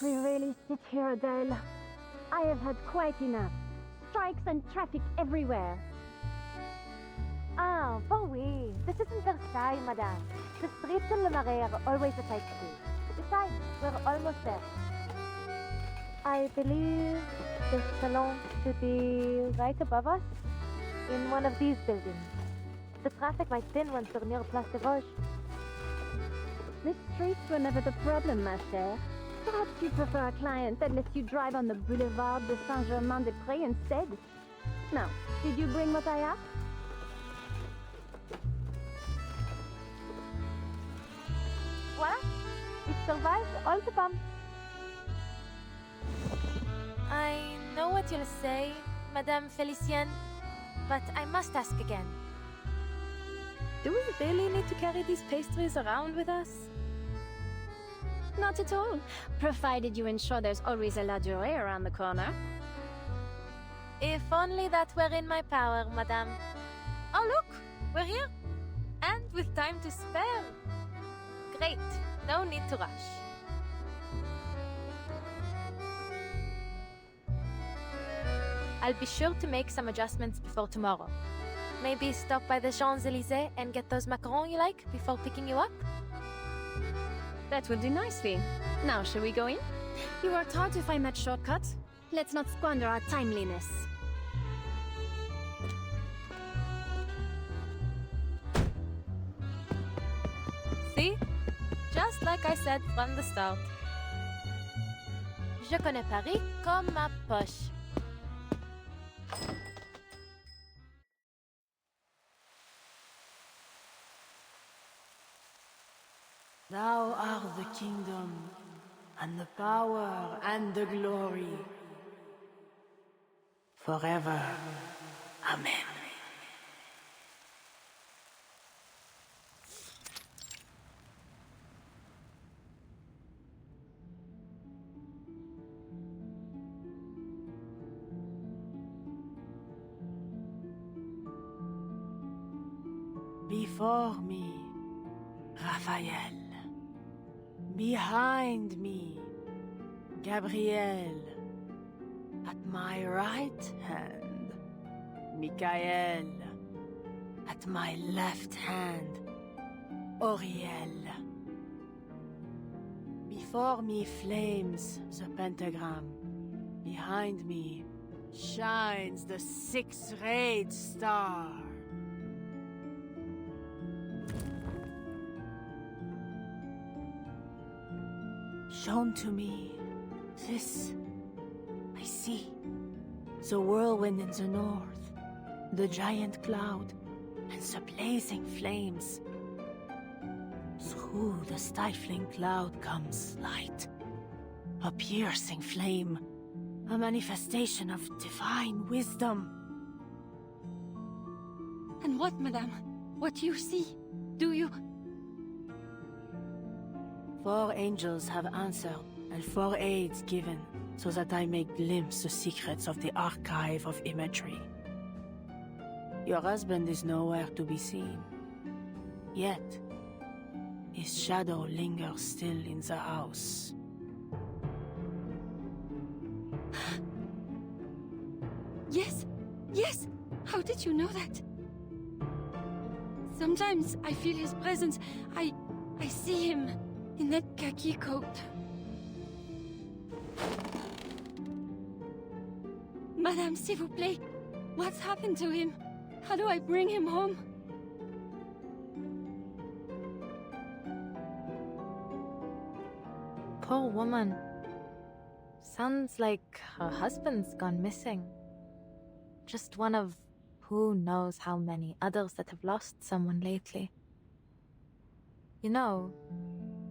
we really sit here, Adele? I have had quite enough. Strikes and traffic everywhere. Ah, oh oui. This isn't Versailles, madame. The streets in Le Marais are always a sight to see. Besides, we're almost there. I believe the salon should be right above us, in one of these buildings. The traffic might thin once we're near Place des Vosges. The streets were never the problem, ma chère. Perhaps you prefer a client that lets you drive on the boulevard de Saint-Germain-des-Prés instead? Now, did you bring what I asked? Voilà! It survived all the bumps. I know what you'll say, Madame Felicienne, but I must ask again. Do we really need to carry these pastries around with us? Not at all, provided you ensure there's always a la durée around the corner. If only that were in my power, Madame. Oh look, we're here! And with time to spare. Great, no need to rush. I'll be sure to make some adjustments before tomorrow. Maybe stop by the Champs-Élysées and get those macarons you like before picking you up? That will do nicely. Now, shall we go in? You worked hard to find that shortcut. Let's not squander our timeliness. See? Just like I said from the start. Je connais Paris comme ma poche. Thou art the kingdom, and the power, and the glory, forever. Amen. Before me, Raphael. Behind me, Gabriel. At my right hand, Michael. At my left hand, Oriel. Before me flames the pentagram. Behind me shines the six-rayed star. Shown to me, this I see. The whirlwind in the north, the giant cloud, and the blazing flames. Through the stifling cloud comes light, a piercing flame, a manifestation of divine wisdom. And what, madame? What do you see? Do you... 4 angels have answered, and 4 aids given, so that I may glimpse the secrets of the archive of imagery. Your husband is nowhere to be seen, yet his shadow lingers still in the house. Yes! Yes! How did you know that? Sometimes I feel his presence. I see him in that khaki coat. Madame, s'il vous plaît, what's happened to him? How do I bring him home? Poor woman. Sounds like her husband's gone missing. Just one of who knows how many others that have lost someone lately. You know,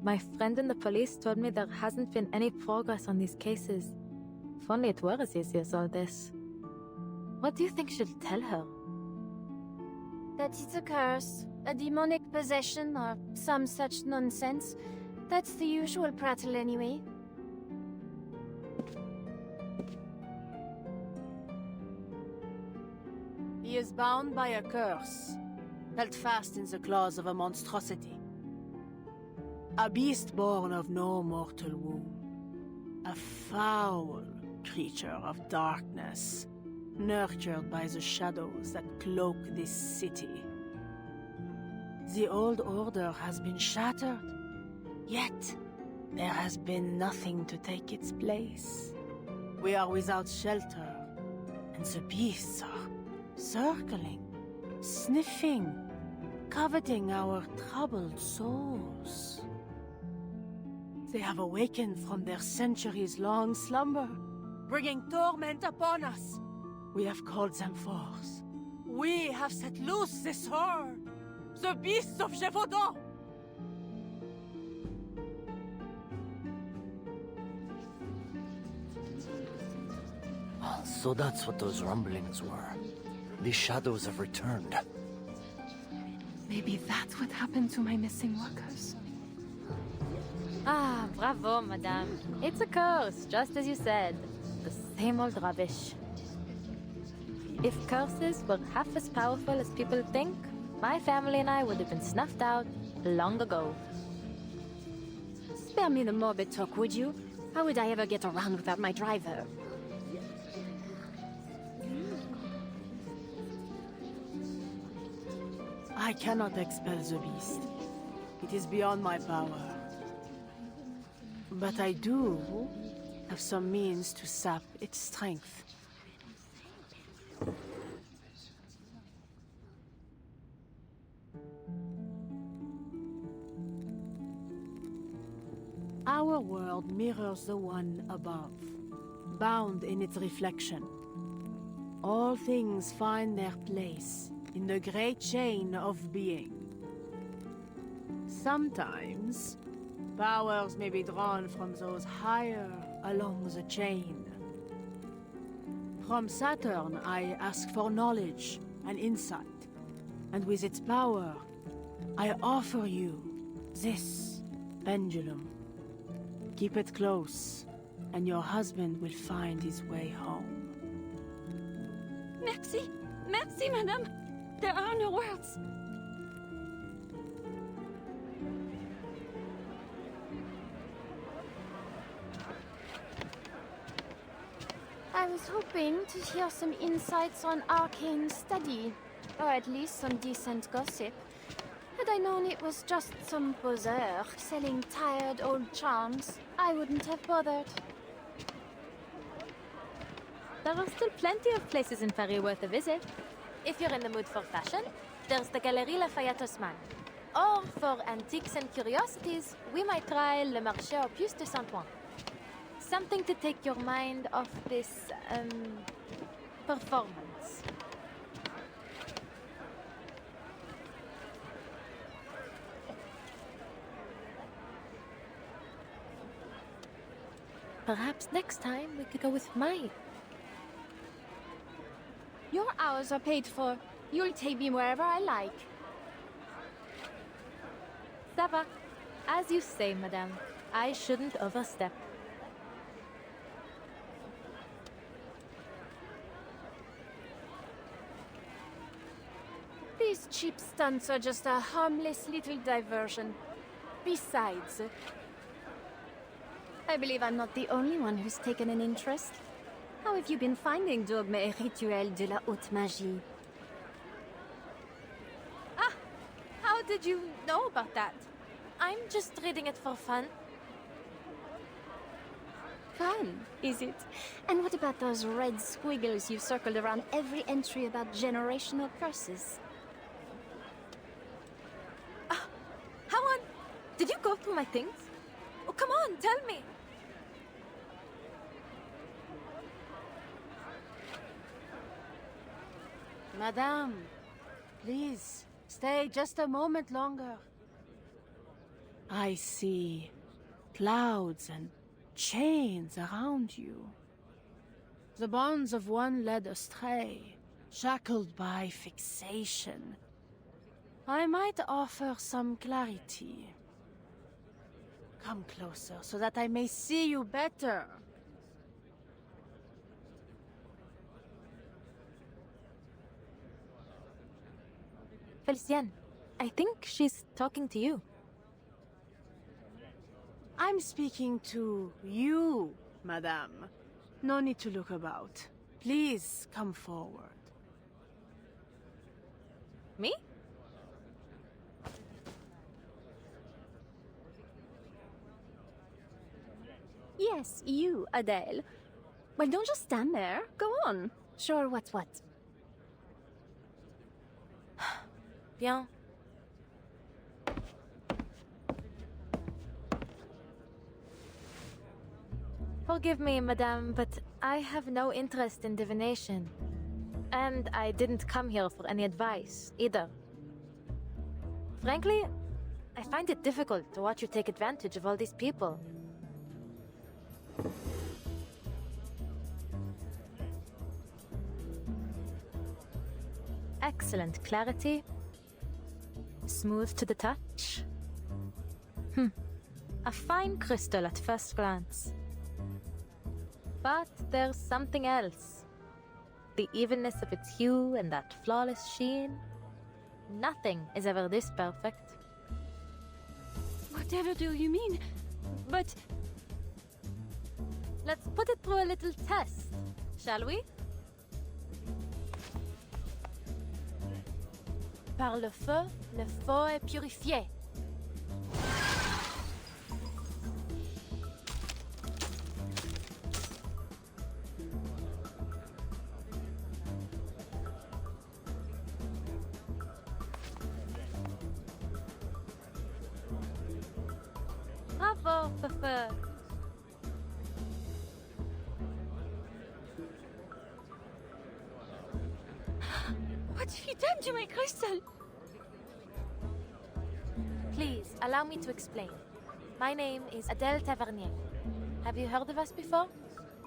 my friend in the police told me there hasn't been any progress on these cases. If only it were as easy as all this. What do you think she'll tell her? That it's a curse, a demonic possession, or some such nonsense. That's the usual prattle anyway. He is bound by a curse, held fast in the claws of a monstrosity. A beast born of no mortal womb. a foul creature of darkness, nurtured by the shadows that cloak this city. The old order has been shattered, yet there has been nothing to take its place. We are without shelter, and the beasts are circling, sniffing, coveting our troubled souls. They have awakened from their centuries-long slumber, bringing torment upon us. We have called them forth. We have set loose this horde, the beasts of Gévaudan. So that's what those rumblings were. The shadows have returned. Maybe that's what happened to my missing workers. Ah, bravo, madame. It's a curse, just as you said. The same old rubbish. If curses were half as powerful as people think, my family and I would have been snuffed out long ago. Spare me the morbid talk, would you? How would I ever get around without my driver? I cannot expel the beast. It is beyond my power. But I do have some means to sap its strength. Our world mirrors the one above, bound in its reflection. All things find their place in the great chain of being. Sometimes, powers may be drawn from those higher along the chain. From Saturn, I ask for knowledge and insight, and with its power, I offer you this pendulum. Keep it close, and your husband will find his way home. Merci. Merci, madame. There are no words. I was hoping to hear some insights on arcane study, or at least some decent gossip. Had I known it was just some poseur selling tired old charms, I wouldn't have bothered. There are still plenty of places in Paris worth a visit. If you're in the mood for fashion, there's the Galerie Lafayette Haussmann. Or for antiques and curiosities, we might try Le Marché aux Puces de Saint-Ouen. Something to take your mind off this, performance. Perhaps next time we could go with Mike. Your hours are paid for. You'll take me wherever I like. Ça va. As you say, madame. I shouldn't overstep. These cheap stunts are just a harmless little diversion. Besides, I believe I'm not the only one who's taken an interest. How have you been finding Dogme et Rituel de la Haute Magie? Ah! How did you know about that? I'm just reading it for fun. Fun, is it? And what about those red squiggles you've circled around every entry about generational curses? Ah! How on? Did you go through my things? Oh, come on, tell me! Madame, please, stay just a moment longer. I see clouds and chains around you. The bonds of one led astray, shackled by fixation. I might offer some clarity. Come closer so that I may see you better. Felicienne, I think she's talking to you. I'm speaking to you, Madame, no need to look about. Please come forward. Me? Yes, you, Adele. Well, don't just stand there. Go on. Sure, what's what? Bien. Forgive me, madame, but I have no interest in divination. And I didn't come here for any advice, either. Frankly, I find it difficult to watch you take advantage of all these people. Excellent clarity. Smooth to the touch. A fine crystal at first glance. But there's something else. The evenness of its hue and that flawless sheen. Nothing is ever this perfect. Whatever do you mean? But... Let's put it through a little test, shall we? Par le feu est purifié. Bravo, feu. what have you done to my crystal? Please, allow me to explain. My name is Adele Tavernier. Have you heard of us before?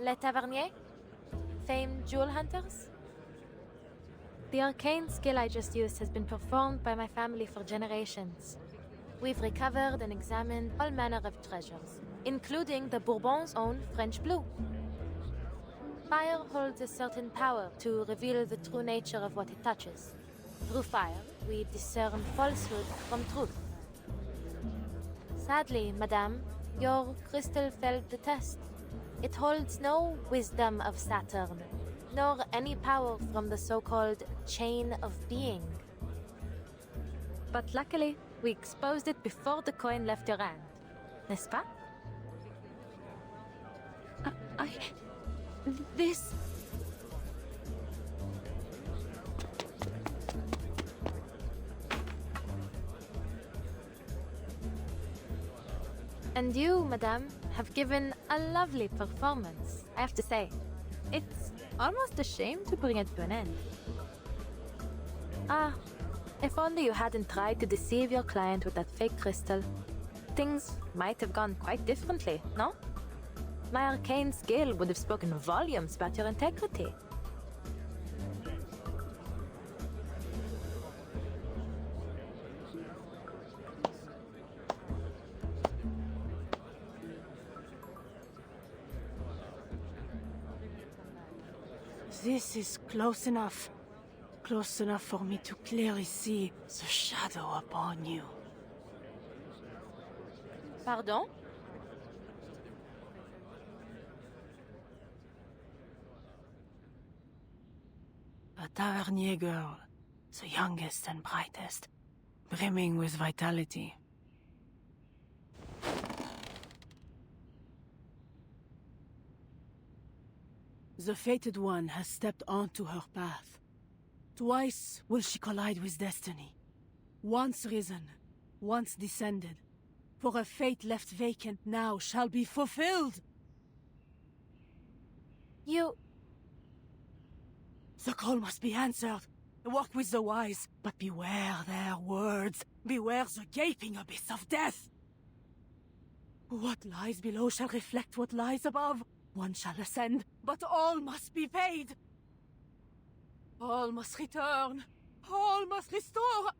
Les Taverniers? Famed jewel hunters? The arcane skill I just used has been performed by my family for generations. We've recovered and examined all manner of treasures, including the Bourbon's own French blue. Fire holds a certain power to reveal the true nature of what it touches. Through fire, we discern falsehood from truth. Sadly, madame, your crystal failed the test. It holds no wisdom of Saturn, nor any power from the so-called chain of being. But luckily, we exposed it before the coin left your hand. N'est-ce pas? This... And you, madame, have given a lovely performance, I have to say. It's almost a shame to bring it to an end. Ah, if only you hadn't tried to deceive your client with that fake crystal. Things might have gone quite differently, no? My arcane skill would have spoken volumes about your integrity. This is close enough. Close enough for me to clearly see the shadow upon you. Pardon? A Tavernier girl, the youngest and brightest, brimming with vitality. The fated one has stepped onto her path. Twice will she collide with destiny. Once risen, once descended. For a fate left vacant now shall be fulfilled. You... The call must be answered. Walk with the wise, but beware their words. Beware the gaping abyss of death. What lies below shall reflect what lies above. One shall ascend, but all must be paid. All must return. All must restore.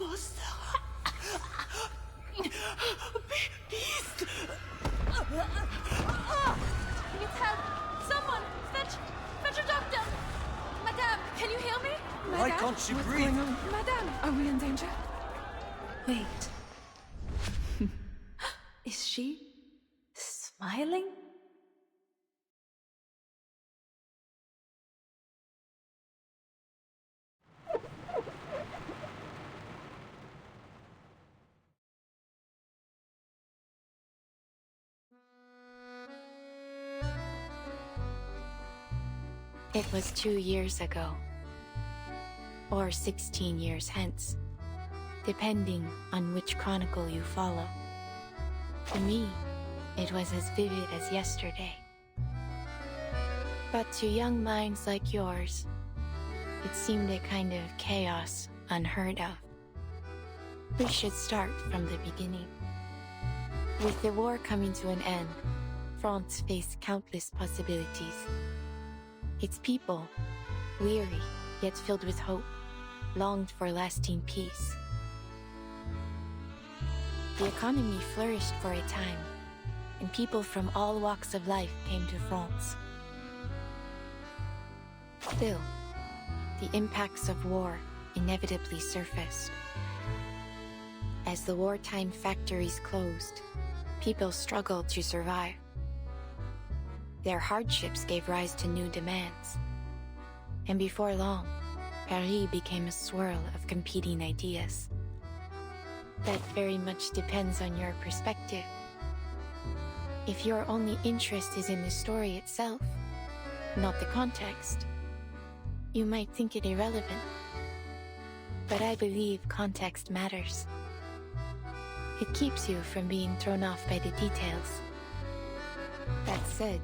Monster. Beast. Need help! Someone! Fetch a doctor! Madame, can you hear me? Why can't she breathe? Madame, are we in danger? Wait. Is she smiling? It was 2 years ago, or 16 years hence, depending on which chronicle you follow. To me, it was as vivid as yesterday. But to young minds like yours, it seemed a kind of chaos unheard of. We should start from the beginning. With the war coming to an end, France faced countless possibilities. Its people, weary yet filled with hope, longed for lasting peace. The economy flourished for a time, and people from all walks of life came to France. Still, the impacts of war inevitably surfaced. As the wartime factories closed, people struggled to survive. Their hardships gave rise to new demands. And before long, Paris became a swirl of competing ideas. That very much depends on your perspective. If your only interest is in the story itself, not the context, you might think it irrelevant. But I believe context matters. It keeps you from being thrown off by the details. That said,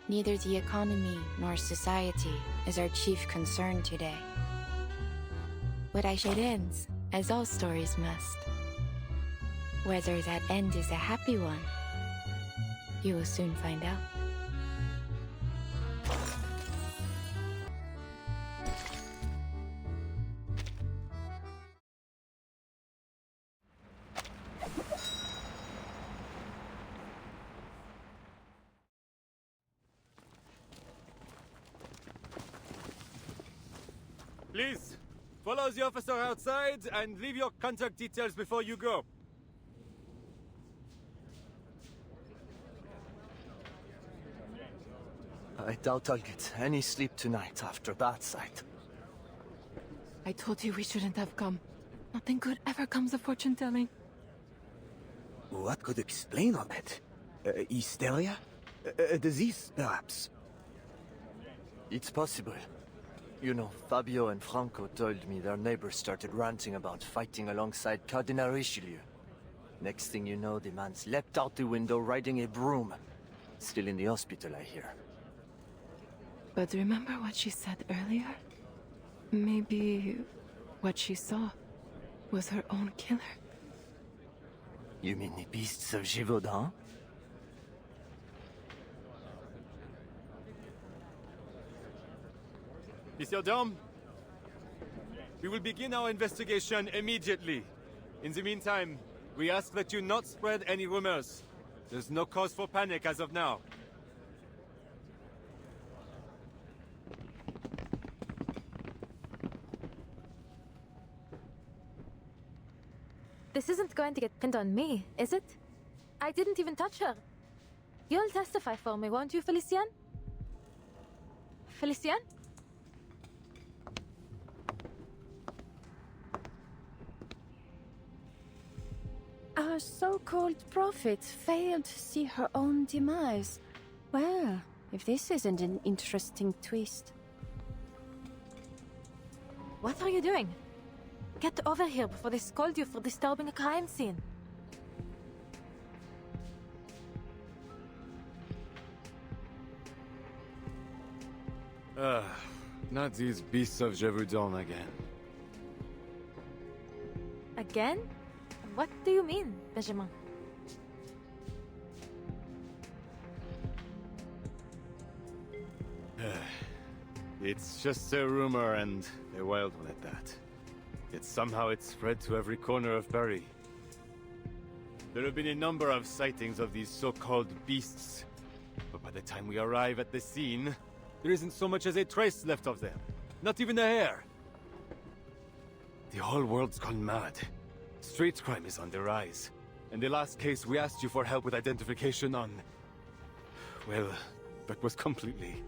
neither the economy nor society is our chief concern today. What I should end, as all stories must. Whether that end is a happy one, you will soon find out. Please, follow the officer outside and leave your contact details before you go. I doubt I'll get any sleep tonight after that sight. I told you we shouldn't have come. Nothing good ever comes of fortune-telling. What could explain all that? Hysteria? A disease, perhaps? It's possible. You know, Fabio and Franco told me their neighbors started ranting about fighting alongside Cardinal Richelieu. Next thing you know, the man's leapt out the window riding a broom. Still in the hospital, I hear. But remember what she said earlier? Maybe what she saw was her own killer. You mean the beasts of Gévaudan? Monsieur Dom, we will begin our investigation immediately. In the meantime, we ask that you not spread any rumors. There's no cause for panic as of now. This isn't going to get pinned on me, is it? I didn't even touch her. You'll testify for me, won't you, Felicien? Felicien? Our so-called prophet failed to see her own demise. Well, if this isn't an interesting twist. What are you doing? Get over here before they scold you for disturbing a crime scene. Not these beasts of Gévaudan again. Again? What do you mean, Benjamin? It's just a rumor, and a wild one at that. Yet somehow it's spread to every corner of Paris. There have been a number of sightings of these so-called beasts, but by the time we arrive at the scene, there isn't so much as a trace left of them. Not even a hair. The whole world's gone mad. Street crime is on the rise. In the last case, we asked you for help with identification on... well, that was completely...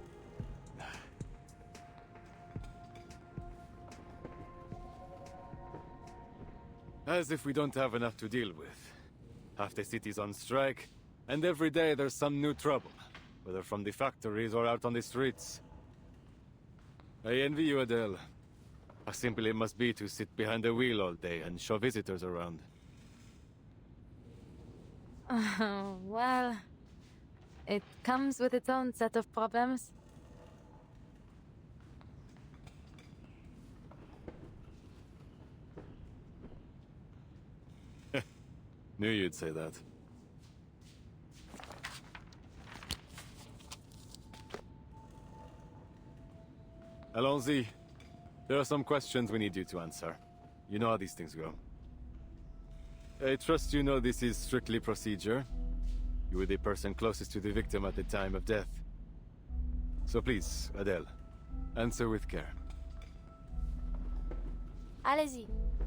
as if we don't have enough to deal with. Half the city's on strike, and every day there's some new trouble, whether from the factories or out on the streets. I envy you, Adele. How simple it must be to sit behind the wheel all day and show visitors around. Well, it comes with its own set of problems. Knew you'd say that. Allons-y. There are some questions we need you to answer. You know how these things go. I trust you know this is strictly procedure. You were the person closest to the victim at the time of death. So please, Adele, answer with care. Allez-y.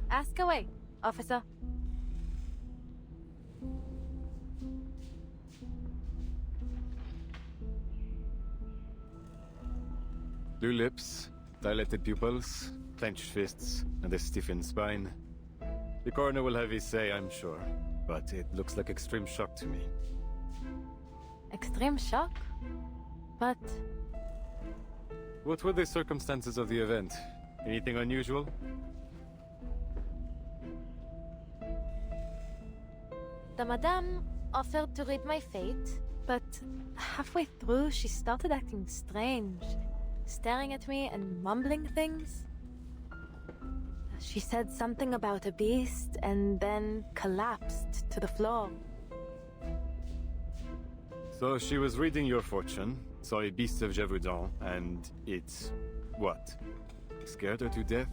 Ask away, officer. Blue lips, dilated pupils, clenched fists, and a stiffened spine. The coroner will have his say, I'm sure, but it looks like extreme shock to me. Extreme shock? But... what were the circumstances of the event? Anything unusual? the madame offered to read my fate, but halfway through she started acting strange, staring at me and mumbling things. She said something about a beast and then collapsed to the floor. So she was reading your fortune, saw a beast of Gévaudan, and it... what? Scared her to death?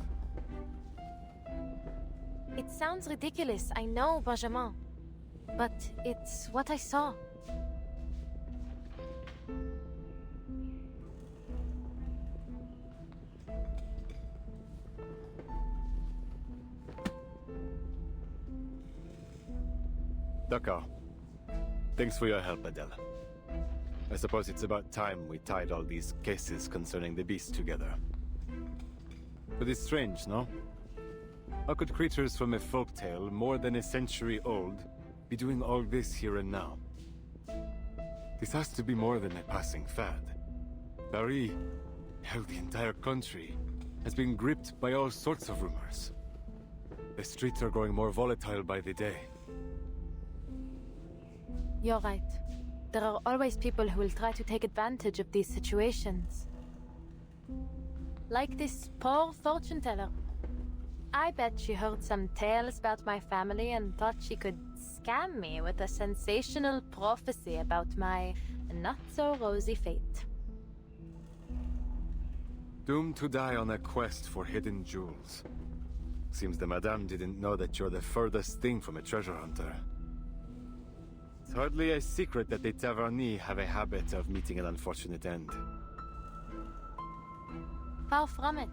It sounds ridiculous, I know, Benjamin. But it's what I saw. D'accord. Thanks for your help, Adele. I suppose it's about time we tied all these cases concerning the beast together. But it's strange, no? How could creatures from a folktale more than a century old be doing all this here and now? This has to be more than a passing fad. Paris, hell, the entire country, has been gripped by all sorts of rumors. The streets are growing more volatile by the day. You're right. There are always people who will try to take advantage of these situations. Like this poor fortune teller. I bet she heard some tales about my family and thought she could scam me with a sensational prophecy about my not-so-rosy fate. Doomed to die on a quest for hidden jewels. Seems the madame didn't know that you're the furthest thing from a treasure hunter. It's hardly a secret that the Taverniers have a habit of meeting an unfortunate end. Far from it.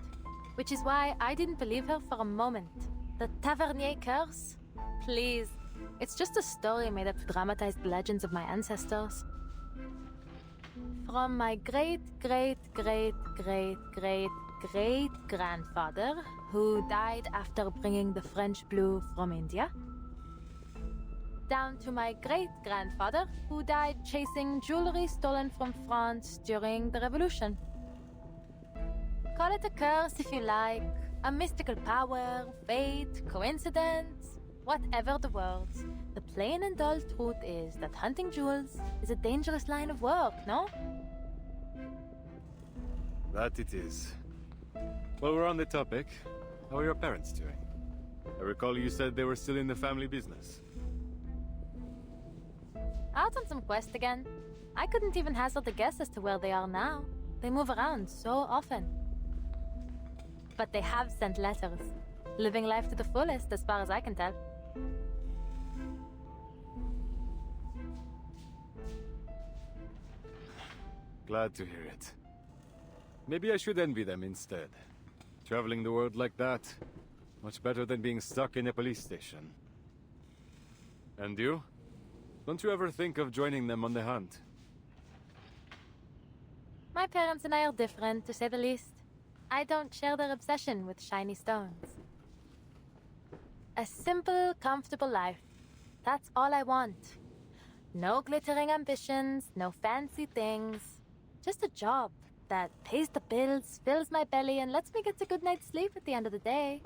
Which is why I didn't believe her for a moment. The Tavernier curse? Please. It's just a story made up to dramatize the legends of my ancestors. From my great-great-great-great-great-grandfather, who died after bringing the French blue from India, down to my great-grandfather, who died chasing jewelry stolen from France during the Revolution. Call it a curse if you like, a mystical power, fate, coincidence, whatever the words. The plain and dull truth is that hunting jewels is a dangerous line of work, no? That it is. While we're on the topic, how are your parents doing? I recall you said they were still in the family business. Out on some quest again. I couldn't even hazard a guess as to where they are now. They move around so often. But they have sent letters. Living life to the fullest, as far as I can tell. Glad to hear it. Maybe I should envy them instead. Traveling the world like that. Much better than being stuck in a police station. And you? Don't you ever think of joining them on the hunt? My parents and I are different, to say the least. I don't share their obsession with shiny stones. A simple, comfortable life. That's all I want. No glittering ambitions, no fancy things. Just a job that pays the bills, fills my belly, and lets me get a good night's sleep at the end of the day.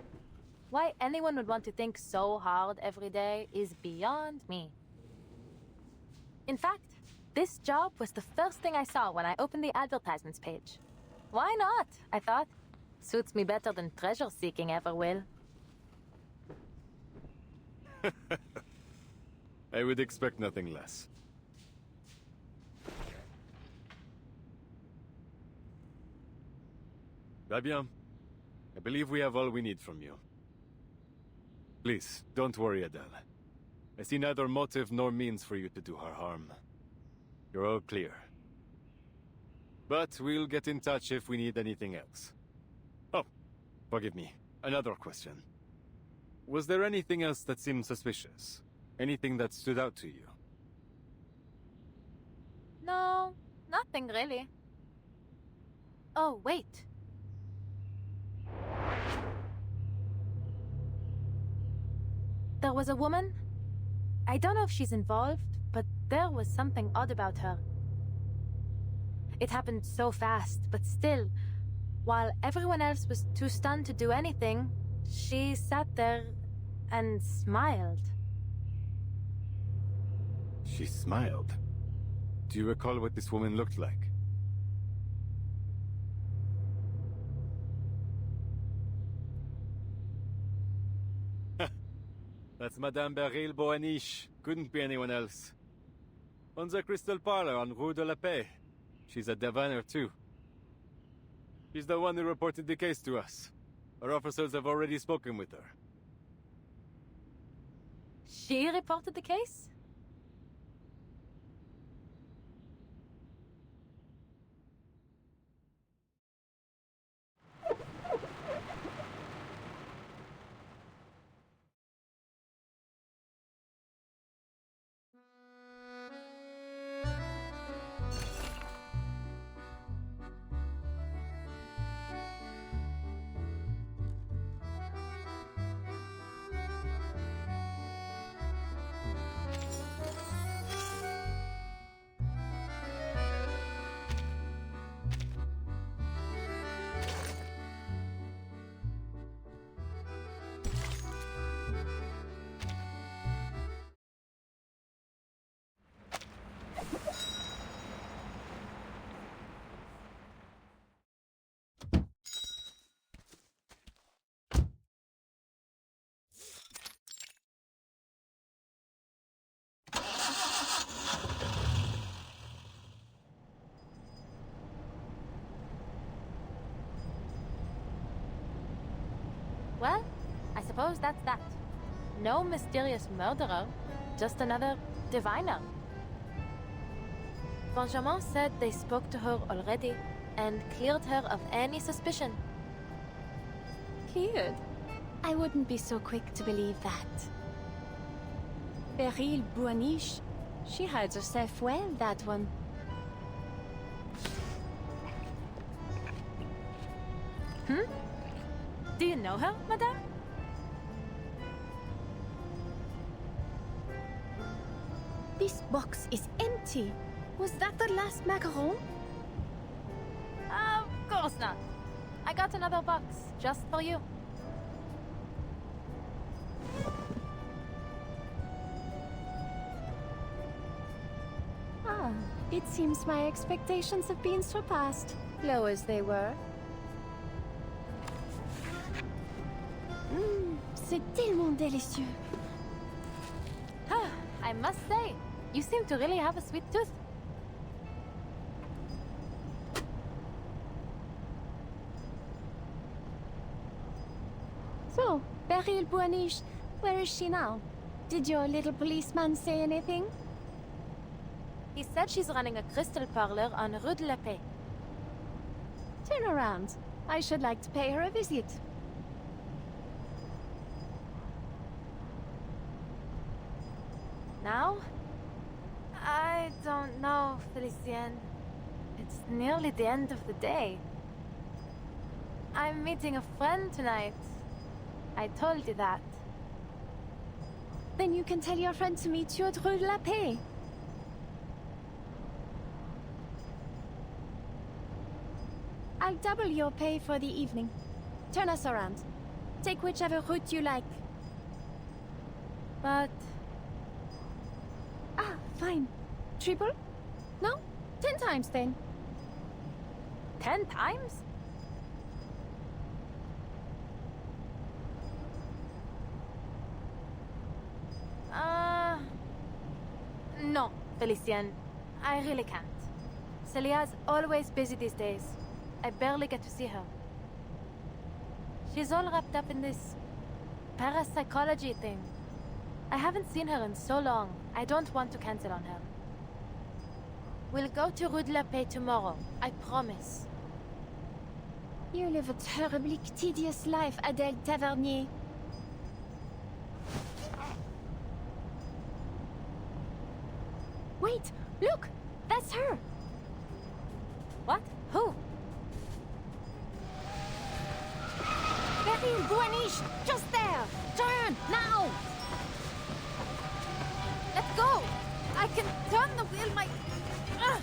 Why anyone would want to think so hard every day is beyond me. In fact, this job was the first thing I saw when I opened the advertisements page. Why not? I thought. Suits me better than treasure-seeking ever will. I would expect nothing less. Très bien. I believe we have all we need from you. Please, don't worry, Adele. I see neither motive nor means for you to do her harm. You're all clear. But we'll get in touch if we need anything else. Oh, forgive me. Another question. Was there anything else that seemed suspicious? Anything that stood out to you? No, nothing really. Oh, wait. There was a woman. I don't know if she's involved, but there was something odd about her. It happened so fast, but still, while everyone else was too stunned to do anything, she sat there and smiled. She smiled. Do you recall what this woman looked like? That's Madame Beryl Boaniche. Couldn't be anyone else. On the Crystal Parlor on Rue de la Paix. She's a diviner too. She's the one who reported the case to us. Our officers have already spoken with her. She reported the case? Well, I suppose that's that. No mysterious murderer, just another diviner. Benjamin said they spoke to her already and cleared her of any suspicion. Cleared? I wouldn't be so quick to believe that. Beryl Boaniche, she hides herself well, that one. Do you know her, madame? This box is empty. Was that the last macaron? Of course not. I got another box, just for you. Ah, it seems my expectations have been surpassed, low as they were. C'est tellement délicieux. I must say, you seem to really have a sweet tooth. So, Beryl Boaniche, where is she now? Did your little policeman say anything? He said she's running a crystal parlor on Rue de la Paix. Turn around. I should like to pay her a visit. Now? I don't know, Felicien. It's nearly the end of the day. I'm meeting a friend tonight. I told you that. Then you can tell your friend to meet you at Rue de la Paix. I'll double your pay for the evening. Turn us around. Take whichever route you like. But Ah, fine. Triple? No? 10 times then. 10 times? No, Felicien. I really can't. Celia's always busy these days. I barely get to see her. She's all wrapped up in this parapsychology thing. I haven't seen her in so long. I don't want to cancel on her. We'll go to Rue de la Paix tomorrow. I promise. You live a terribly tedious life, Adèle Tavernier. Wait! Look! That's her! What? Who? Perrine Buaniche! Just there! Turn! Now! Let go! I can turn the wheel Ugh!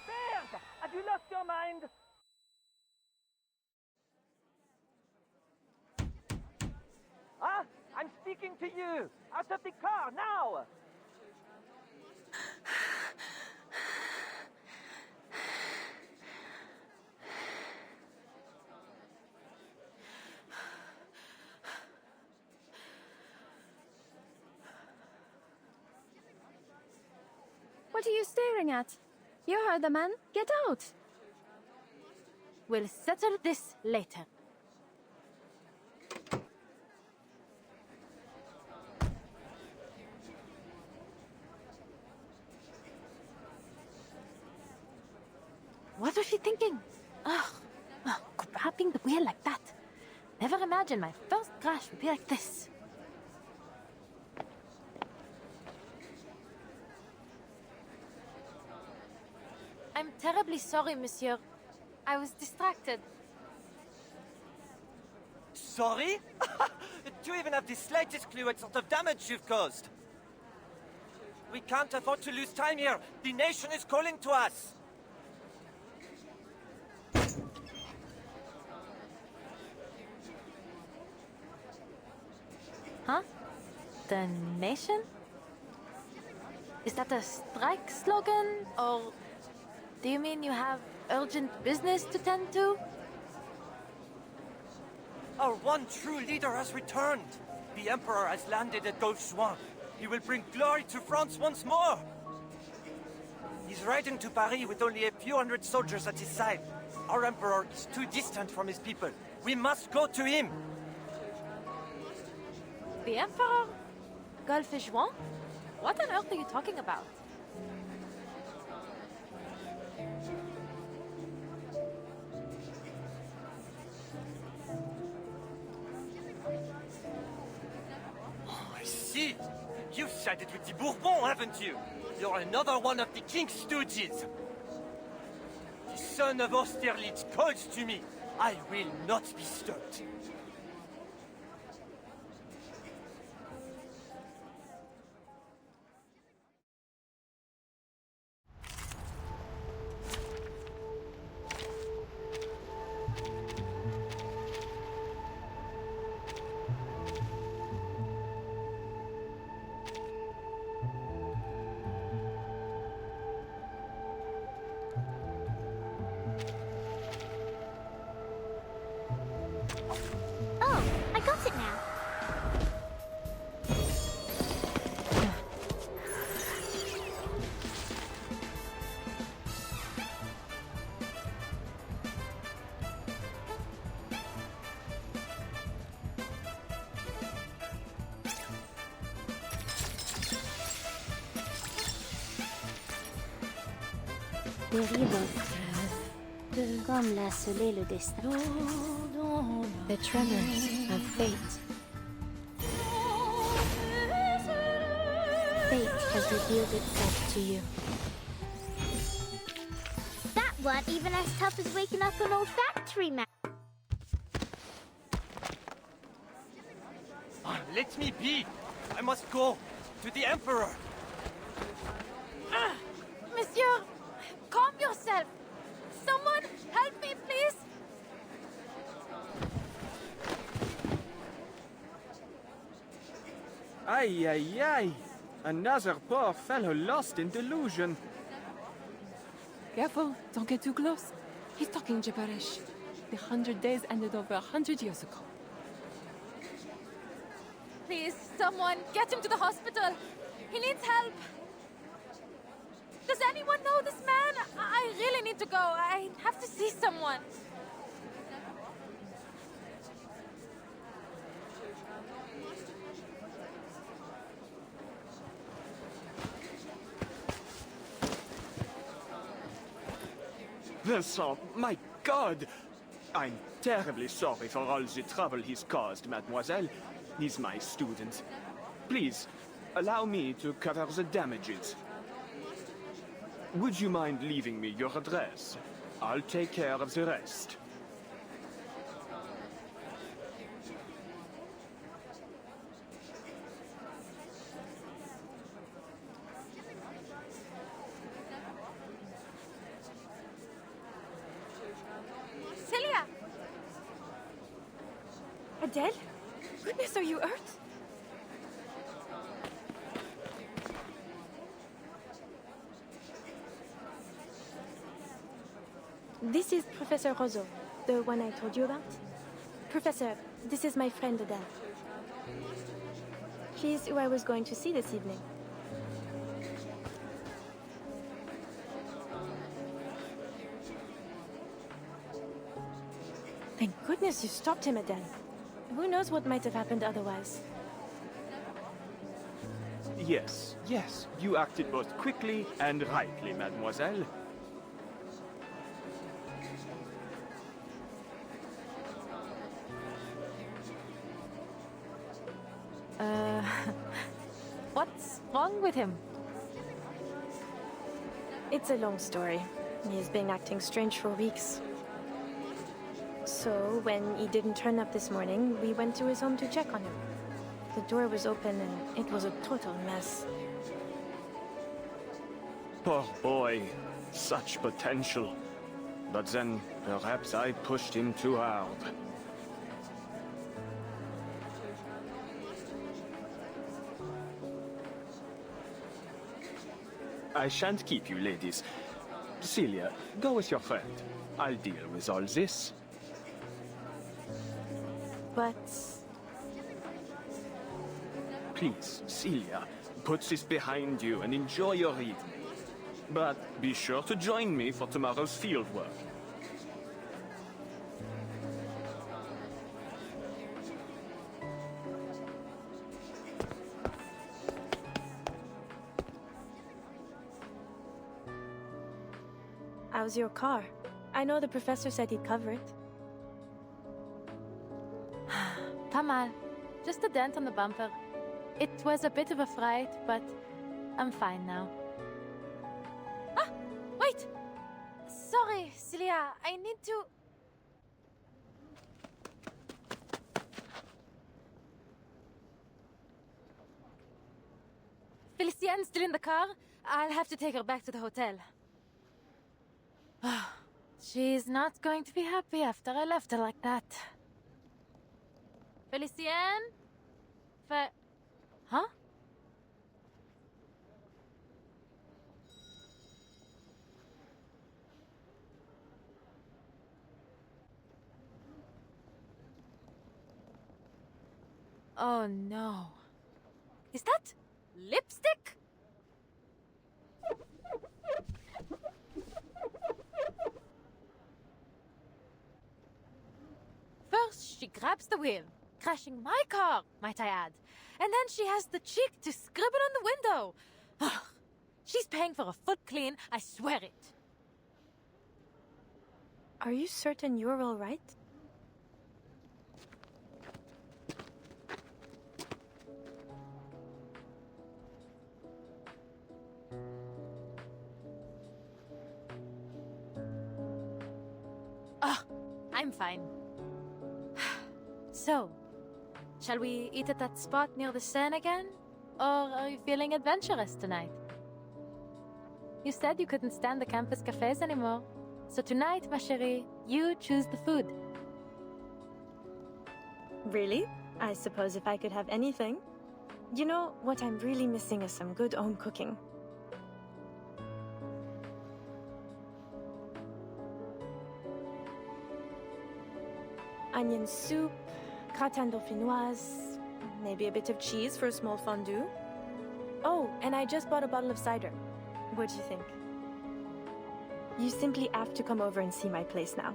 Merde! Have you lost your mind? Ah! I'm speaking to you! Out of the car, now! What are you staring at? You heard the man. Get out! We'll settle this later. What was she thinking? Ugh, grabbing the wheel like that. Never imagined my first crash would be like this. I'm terribly sorry, monsieur. I was distracted. Sorry? Do you even have the slightest clue what sort of damage you've caused? We can't afford to lose time here. The nation is calling to us. Huh? The nation? Is that a strike slogan? Or do you mean you have urgent business to tend to? Our one true leader has returned. The Emperor has landed at Gauche-Juin. He will bring glory to France once more. He's riding to Paris with only a few hundred soldiers at his side. Our Emperor is too distant from his people. We must go to him. The Emperor? Golfe-Juin? What on earth are you talking about? I see. You've sided with the Bourbons, haven't you? You're another one of the King's stooges. The son of Austerlitz calls to me. I will not be stopped. Oh, I got it now. Derivative. Comme l'a scellé le destin. The tremors of fate. Fate has revealed itself to you. That weren't even as tough as waking up an old factory man. Let me be! I must go! To the Emperor! Monsieur, calm yourself. Someone help me, please. Aye, aye, aye. Another poor fellow lost in delusion. Careful, don't get too close. He's talking gibberish. The 100 days ended over 100 years ago. Please, someone, get him to the hospital. He needs help. Does anyone know this man? I really need to go. I have to see someone. Vincent, my God! I'm terribly sorry for all the trouble he's caused, mademoiselle. He's my student. Please, allow me to cover the damages. Would you mind leaving me your address? I'll take care of the rest. Celia! Adele? Goodness, are you hurt? This is Professor Roseau, the one I told you about. Professor, this is my friend Adele. She's who I was going to see this evening. Thank goodness you stopped him, Adele. Who knows what might have happened otherwise? Yes, yes, you acted both quickly and rightly, mademoiselle. What's wrong with him? It's a long story. He's been acting strange for weeks. So, when he didn't turn up this morning, we went to his home to check on him. The door was open and it was a total mess. Poor boy. Such potential. But then, perhaps I pushed him too hard. I shan't keep you, ladies. Celia, go with your friend. I'll deal with all this. But... Please, Celia, put this behind you and enjoy your evening. But be sure to join me for tomorrow's field work. how's your car? I know the professor said he'd cover it. Pas mal. Just a dent on the bumper. It was a bit of a fright, but I'm fine now. Ah! Wait! Sorry, Celia. I need to... Felicienne's still in the car. I'll have to take her back to the hotel. She's not going to be happy after I left her like that. Felicienne? Huh? Oh no. Is that lipstick? First, she grabs the wheel, crashing my car, might I add. And then she has the cheek to scribble on the window. Ugh. She's paying for a foot clean, I swear it. Are you certain you're all right? Oh, I'm fine. So, shall we eat at that spot near the Seine again? Or are you feeling adventurous tonight? You said you couldn't stand the campus cafes anymore. So tonight, ma chérie, you choose the food. Really? I suppose if I could have anything. You know, what I'm really missing is some good home cooking. Onion soup, gratin dauphinoise, maybe a bit of cheese for a small fondue. Oh, and I just bought a bottle of cider. What do you think? You simply have to come over and see my place now.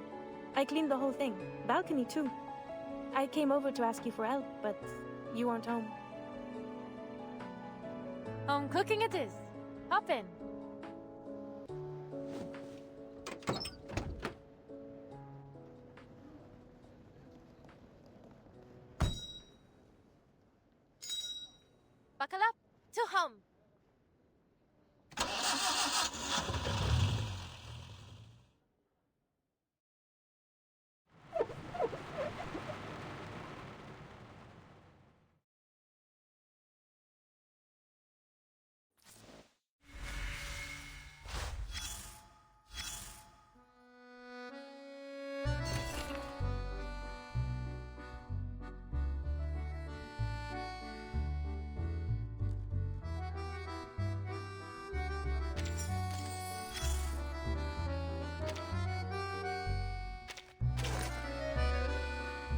I cleaned the whole thing. Balcony too. I came over to ask you for help, but you weren't home. Home cooking it is. Hop in. Buckle up to home.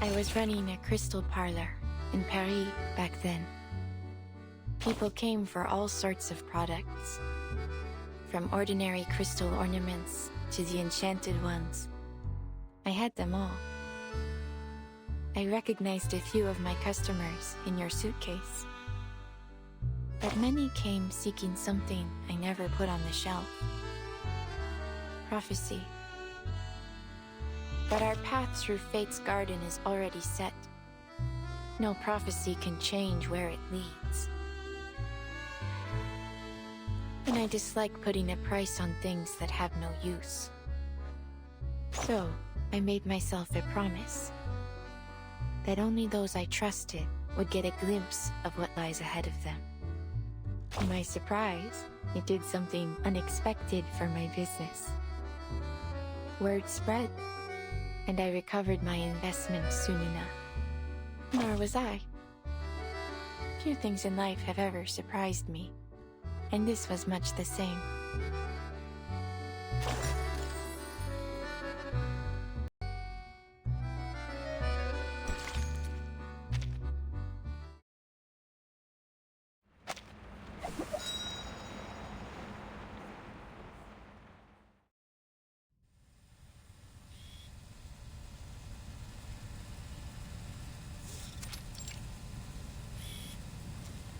I was running a crystal parlor in Paris back then. People came for all sorts of products, from ordinary crystal ornaments to the enchanted ones. I had them all. I recognized a few of my customers in your suitcase, but many came seeking something I never put on the shelf. Prophecy. But our path through Fate's garden is already set. No prophecy can change where it leads. And I dislike putting a price on things that have no use. So, I made myself a promise that only those I trusted would get a glimpse of what lies ahead of them. To my surprise, it did something unexpected for my business. Word spread, and I recovered my investment soon enough. Nor was I. Few things in life have ever surprised me, and this was much the same.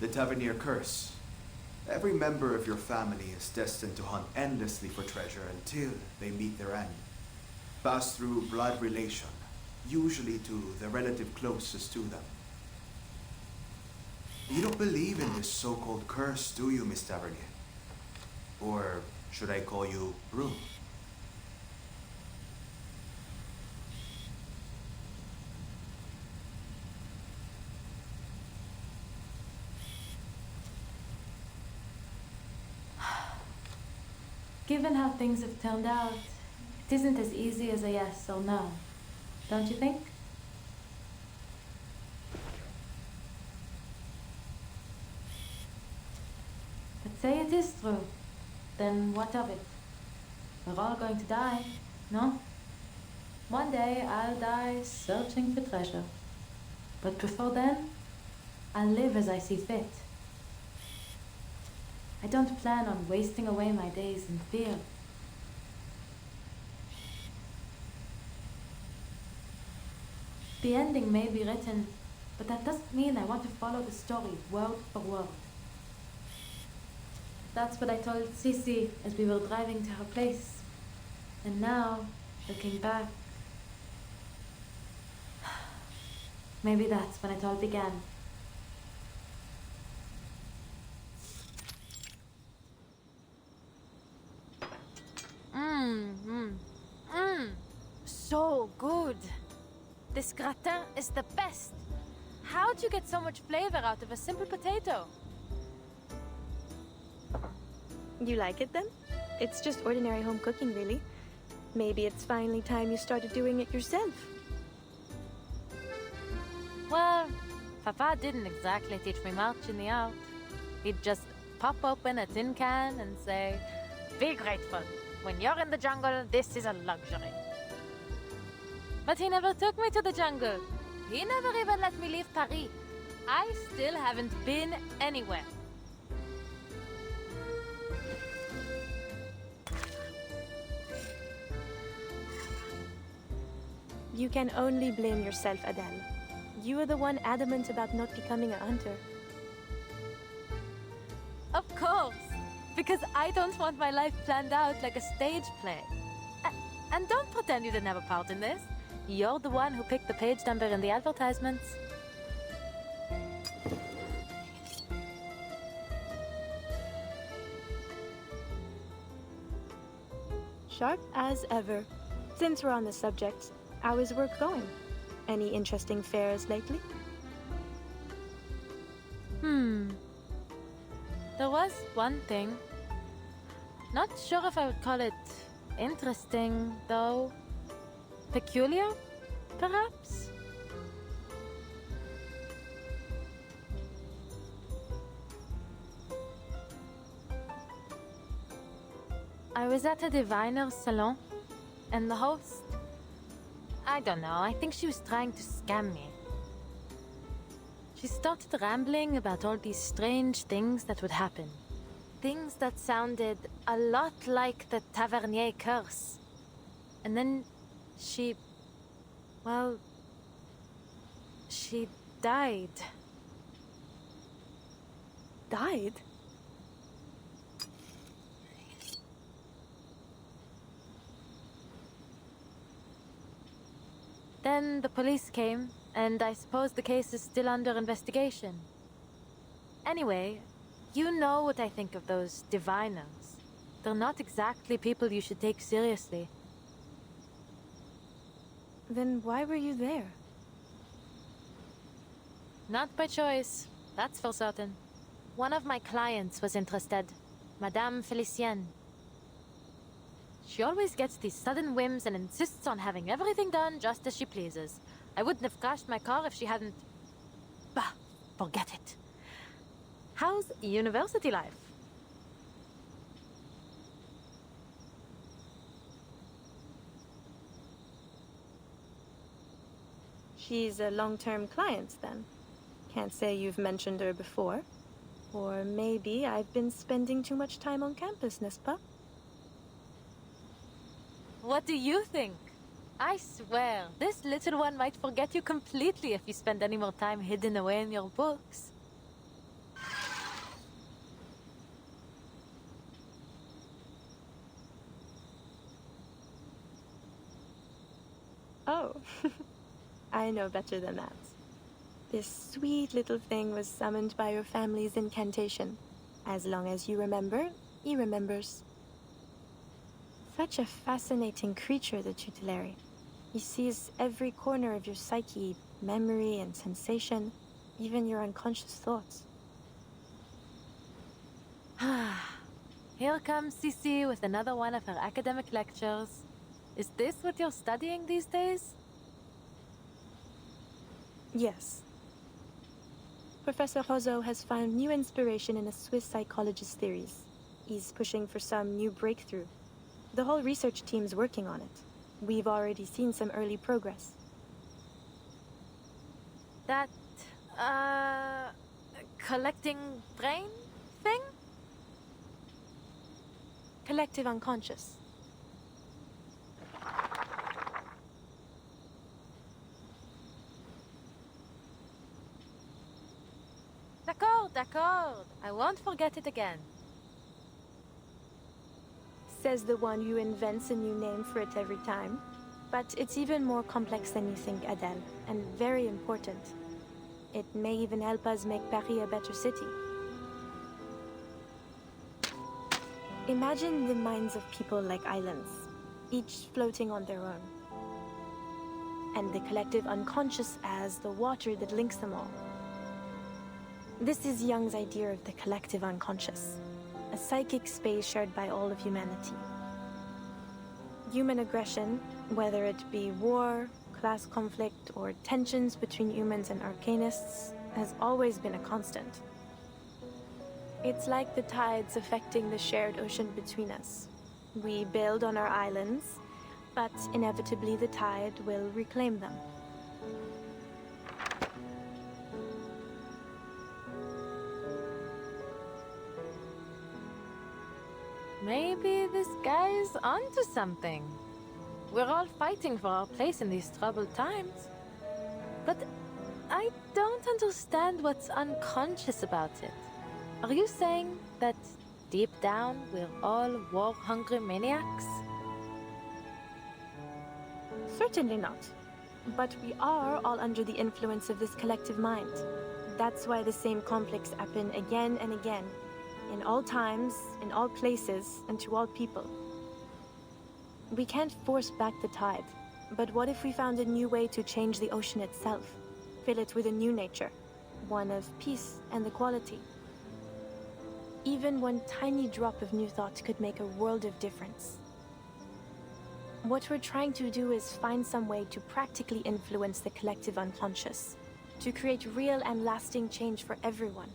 The Tavernier Curse. Every member of your family is destined to hunt endlessly for treasure until they meet their end. Pass through blood relation, usually to the relative closest to them. You don't believe in this so-called curse, do you, Miss Tavernier? Or should I call you Rue? Given how things have turned out, it isn't as easy as a yes or no, don't you think? But say it is true, then what of it? We're all going to die, no? One day I'll die searching for treasure. But before then, I'll live as I see fit. I don't plan on wasting away my days in fear. The ending may be written, but that doesn't mean I want to follow the story word for word. That's what I told Sisi as we were driving to her place. And now, Looking back, maybe that's when it all began. So good. This gratin is the best. How'd you get so much flavor out of a simple potato? You like it then? It's just ordinary home cooking, really. Maybe it's finally time you started doing it yourself. Well, Papa didn't exactly teach me much in the art. He'd just pop open a tin can and say, "Be grateful. When you're in the jungle, this is a luxury." But he never took me to the jungle. He never even let me leave Paris. I still haven't been anywhere. You can only blame yourself, Adele. You were the one adamant about not becoming a hunter. Of course, because I don't want my life planned out like a stage play. And don't pretend you didn't have a part in this. You're the one who picked the page number in the advertisements. Sharp as ever. Since we're on the subject, how is work going? Any interesting fairs lately? There was one thing. Not sure if I would call it interesting, though. Peculiar, perhaps? I was at a diviner's salon, and the host... I don't know, I think she was trying to scam me. She started rambling about all these strange things that would happen. Things that sounded a lot like the Tavernier curse. And then she... well... she died. Died? Then the police came, and I suppose the case is still under investigation. Anyway, you know what I think of those diviners. They're not exactly people you should take seriously. Then why were you there? Not by choice, that's for certain. One of my clients was interested, Madame Felicienne. She always gets these sudden whims and insists on having everything done just as she pleases. I wouldn't have crashed my car if she hadn't... Bah, forget it. How's university life? She's a long-term client, then. Can't say you've mentioned her before. Or maybe I've been spending too much time on campus, n'est-ce pas? What do you think? I swear, this little one might forget you completely if you spend any more time hidden away in your books. Oh, I know better than that. This sweet little thing was summoned by your family's incantation. As long as you remember, he remembers. Such a fascinating creature, the tutelary. He sees every corner of your psyche, memory and sensation, even your unconscious thoughts. Here comes Cici with another one of her academic lectures. Is this what you're studying these days? Yes. Professor Rozo has found new inspiration in a Swiss psychologist's theories. He's pushing for some new breakthrough. The whole research team's working on it. We've already seen some early progress. That, collecting brain thing? Collective unconscious. D'accord. I won't forget it again. Says the one who invents a new name for it every time. But it's even more complex than you think, Adele, and very important. It may even help us make Paris a better city. Imagine the minds of people like islands, each floating on their own, and the collective unconscious as the water that links them all. This is Jung's idea of the collective unconscious, a psychic space shared by all of humanity. Human aggression, whether it be war, class conflict, or tensions between humans and arcanists, has always been a constant. It's like the tides affecting the shared ocean between us. We build on our islands, but inevitably the tide will reclaim them. Maybe this guy's onto something. We're all fighting for our place in these troubled times. But I don't understand what's unconscious about it. Are you saying that deep down we're all war-hungry maniacs? Certainly not. But we are all under the influence of this collective mind. That's why the same conflicts happen again and again. In all times, in all places, and to all people. We can't force back the tide, but what if we found a new way to change the ocean itself? Fill it with a new nature, one of peace and equality. Even one tiny drop of new thought could make a world of difference. What we're trying to do is find some way to practically influence the collective unconscious, to create real and lasting change for everyone.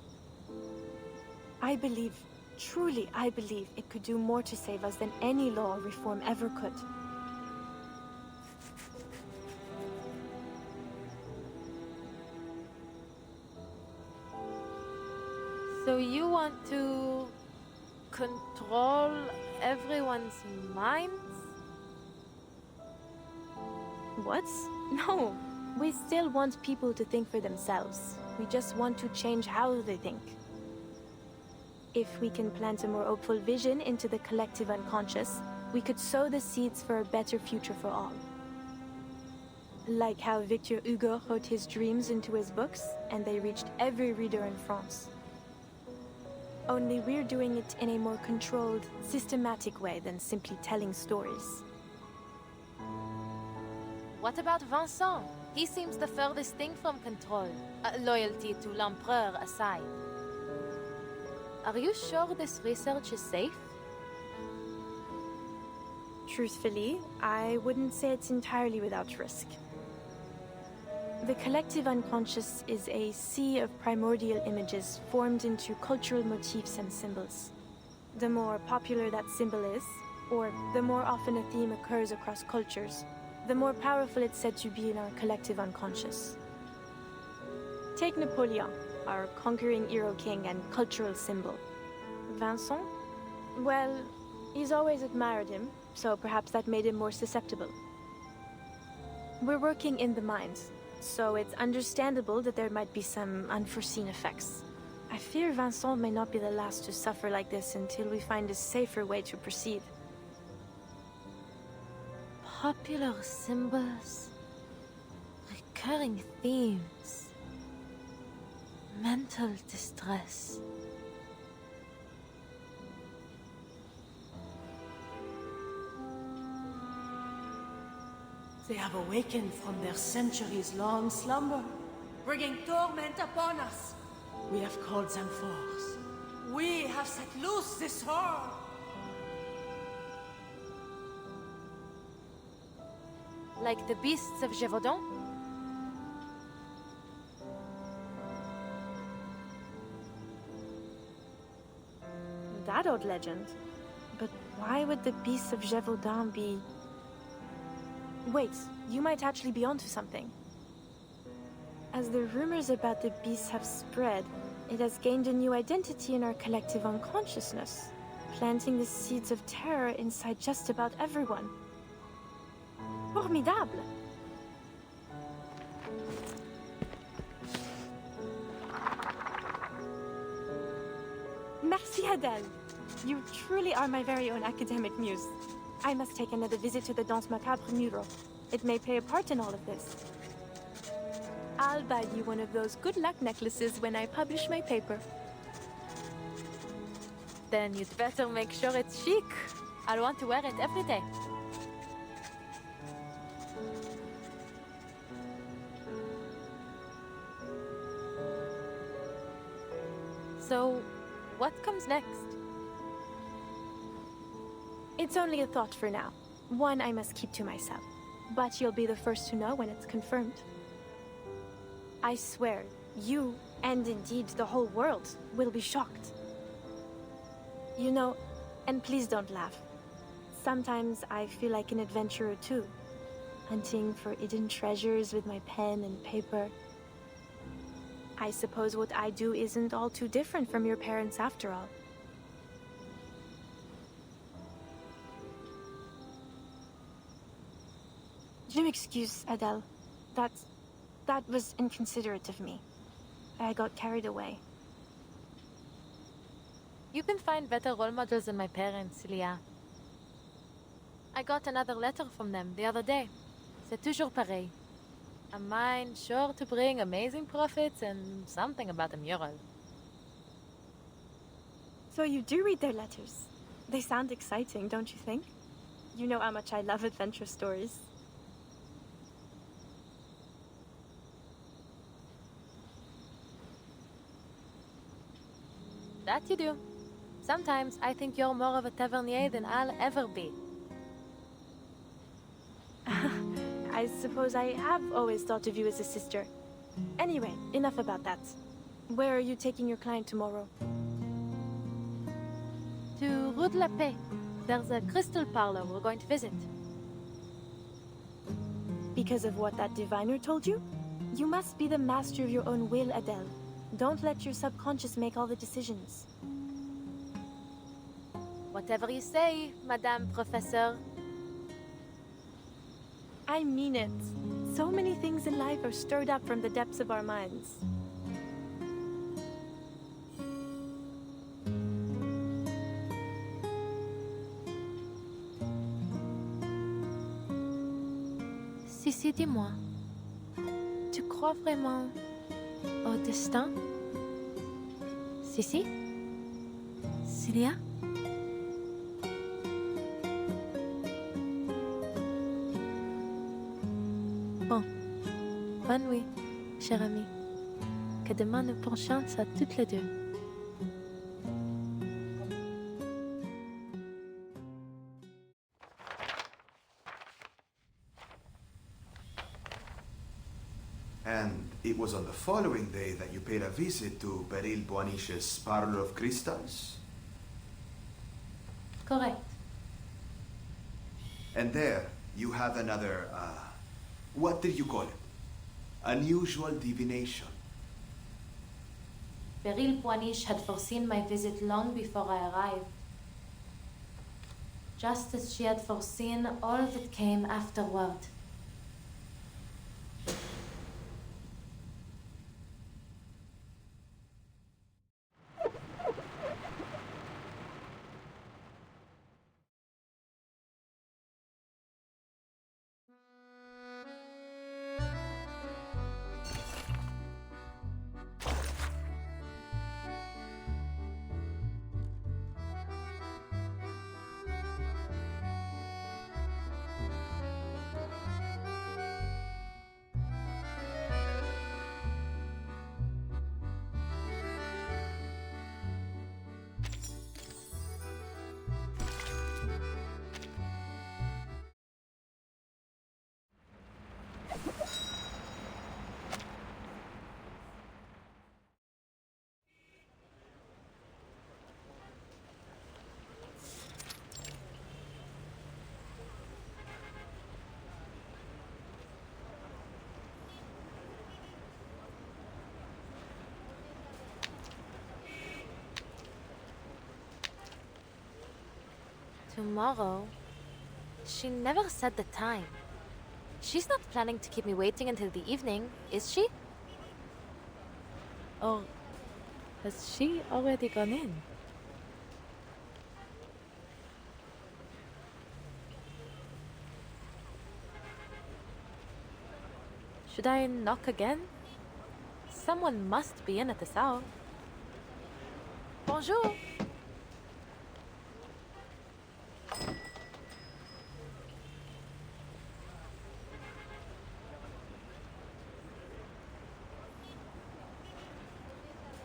I believe, truly I believe, it could do more to save us than any law or reform ever could. So you want to control everyone's minds? What? No. We still want people to think for themselves. We just want to change how they think. If we can plant a more hopeful vision into the collective unconscious, we could sow the seeds for a better future for all. Like how Victor Hugo wrote his dreams into his books, and they reached every reader in France. Only we're doing it in a more controlled, systematic way than simply telling stories. What about Vincent? He seems the furthest thing from control, loyalty to l'Empereur aside. Are you sure this research is safe? Truthfully, I wouldn't say it's entirely without risk. The collective unconscious is a sea of primordial images formed into cultural motifs and symbols. The more popular that symbol is, or the more often a theme occurs across cultures, the more powerful it's said to be in our collective unconscious. Take Napoleon, our conquering hero king and cultural symbol. Vincent? Well, he's always admired him, so perhaps that made him more susceptible. We're working in the mind, so it's understandable that there might be some unforeseen effects. I fear Vincent may not be the last to suffer like this until we find a safer way to proceed. Popular symbols, recurring themes, mental distress. They have awakened from their centuries-long slumber, bringing torment upon us. We have called them forth. We have set loose this horde. Like the beasts of Gévaudan? That old legend. But why would the beasts of Gévaudan be... Wait, you might actually be onto something. As the rumors about the beasts have spread, it has gained a new identity in our collective unconsciousness, planting the seeds of terror inside just about everyone. Formidable! Merci, Adele. You truly are my very own academic muse. I must take another visit to the Danse Macabre mural. It may play a part in all of this. I'll buy you one of those good luck necklaces when I publish my paper. Then you'd better make sure it's chic. I'll want to wear it every day. So, what comes next? It's only a thought for now. One I must keep to myself. But you'll be the first to know when it's confirmed. I swear, you, and indeed the whole world, will be shocked. You know, and please don't laugh. Sometimes I feel like an adventurer too, hunting for hidden treasures with my pen and paper. I suppose what I do isn't all too different from your parents after all. Do excuse, Adele. That was inconsiderate of me. I got carried away. You can find better role models than my parents, Leah. I got another letter from them the other day. C'est toujours pareil. A mind sure to bring amazing profits and something about a mural. So you do read their letters. They sound exciting, don't you think? You know how much I love adventure stories. That you do. Sometimes I think you're more of a tavernier than I'll ever be. I suppose I have always thought of you as a sister. Anyway, enough about that. Where are you taking your client tomorrow? To Rue de la Paix. There's a crystal parlor we're going to visit. Because of what that diviner told you? You must be the master of your own will, Adele. Don't let your subconscious make all the decisions. Whatever you say, Madame Professeur. I mean it. So many things in life are stirred up from the depths of our minds. Sissi, dis-moi, tu crois vraiment au destin? Sissi? Celia? Bon, bonne nuit, chère amie. Que demain nous porte chance à toutes les deux. And it was on the following day that you paid a visit to Beryl Boaniche's Parlor of Crystals? Correct. And there, you have another, what did you call it? Unusual divination. Beryl Boaniche had foreseen my visit long before I arrived. Just as she had foreseen all that came afterward. Tomorrow? She never said the time. She's not planning to keep me waiting until the evening, is she? Or has she already gone in? Should I knock again? Someone must be in at this hour. Bonjour.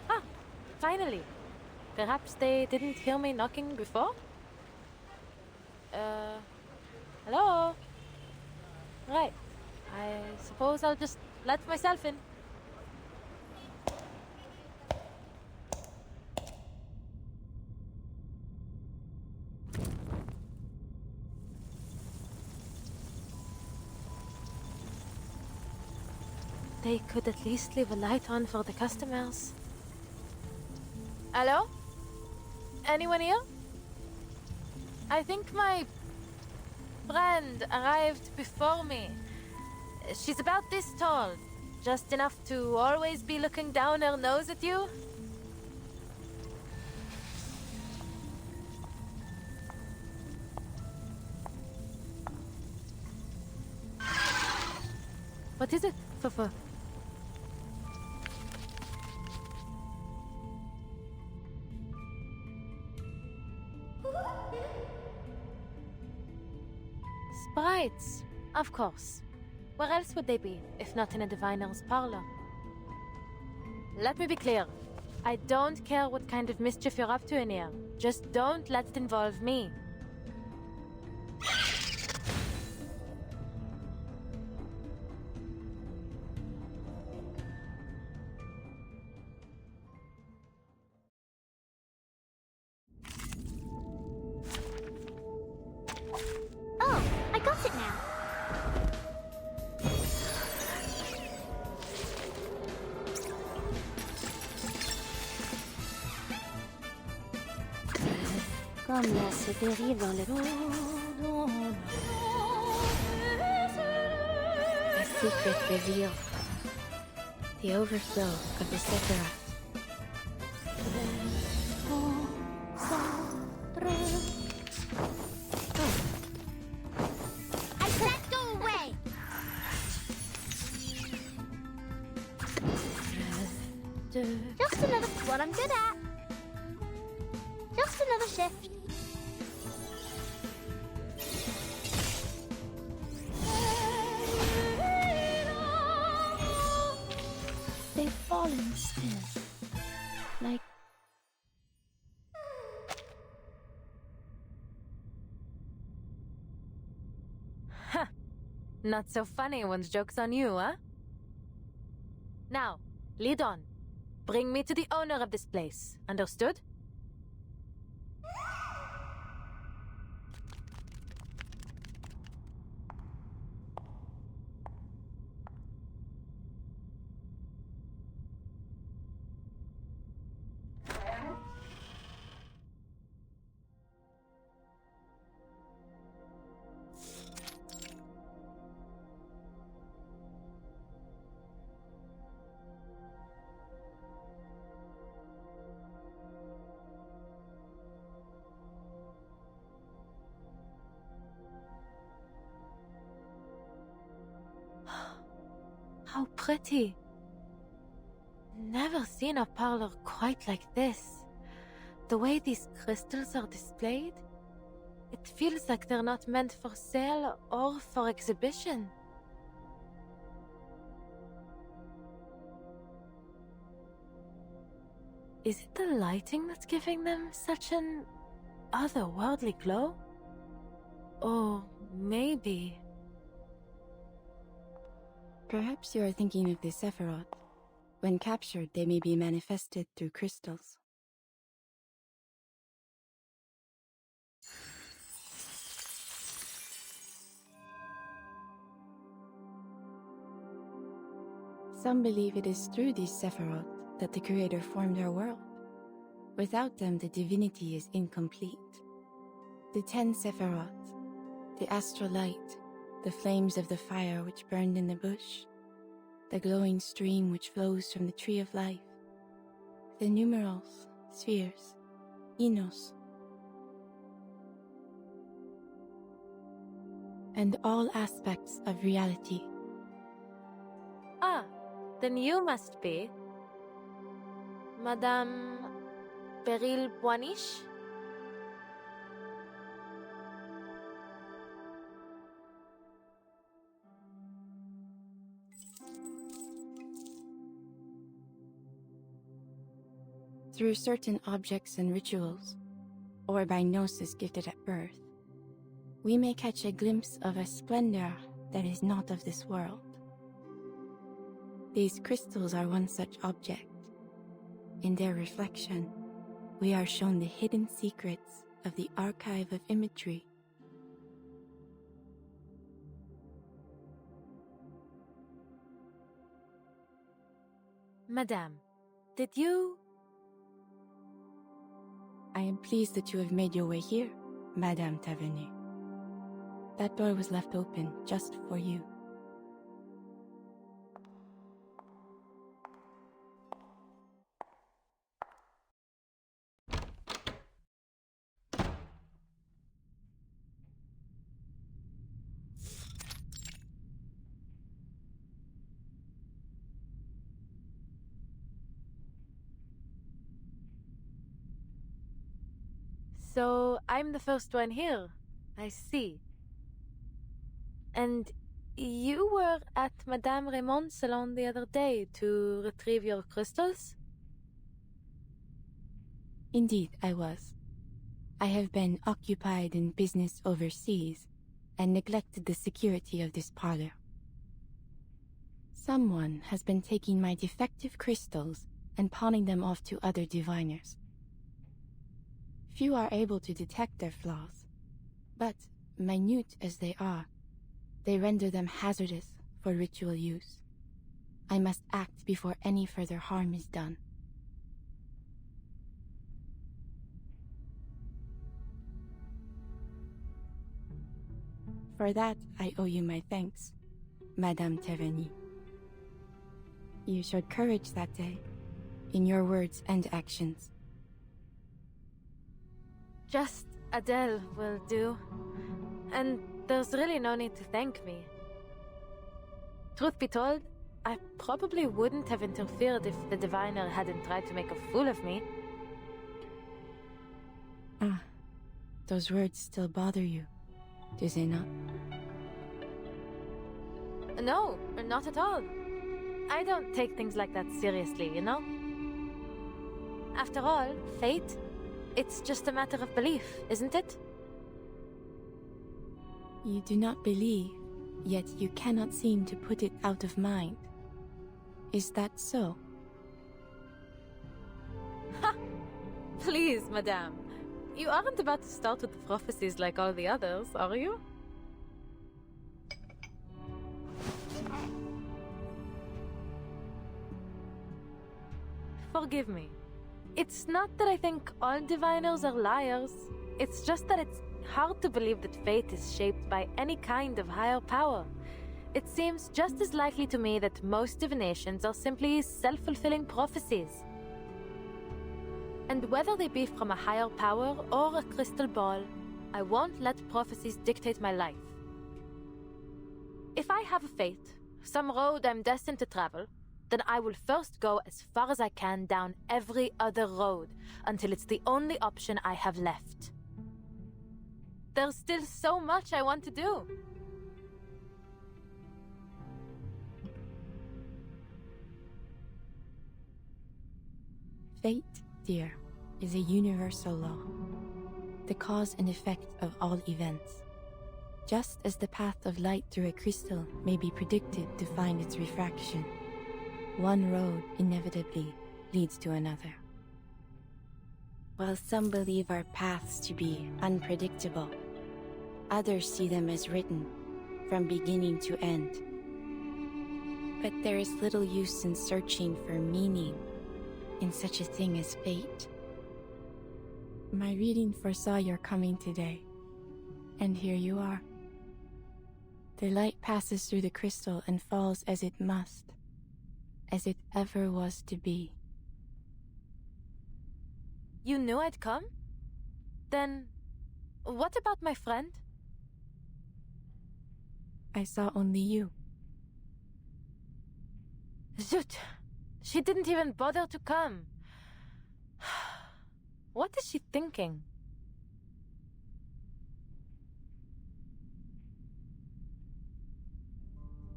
Ah, finally. Perhaps they didn't hear me knocking before? Hello? Right. I suppose I'll just let myself in. They could at least leave a light on for the customers. Hello? Anyone here? I think my friend arrived before me. She's about this tall, just enough to always be looking down her nose at you. What is it, Fufu? Sprites, of course. Where else would they be, if not in a diviner's parlor? Let me be clear. I don't care what kind of mischief you're up to in here. Just don't let it involve me. Oh, I got it now. Comme là se dérive dans le... A secret revealed. The overflow of the Sephiroth. I said go away. Just another what I'm good at. Just another shift. They've fallen still. Like... Ha! Not so funny when the joke's on you, huh? Now, lead on. Bring me to the owner of this place. Understood? How pretty. Never seen a parlor quite like this. The way these crystals are displayed, it feels like they're not meant for sale or for exhibition. Is it the lighting that's giving them such an otherworldly glow? Or maybe... Perhaps you are thinking of the Sephiroth. When captured, they may be manifested through crystals. Some believe it is through these Sephiroth that the Creator formed our world. Without them, the divinity is incomplete. The 10 Sephiroth, the astral light, the flames of the fire which burned in the bush, the glowing stream which flows from the tree of life, the numerals, spheres, Enos, and all aspects of reality. Then you must be Madame Beryl Boiniche? Through certain objects and rituals, or by gnosis gifted at birth, we may catch a glimpse of a splendor that is not of this world. These crystals are one such object. In their reflection, we are shown the hidden secrets of the archive of imagery. Madame, did you... I am pleased that you have made your way here, Madame Tavernier. That door was left open just for you. So, I'm the first one here. I see. And you were at Madame Raymond's salon the other day to retrieve your crystals? Indeed, I was. I have been occupied in business overseas and neglected the security of this parlor. Someone has been taking my defective crystals and pawning them off to other diviners. Few are able to detect their flaws, but, minute as they are, they render them hazardous for ritual use. I must act before any further harm is done. For that, I owe you my thanks, Madame Tavernier. You showed courage that day, in your words and actions. Just Adele will do. And there's really no need to thank me. Truth be told, I probably wouldn't have interfered if the diviner hadn't tried to make a fool of me. Ah, those words still bother you, do they not? No, not at all. I don't take things like that seriously, you know? After all, fate, it's just a matter of belief, isn't it? You do not believe, yet you cannot seem to put it out of mind. Is that so? Ha! Please, madame. You aren't about to start with the prophecies like all the others, are you? Forgive me. It's not that I think all diviners are liars. It's just that it's hard to believe that fate is shaped by any kind of higher power. It seems just as likely to me that most divinations are simply self-fulfilling prophecies. And whether they be from a higher power or a crystal ball, I won't let prophecies dictate my life. If I have a fate, some road I'm destined to travel, then I will first go as far as I can down every other road until it's the only option I have left. There's still so much I want to do. Fate, dear, is a universal law, the cause and effect of all events. Just as the path of light through a crystal may be predicted to find its refraction, one road inevitably leads to another. While some believe our paths to be unpredictable, others see them as written, from beginning to end. But there is little use in searching for meaning in such a thing as fate. My reading foresaw your coming today, and here you are. The light passes through the crystal and falls as it must, as it ever was to be. You knew I'd come? Then, what about my friend? I saw only you. Zut! She didn't even bother to come. What is she thinking?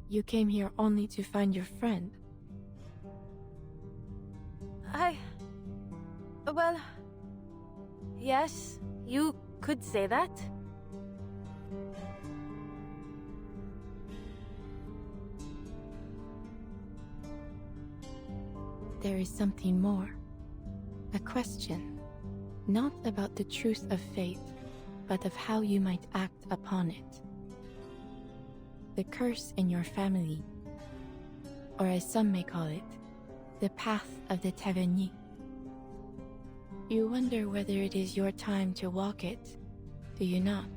You came here only to find your friend. Well, yes, you could say that. There is something more. A question. Not about the truth of fate, but of how you might act upon it. The curse in your family, or as some may call it, the path of the Tavernier. You wonder whether it is your time to walk it, do you not?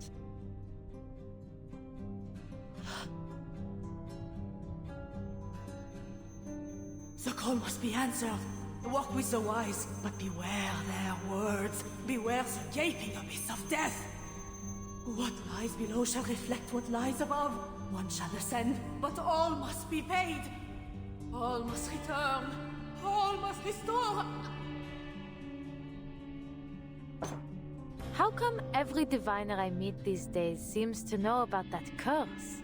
The call must be answered. Walk with the wise, but beware their words. Beware the gaping abyss of death. What lies below shall reflect what lies above. One shall ascend, but all must be paid. All must return. All must restore. How come every diviner I meet these days seems to know about that curse?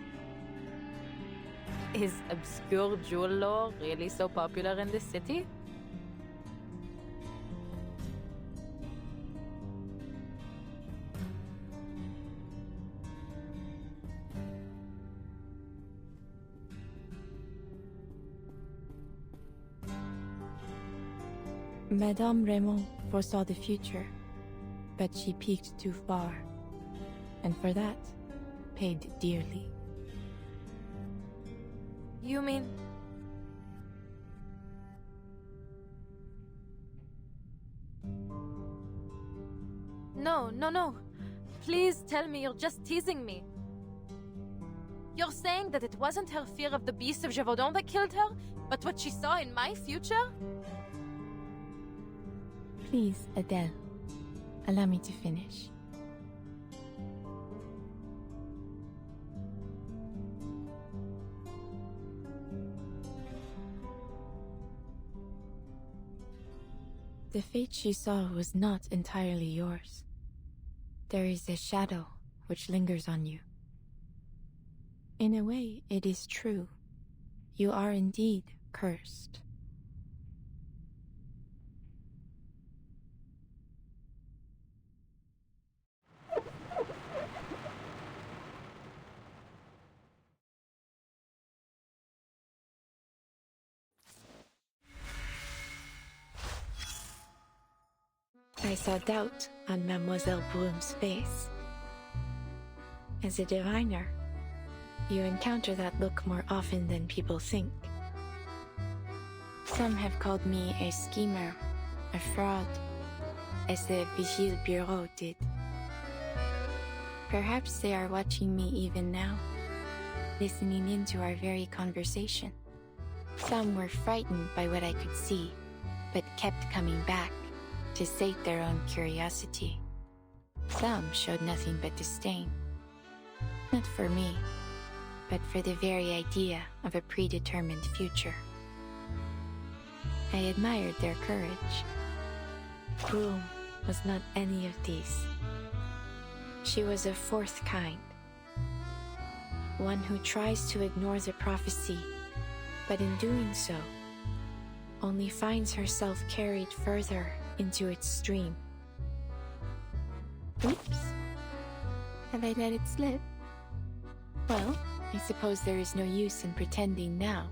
Is obscure jewel lore really so popular in this city? Madame Raymond foresaw the future, but she peeked too far, and for that, paid dearly. You mean... No. Please tell me you're just teasing me. You're saying that it wasn't her fear of the beast of Gévaudan that killed her, but what she saw in my future? Please, Adele, allow me to finish. The fate she saw was not entirely yours. There is a shadow which lingers on you. In a way, it is true. You are indeed cursed. I saw doubt on Mademoiselle Brum's face. As a diviner, you encounter that look more often than people think. Some have called me a schemer, a fraud, as the Vigile Bureau did. Perhaps they are watching me even now, listening into our very conversation. Some were frightened by what I could see, but kept coming back to sate their own curiosity. Some showed nothing but disdain. Not for me, but for the very idea of a predetermined future. I admired their courage. Broom was not any of these. She was a fourth kind. One who tries to ignore the prophecy, but in doing so, only finds herself carried further into its stream. Oops. Have I let it slip? Well, I suppose there is no use in pretending now.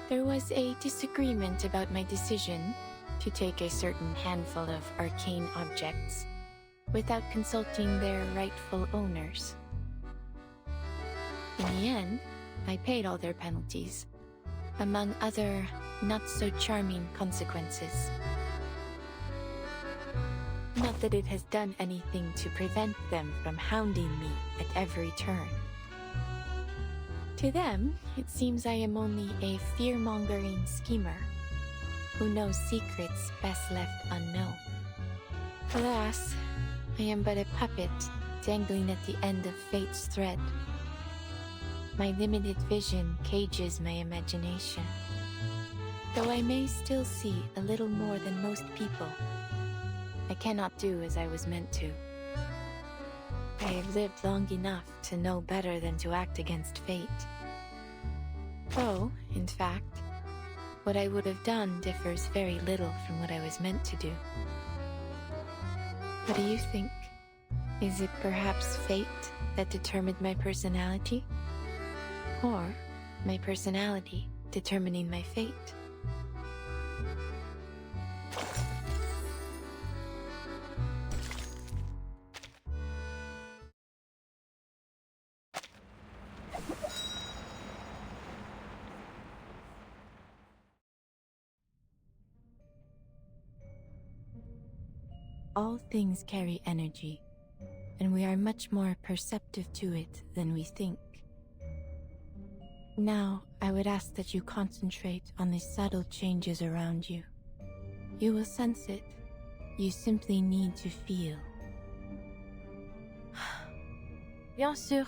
There was a disagreement about my decision to take a certain handful of arcane objects without consulting their rightful owners. In the end, I paid all their penalties, among other not-so-charming consequences. Not that it has done anything to prevent them from hounding me at every turn. To them, it seems I am only a fear-mongering schemer who knows secrets best left unknown. Alas, I am but a puppet dangling at the end of fate's thread. My limited vision cages my imagination. Though I may still see a little more than most people, I cannot do as I was meant to. I have lived long enough to know better than to act against fate. Though, in fact, what I would have done differs very little from what I was meant to do. What do you think? Is it perhaps fate that determined my personality? Or my personality determining my fate? All things carry energy, and we are much more perceptive to it than we think. Now, I would ask that you concentrate on the subtle changes around you. You will sense it. You simply need to feel. Bien sûr,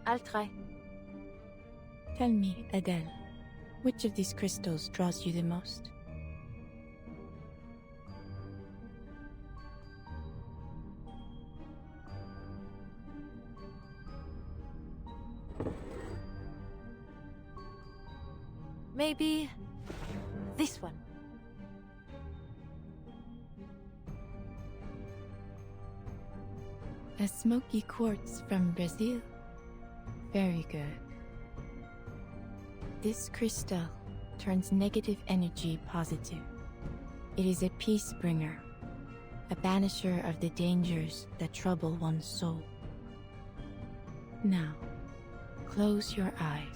I'll try. Tell me, Adele, which of these crystals draws you the most? Maybe this one. A smoky quartz from Brazil. Very good. This crystal turns negative energy positive. It is a peace bringer, a banisher of the dangers that trouble one's soul. Now, close your eyes.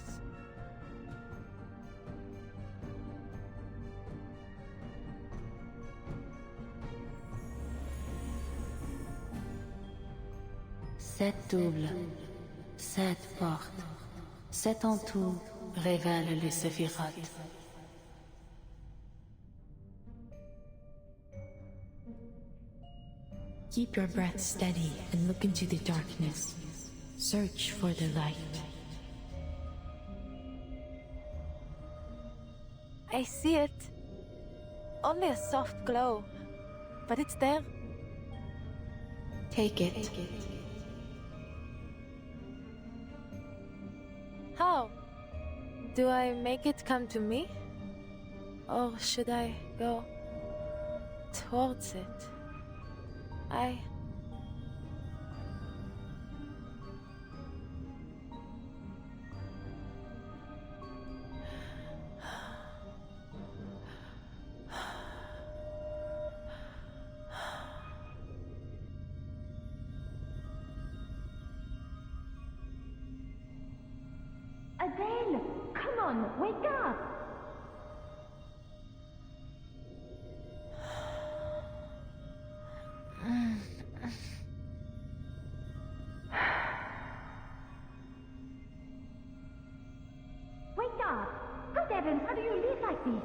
Sept doubles, sept portes, sept en tout révèlent les séphirotes. Keep your breath steady and look into the darkness. Search for the light. I see it. Only a soft glow, but it's there. Take it. How? Do I make it come to me? Or should I go towards it? Adele, come on, wake up! Wake up! Good heavens, how do you live like this?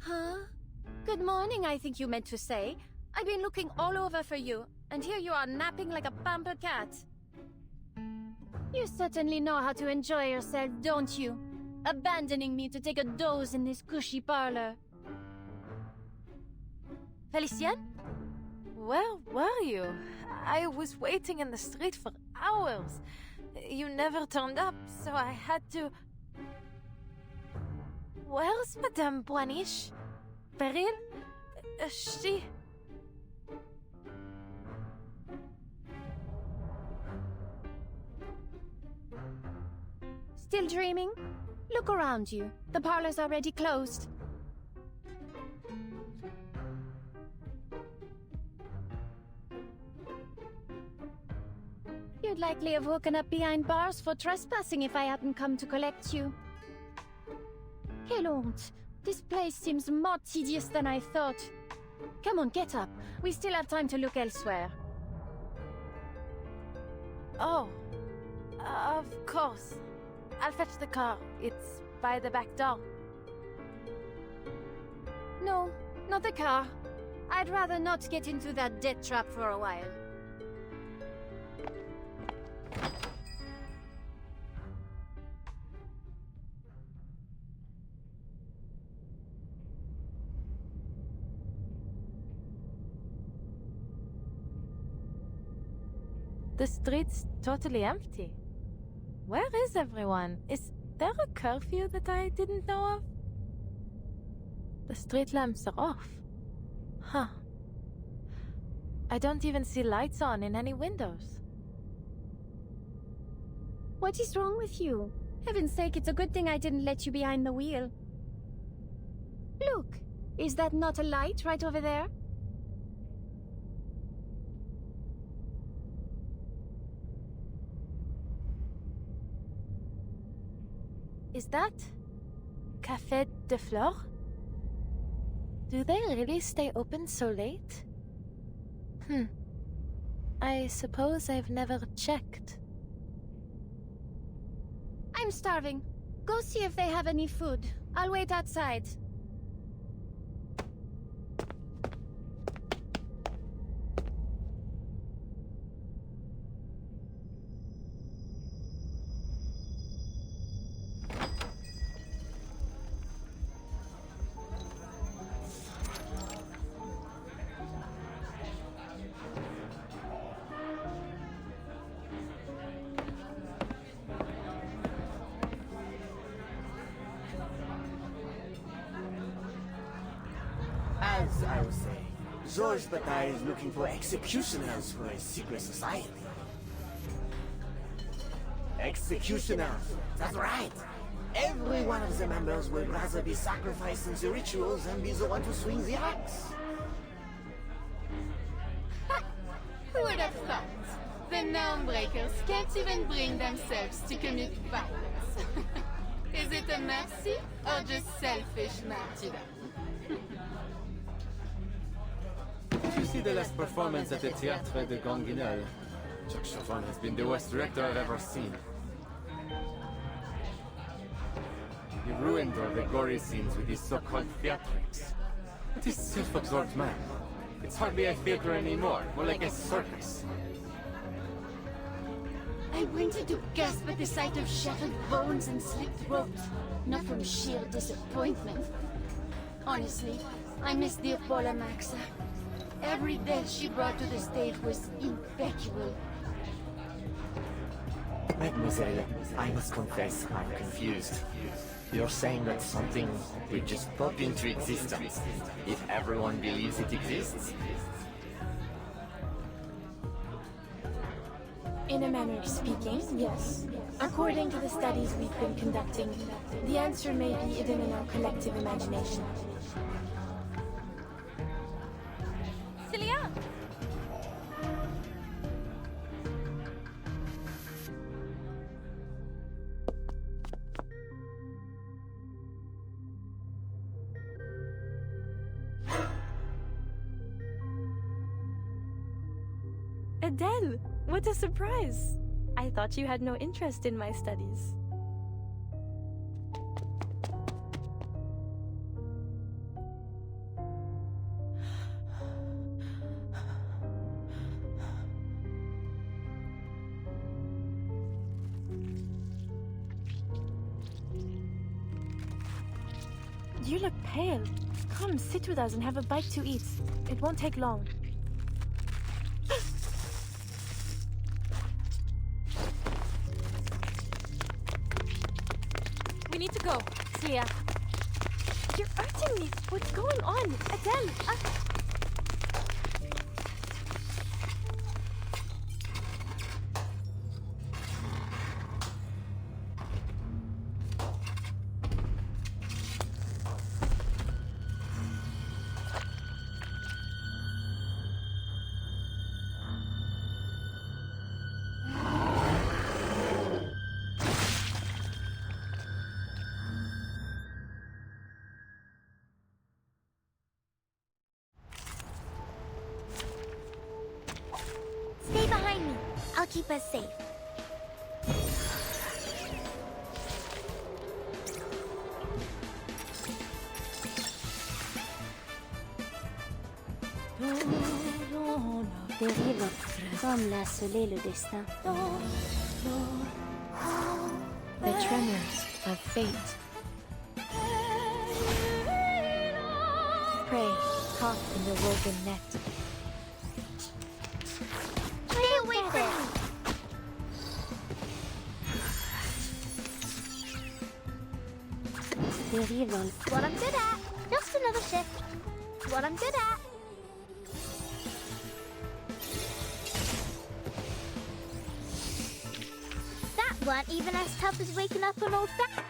Huh? Good morning, I think you meant to say. I've been looking all over for you, and here you are napping like a pampered cat. You certainly know how to enjoy yourself, don't you? Abandoning me to take a doze in this cushy parlor. Felicienne? Where were you? I was waiting in the street for hours. You never turned up, so I had to... Where's Madame Boiniche? Perrine? She... Still dreaming? Look around you. The parlor's already closed. You'd likely have woken up behind bars for trespassing if I hadn't come to collect you. Quelle honte! This place seems more tedious than I thought. Come on, get up. We still have time to look elsewhere. Oh, Of course. I'll fetch the car. It's by the back door. No, not the car. I'd rather not get into that death trap for a while. The street's totally empty. Where is everyone? Is there a curfew that I didn't know of? The street lamps are off. Huh. I don't even see lights on in any windows. What is wrong with you? Heaven's sake, it's a good thing I didn't let you behind the wheel. Look, is that not a light right over there? Is that Café de Flore? Do they really stay open so late? I suppose I've never checked. I'm starving. Go see if they have any food. I'll wait outside. As I was saying, Georges Bataille is looking for executioners for his secret society. Executioners, that's right. Every one of the members would rather be sacrificed in the rituals than be the one to swing the axe. Who would have thought? The norm breakers can't even bring themselves to commit violence. Is it a mercy or just selfish martyrdom? Did you see the last performance at the Théâtre de Ganguinel? Chuck Chauvin has been the worst director I've ever seen. He ruined all the gory scenes with his so-called theatrics. But he's a self-absorbed man. It's hardly a theater anymore, more like a circus. I wanted to gasp at the sight of shattered bones and slit throats, not from sheer disappointment. Honestly, I missed the Apollo Maxa. Every death she brought to the stage was impeccable. Mademoiselle, I must confess, I'm confused. You're saying that something will just pop into existence if everyone believes it exists? In a manner of speaking, yes. According to the studies we've been conducting, the answer may be hidden in our collective imagination. Celia! Adele! What a surprise! I thought you had no interest in my studies. You look pale. Come, sit with us and have a bite to eat. It won't take long. We need to go. Celia. You're hurting me. What's going on? Adele! Stay behind me. I'll keep us safe. Dérive, comme l'a scellé le destin. The tremors of fate. Prey caught in the woven net. Stay away from me! Dérive, what I'm good at. Just another shift. What I'm good at. That weren't even as tough as waking up an old fat.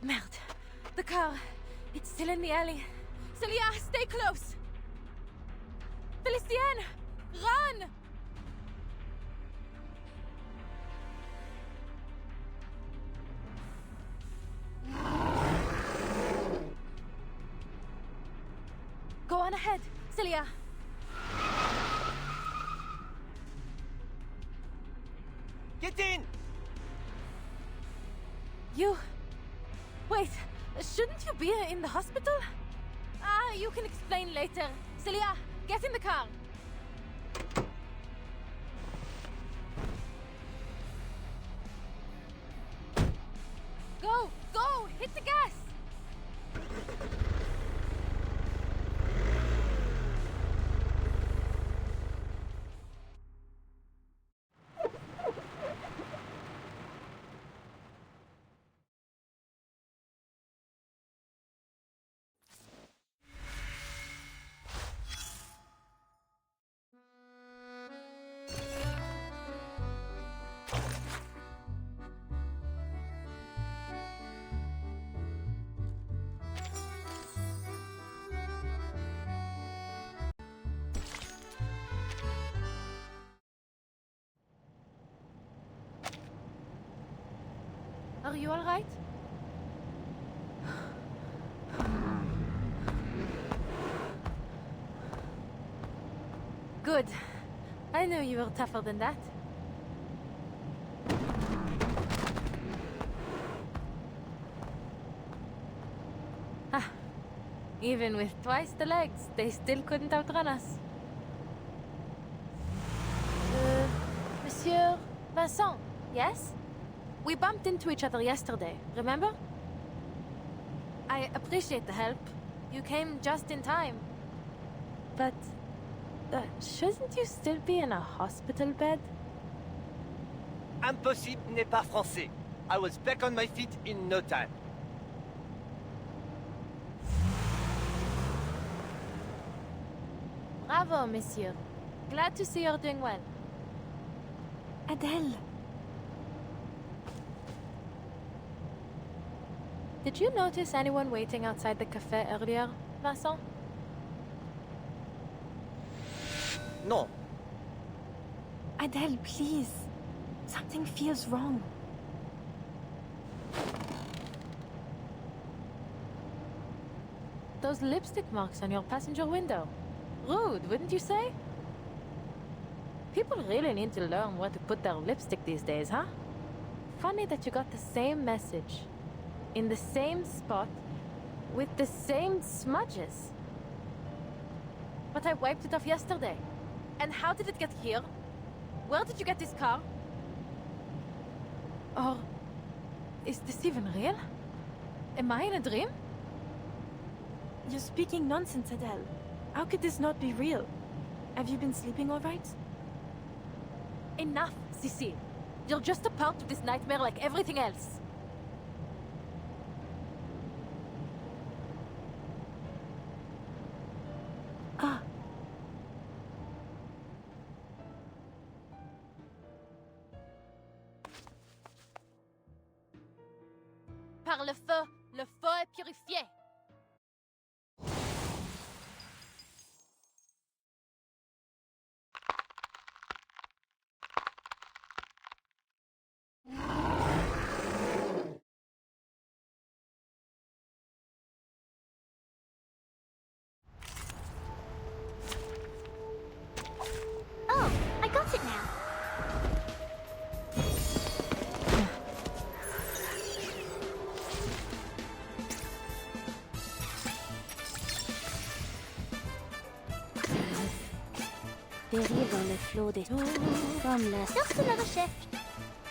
Merde. The car. It's still in the alley. Celia, stay close. Felicienne, run! Go on ahead, Celia. Get in! You... Wait, shouldn't you be in the hospital? You can explain later. Celia, get in the car. Go, go, hit the gas! Are you all right? Good. I knew you were tougher than that. Ah, even with twice the legs, they still couldn't outrun us. Monsieur Vincent, yes? We bumped into each other yesterday, remember? I appreciate the help. You came just in time. But... shouldn't you still be in a hospital bed? Impossible n'est pas français. I was back on my feet in no time. Bravo, monsieur. Glad to see you're doing well. Adele! Did you notice anyone waiting outside the cafe earlier, Vincent? No. Adele, please. Something feels wrong. Those lipstick marks on your passenger window. Rude, wouldn't you say? People really need to learn where to put their lipstick these days, huh? Funny that you got the same message. In the same spot, with the same smudges. But I wiped it off yesterday. And how did it get here? Where did you get this car? Or... is this even real? Am I in a dream? You're speaking nonsense, Adele. How could this not be real? Have you been sleeping all right? Enough, Sissi. You're just a part of this nightmare like everything else. Ah. Par le feu est purifié. Oh, I got it now. périr dans le flot des tours, comme la sorceleur chef.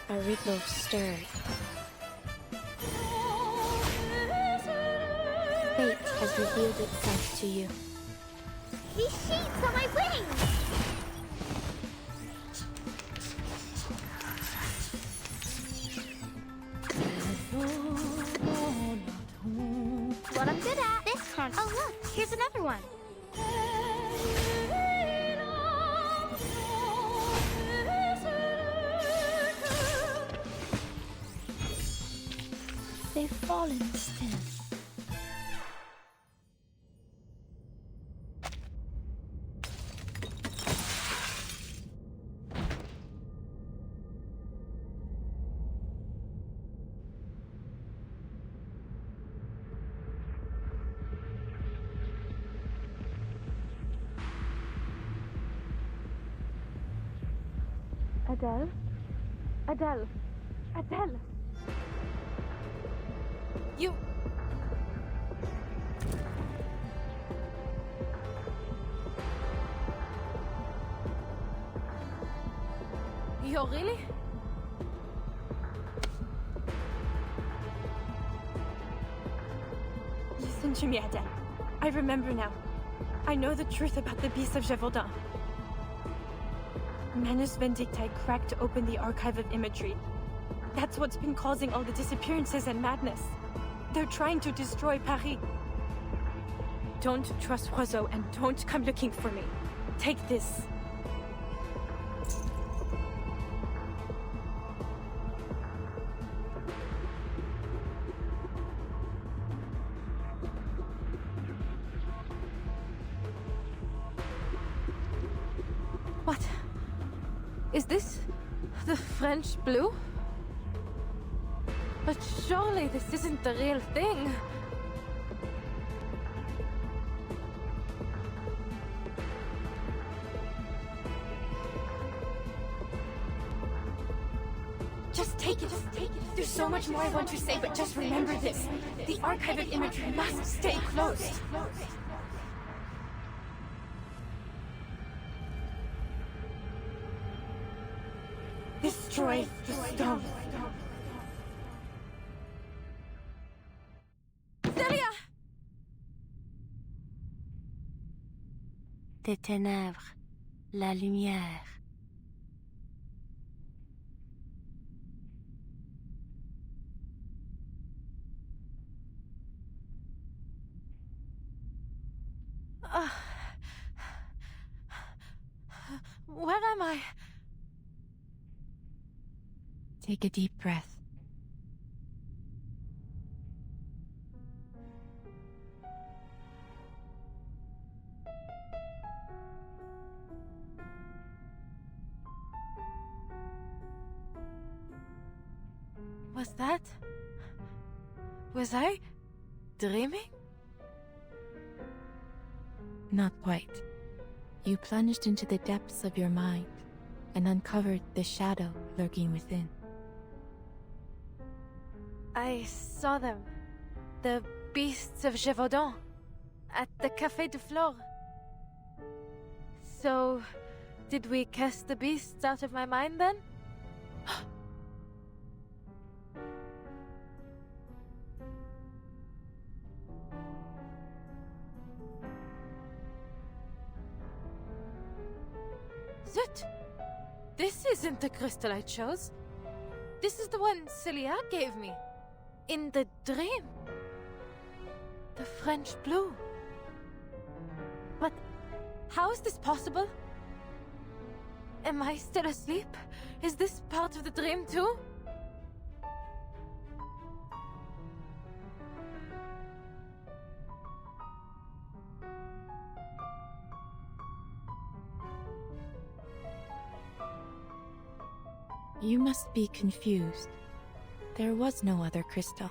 A ripple stirred. Fate has revealed itself to you. These sheets are my wings! What I'm good at. This one. Oh look, here's another one. They've fallen still. Adele? Adele? Adele? You... You're really? Listen to me, Adele. I remember now. I know the truth about the Beast of Gévaudan. Manus Vindicti cracked open the archive of imagery. That's what's been causing all the disappearances and madness. They're trying to destroy Paris. Don't trust Oiseau and don't come looking for me. Take this. What? Is this the French blue? But surely this isn't the real thing. Just take it. There's so much more I want to say, but just remember this. The archive of imagery must stay closed. Destroy the stone. Celia! Des ténèbres, la lumière. Where am I? Take a deep breath. Was I dreaming? Not quite. You plunged into the depths of your mind and uncovered the shadow lurking within. I saw them. The beasts of Gévaudan. At the Café de Flore. So, did we cast the beasts out of my mind then? Zut! This isn't the crystal I chose. This is the one Celia gave me. In the dream. The French blue. But how is this possible? Am I still asleep? Is this part of the dream too? You must be confused. There was no other crystal.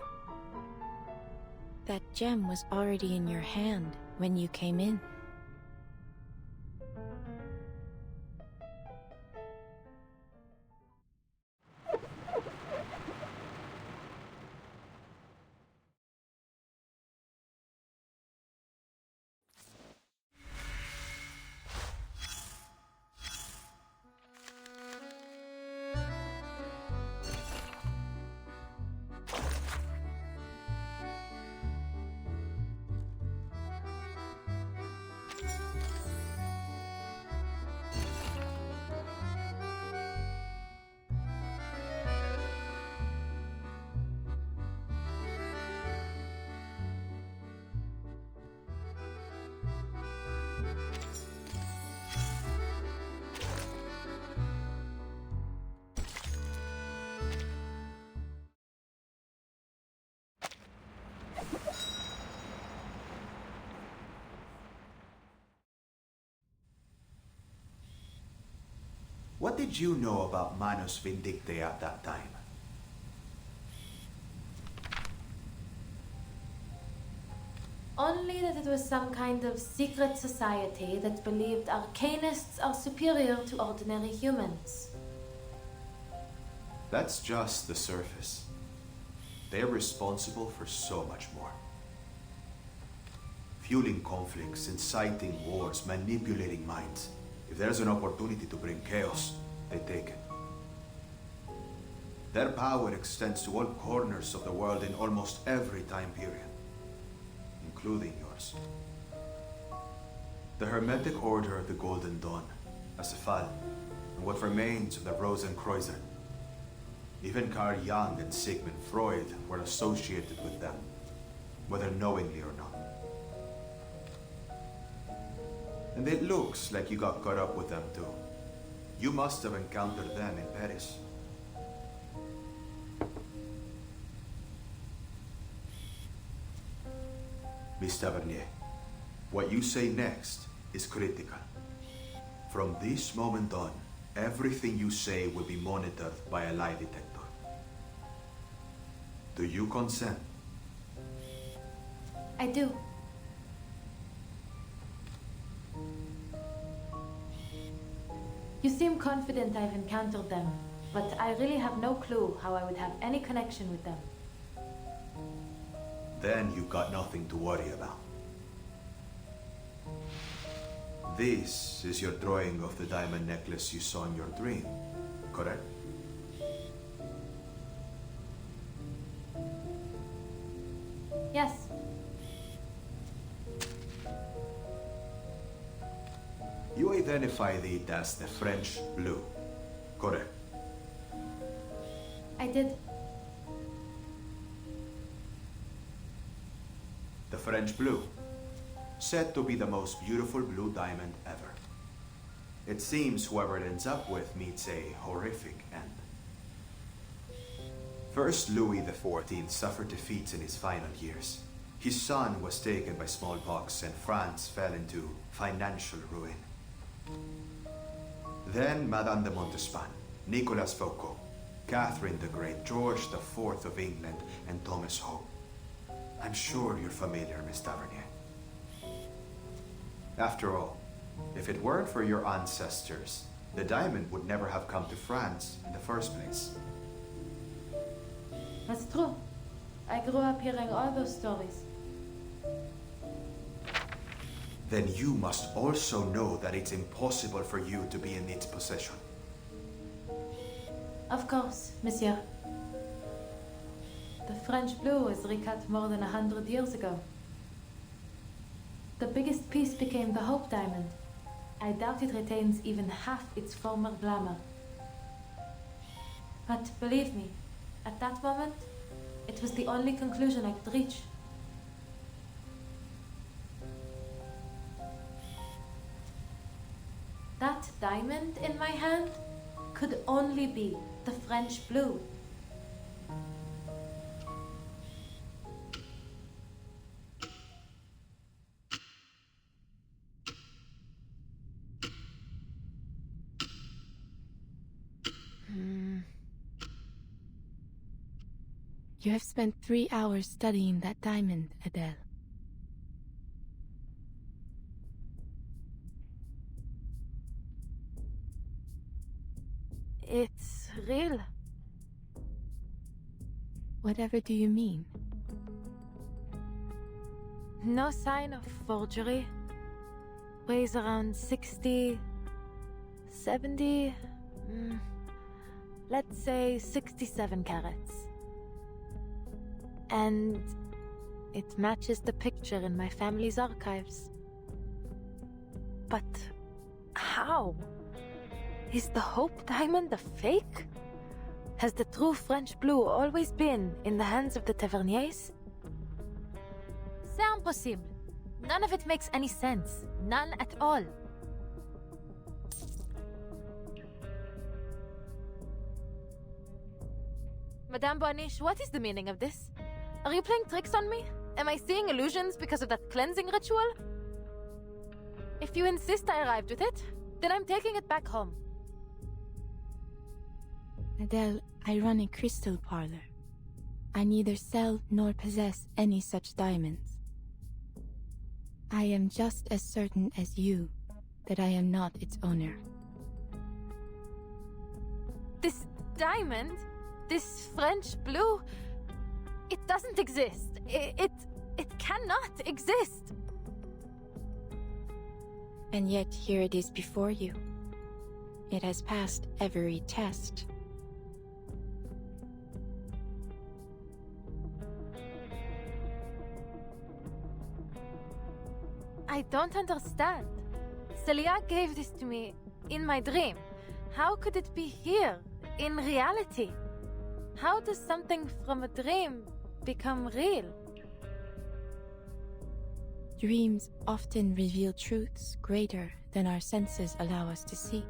That gem was already in your hand when you came in. What did you know about Manus Vindictae at that time? Only that it was some kind of secret society that believed arcanists are superior to ordinary humans. That's just the surface. They're responsible for so much more. Fueling conflicts, inciting wars, manipulating minds. If there's an opportunity to bring chaos, they take it. Their power extends to all corners of the world in almost every time period, including yours. The Hermetic Order of the Golden Dawn, Asifal, and what remains of the Rosenkreutzer. Even Carl Jung and Sigmund Freud were associated with them, whether knowingly or not. And it looks like you got caught up with them too. You must have encountered them in Paris. Miss Tavernier, what you say next is critical. From this moment on, everything you say will be monitored by a lie detector. Do you consent? I do. You seem confident I've encountered them, but I really have no clue how I would have any connection with them. Then you've got nothing to worry about. This is your drawing of the diamond necklace you saw in your dream, correct? Yes. You identified it as the French blue, correct? I did. The French blue, said to be the most beautiful blue diamond ever. It seems whoever it ends up with meets a horrific end. First Louis XIV suffered defeats in his final years. His son was taken by smallpox and France fell into financial ruin. Then Madame de Montespan, Nicolas Foucault, Catherine the Great, George IV of England, and Thomas Hope. I'm sure you're familiar, Miss Tavernier. After all, if it weren't for your ancestors, the diamond would never have come to France in the first place. That's true. I grew up hearing all those stories. Then you must also know that it's impossible for you to be in its possession. Of course, monsieur. The French blue was recut more than 100 years ago. The biggest piece became the Hope Diamond. I doubt it retains even half its former glamour. But believe me, at that moment, it was the only conclusion I could reach. That diamond in my hand could only be the French blue. You have spent 3 hours studying that diamond, Adele. It's real. Whatever do you mean? No sign of forgery. Weighs around 60, 70, let's say 67 carats. And it matches the picture in my family's archives. But how? Is the Hope Diamond a fake? Has the true French blue always been in the hands of the Taverniers? C'est impossible. None of it makes any sense. None at all. Madame Boaniche, what is the meaning of this? Are you playing tricks on me? Am I seeing illusions because of that cleansing ritual? If you insist I arrived with it, then I'm taking it back home. Adele, I run a crystal parlor. I neither sell nor possess any such diamonds. I am just as certain as you that I am not its owner. This diamond, this French blue, it doesn't exist. It cannot exist. And yet here it is before you. It has passed every test. I don't understand. Celia gave this to me in my dream. How could it be here, in reality? How does something from a dream become real? Dreams often reveal truths greater than our senses allow us to see.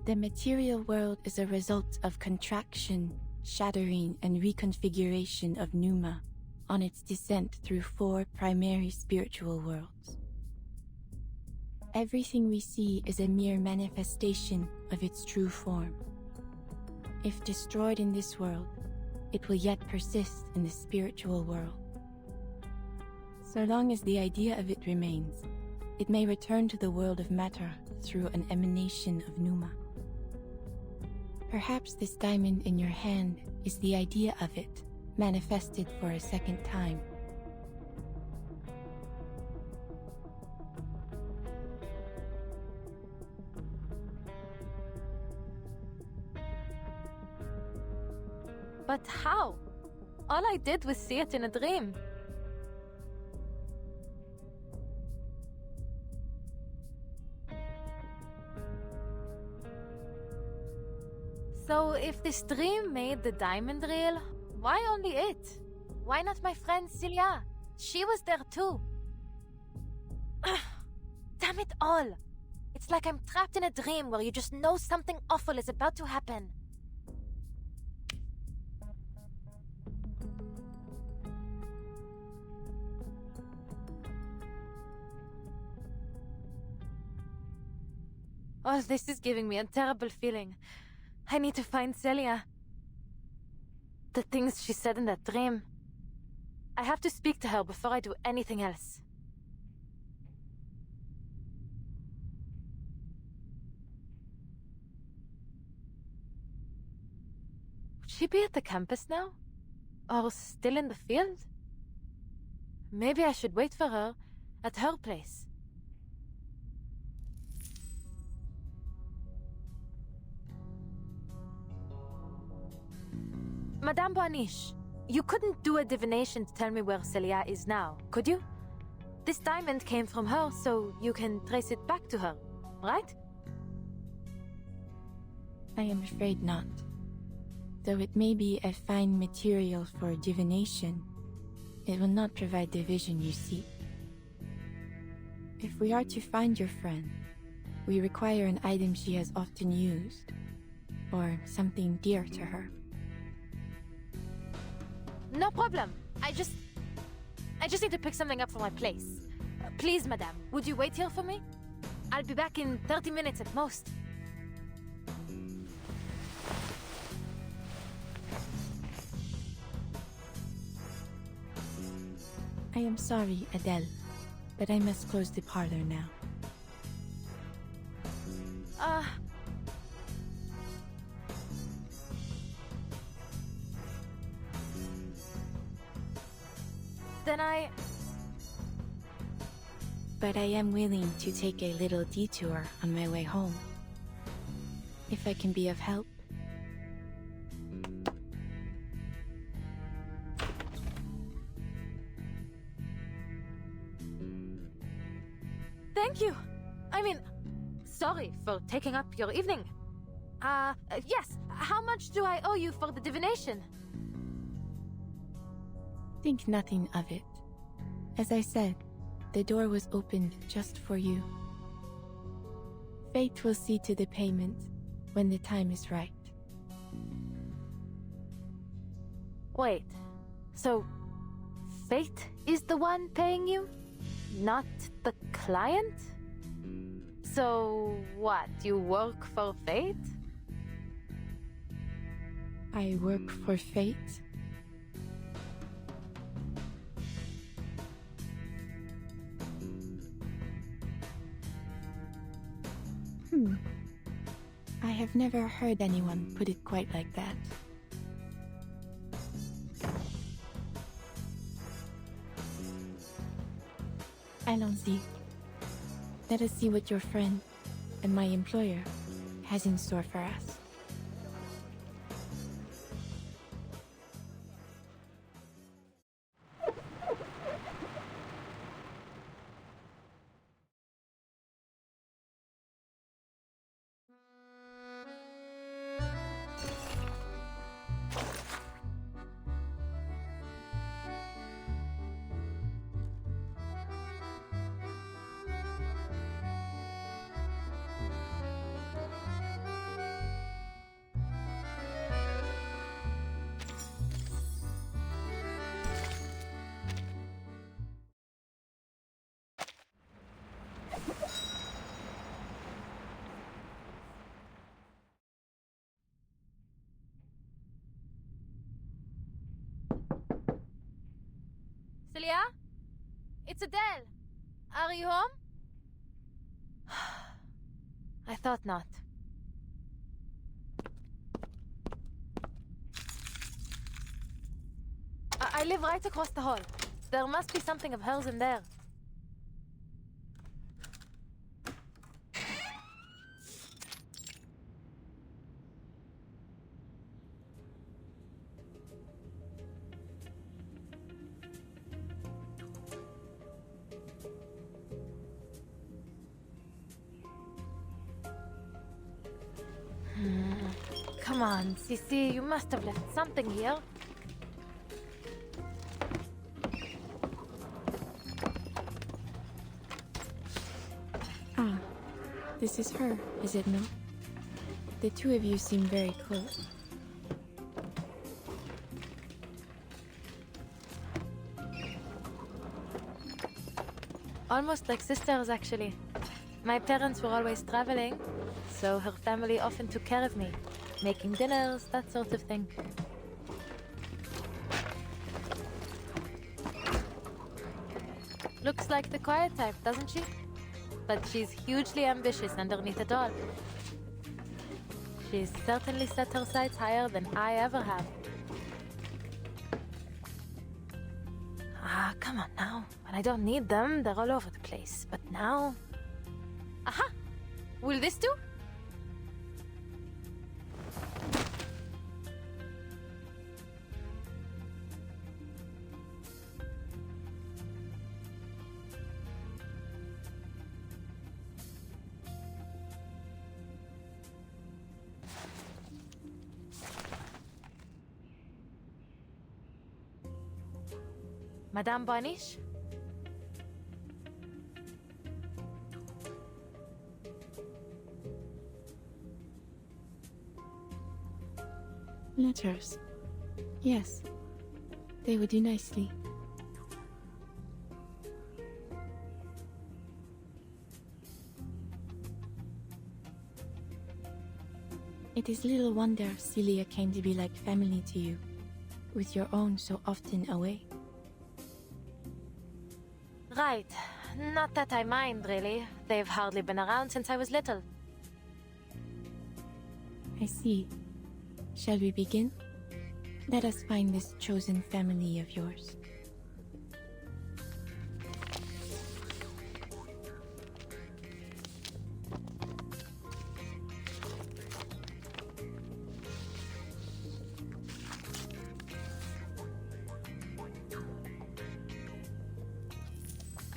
The material world is a result of contraction, shattering, and reconfiguration of Pneuma on its descent through 4 primary spiritual worlds. Everything we see is a mere manifestation of its true form. If destroyed in this world, it will yet persist in the spiritual world. So long as the idea of it remains, it may return to the world of matter through an emanation of Pneuma. Perhaps this diamond in your hand is the idea of it, manifested for a second time. But how? All I did was see it in a dream. So if this dream made the diamond real, why only it? Why not my friend Celia? She was there too. Damn it all! It's like I'm trapped in a dream where you just know something awful is about to happen. Oh, this is giving me a terrible feeling. I need to find Celia. The things she said in that dream. I have to speak to her before I do anything else. Would she be at the campus now? Or still in the field? Maybe I should wait for her at her place. Madame Boaniche, you couldn't do a divination to tell me where Celia is now, could you? This diamond came from her, so you can trace it back to her, right? I am afraid not. Though it may be a fine material for divination, it will not provide the vision you seek. If we are to find your friend, we require an item she has often used, or something dear to her. No problem. I just need to pick something up for my place. Please, madame, would you wait here for me? I'll be back in 30 minutes at most. I am sorry, Adele, but I must close the parlor now. Then But I am willing to take a little detour on my way home. If I can be of help. Thank you. I mean, sorry for taking up your evening. Yes, how much do I owe you for the divination? Think nothing of it. As I said, the door was opened just for you. Fate will see to the payment when the time is right. Wait, so Fate is the one paying you? not the client? So, what, you work for fate? I work for fate? I have never heard anyone put it quite like that. Allons-y. Let us see what your friend and my employer has in store for us. Celia? It's Adele. Are you home? I thought not. I live right across the hall. There must be something of hers in there. Come on, Sissy, you must have left something here. Ah, this is her, is it not? The two of you seem very close. Almost like sisters, actually. My parents were always traveling, so her family often took care of me, making dinners, that sort of thing. Looks like the quiet type, doesn't she? But she's hugely ambitious underneath it all. She's certainly set her sights higher than I ever have. Ah, come on now. When I don't need them, they're all over the place. But now... Aha! Will this do? Madame Boniche? Letters. Yes, they would do nicely. It is little wonder Celia came to be like family to you, with your own so often away. Right. Not that I mind, really. They've hardly been around since I was little. I see. Shall we begin? Let us find this chosen family of yours.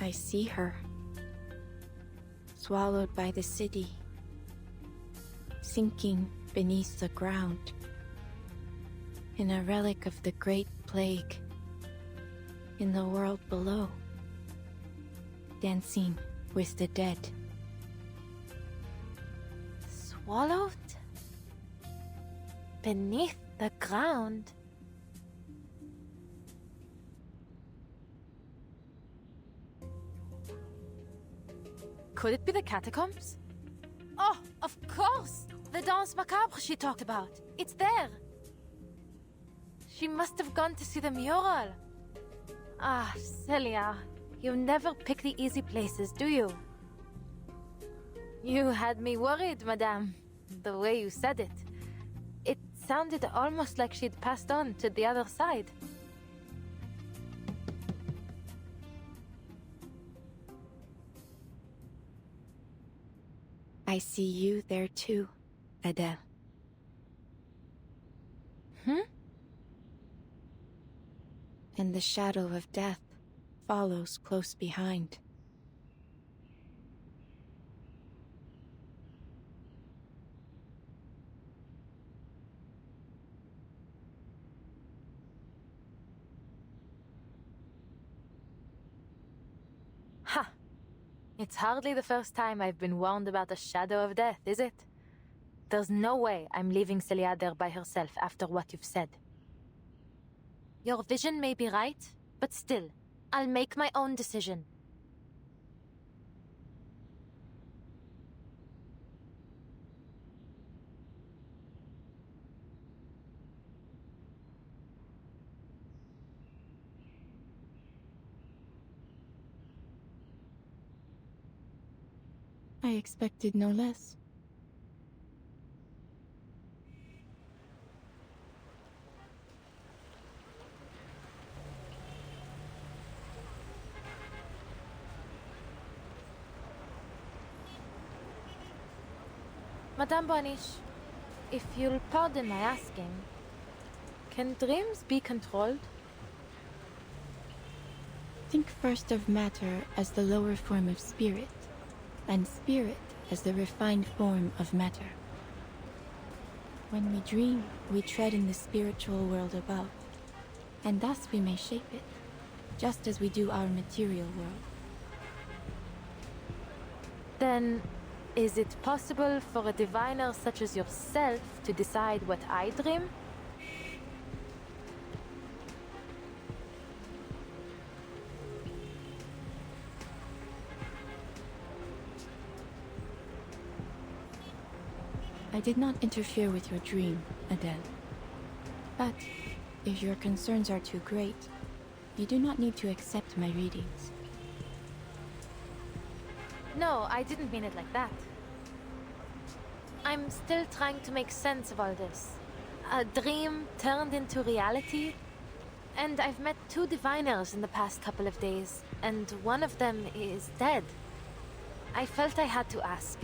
I see her, swallowed by the city, sinking beneath the ground, in a relic of the Great Plague, in the world below, dancing with the dead. Swallowed? Beneath the ground? Could it be the catacombs? Oh, of course! The Danse Macabre she talked about. It's there! She must have gone to see the mural. Ah, Celia, you never pick the easy places, do you? You had me worried, madame. The way you said it. It sounded almost like she'd passed on to the other side. I see you there too, Adele. And the shadow of death follows close behind. Ha! It's hardly the first time I've been warned about the shadow of death, is it? There's no way I'm leaving Celia there by herself after what you've said. Your vision may be right, but still, I'll make my own decision. I expected no less. Madame Boniche, if you'll pardon my asking, can dreams be controlled? Think first of matter as the lower form of spirit, and spirit as the refined form of matter. When we dream, we tread in the spiritual world above, and thus we may shape it, just as we do our material world. Then, is it possible for a diviner such as yourself to decide what I dream? I did not interfere with your dream, Adele. But, if your concerns are too great, you do not need to accept my readings. No, I didn't mean it like that. I'm still trying to make sense of all this. A dream turned into reality. And I've met 2 diviners in the past couple of days, and one of them is dead. I felt I had to ask.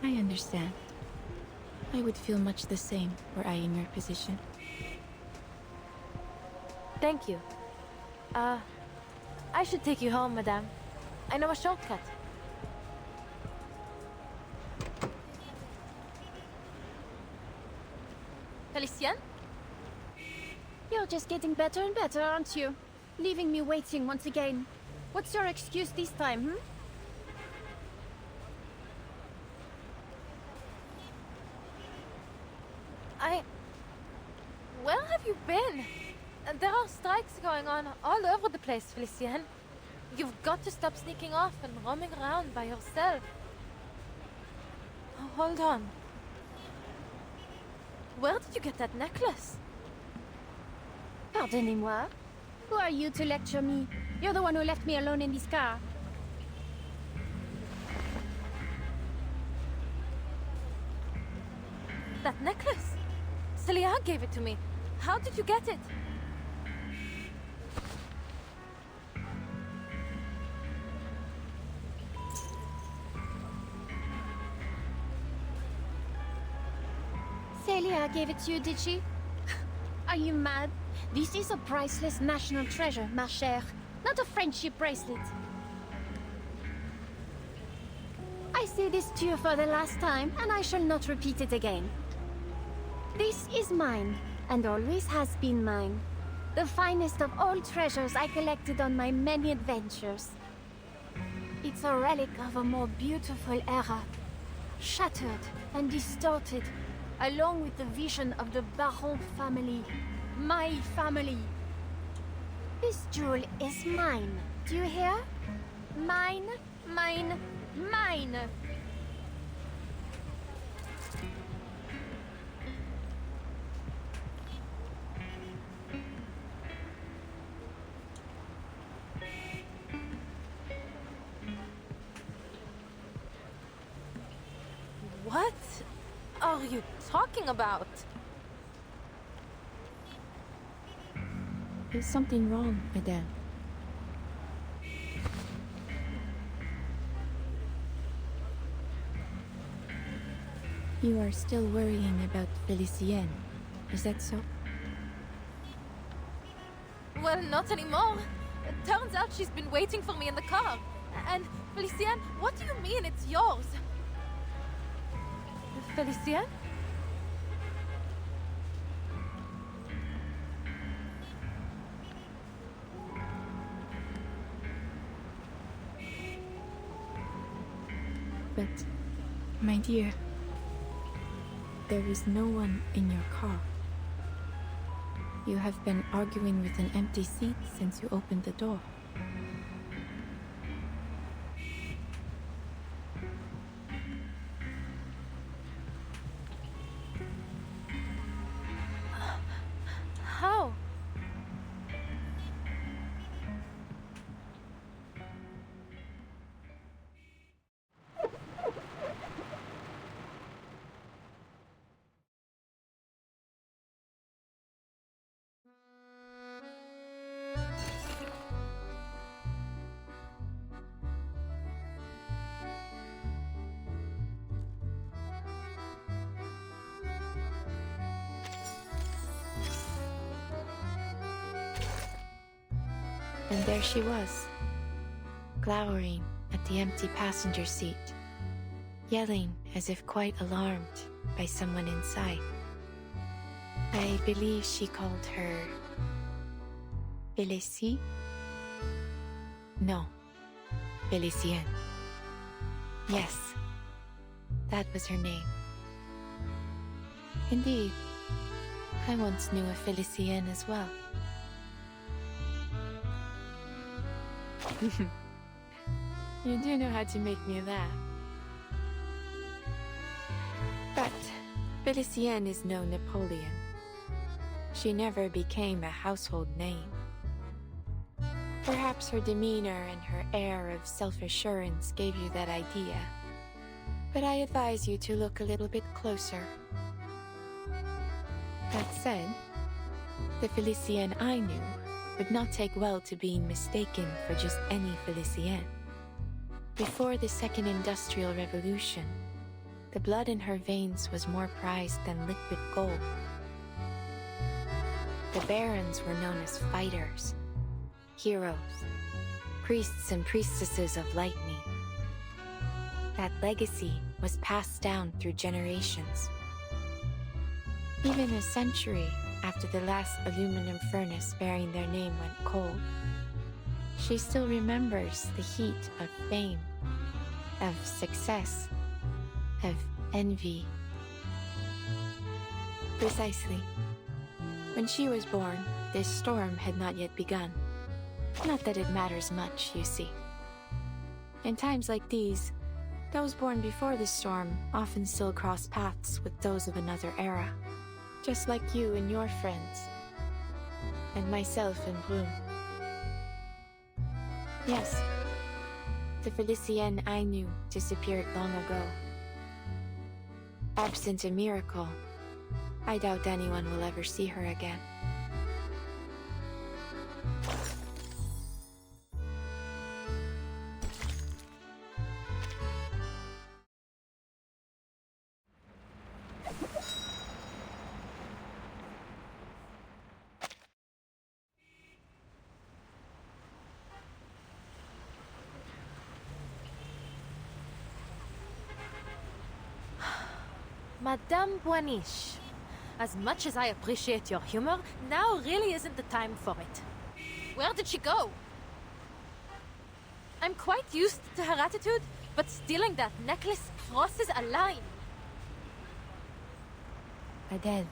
I understand. I would feel much the same were I in your position. Thank you. I should take you home, madame. I know a shortcut. Felicienne? You're just getting better and better, aren't you? Leaving me waiting once again. What's your excuse this time, Where have you been? There are strikes going on all over the place, Felicienne. You've got to stop sneaking off and roaming around by yourself. Oh, hold on. Where did you get that necklace? Pardonnez-moi. Who are you to lecture me? You're the one who left me alone in this car. That necklace? Celia gave it to me. How did you get it? Celia gave it to you, did she? Are you mad? This is a priceless national treasure, ma chère. Not a friendship bracelet. I say this to you for the last time, and I shall not repeat it again. This is mine, and always has been mine. The finest of all treasures I collected on my many adventures. It's a relic of a more beautiful era. Shattered and distorted, along with the vision of the Baron family. My family. This jewel is mine. Do you hear? Mine. Mine, mine, mine! What are you talking about? Is something wrong, Adele? You are still worrying about Felicienne, is that so? Well, not anymore. It turns out she's been waiting for me in the car. And, Felicienne, what do you mean it's yours? Felicienne? But, my dear, there is no one in your car. You have been arguing with an empty seat since you opened the door. How? And there she was, glowering at the empty passenger seat, yelling as if quite alarmed by someone inside. I believe she called her Félicie? No, Felicienne. Yes, that was her name. Indeed, I once knew a Felicienne as well. You do know how to make me laugh. But Felicienne is no Napoleon. She never became a household name. Perhaps her demeanor and her air of self-assurance gave you that idea. But I advise you to look a little bit closer. That said, the Felicienne I knew would not take well to being mistaken for just any Felicienne. Before the Second Industrial Revolution, the blood in her veins was more prized than liquid gold. The barons were known as fighters, heroes, priests and priestesses of lightning. That legacy was passed down through generations. Even a century after the last aluminum furnace bearing their name went cold, she still remembers the heat of fame, of success, of envy. Precisely. When she was born, this storm had not yet begun. Not that it matters much, you see. In times like these, those born before the storm often still cross paths with those of another era. Just like you and your friends. And myself and Brune. Yes. The Felicienne I knew disappeared long ago. Absent a miracle, I doubt anyone will ever see her again. Madame Boiniche, as much as I appreciate your humor, now really isn't the time for it. Where did she go? I'm quite used to her attitude, but stealing that necklace crosses a line. Adele.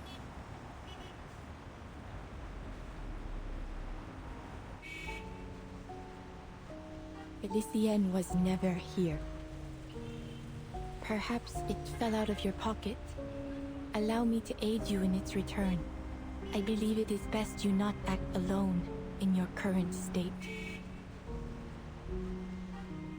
Felicienne was never here. Perhaps it fell out of your pocket. Allow me to aid you in its return. I believe it is best you not act alone in your current state.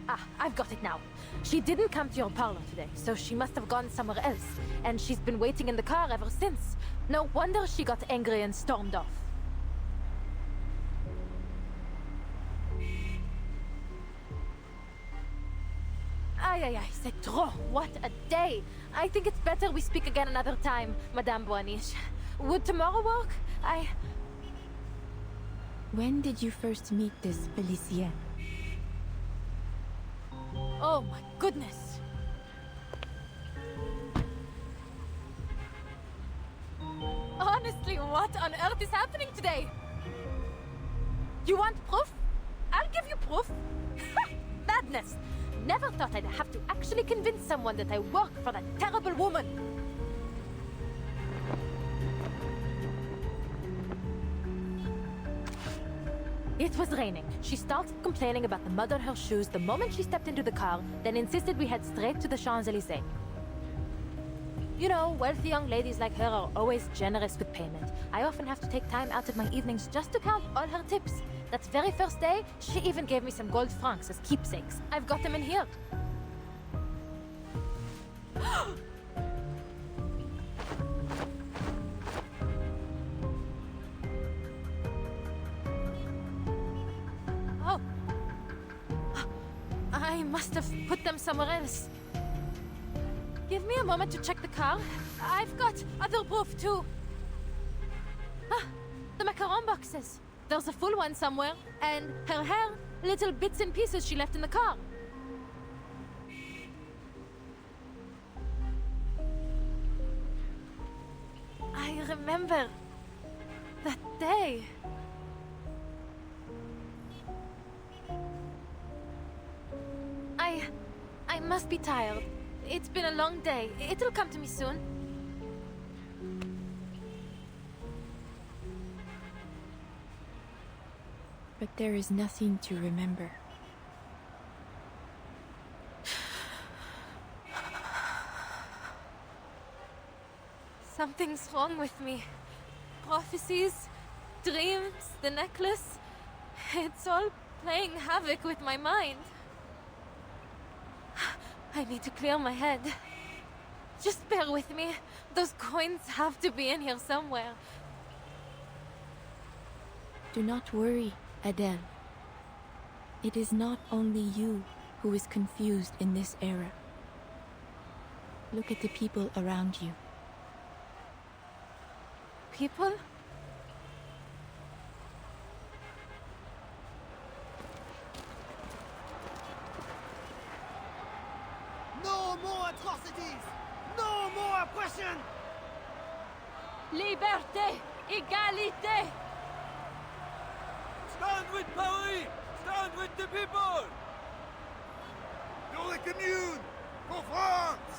Ah, I've got it now. She didn't come to your parlor today, so she must have gone somewhere else. And she's been waiting in the car ever since. No wonder she got angry and stormed off. Aïe, c'est trop. What a day. I think it's better we speak again another time, Madame Boaniche. Would tomorrow work? When did you first meet this Felicienne? Oh my goodness. Honestly, what on earth is happening today? You want proof? I'll give you proof. Madness. Never thought I'd have to actually convince someone that I work for that terrible woman. It was raining. She started complaining about the mud on her shoes the moment she stepped into the car, then insisted we head straight to the Champs-Élysées. You know, wealthy young ladies like her are always generous with payment. I often have to take time out of my evenings just to count all her tips. That very first day, she even gave me some gold francs as keepsakes. I've got them in here. Oh. I must have put them somewhere else. Give me a moment to check the car. I've got other proof too. Ah, the macaron boxes. There's a full one somewhere, and her hair, little bits and pieces she left in the car. I remember that day. I must be tired. It's been a long day. It'll come to me soon. But there is nothing to remember. Something's wrong with me. Prophecies, dreams, the necklace. It's all playing havoc with my mind. I need to clear my head. Just bear with me. Those coins have to be in here somewhere. Do not worry, Adele. It is not only you who is confused in this era. Look at the people around you. People? No more atrocities! No more oppression! Liberté! Égalité! Stand with Paris! Stand with the people! Pour the commune! For France!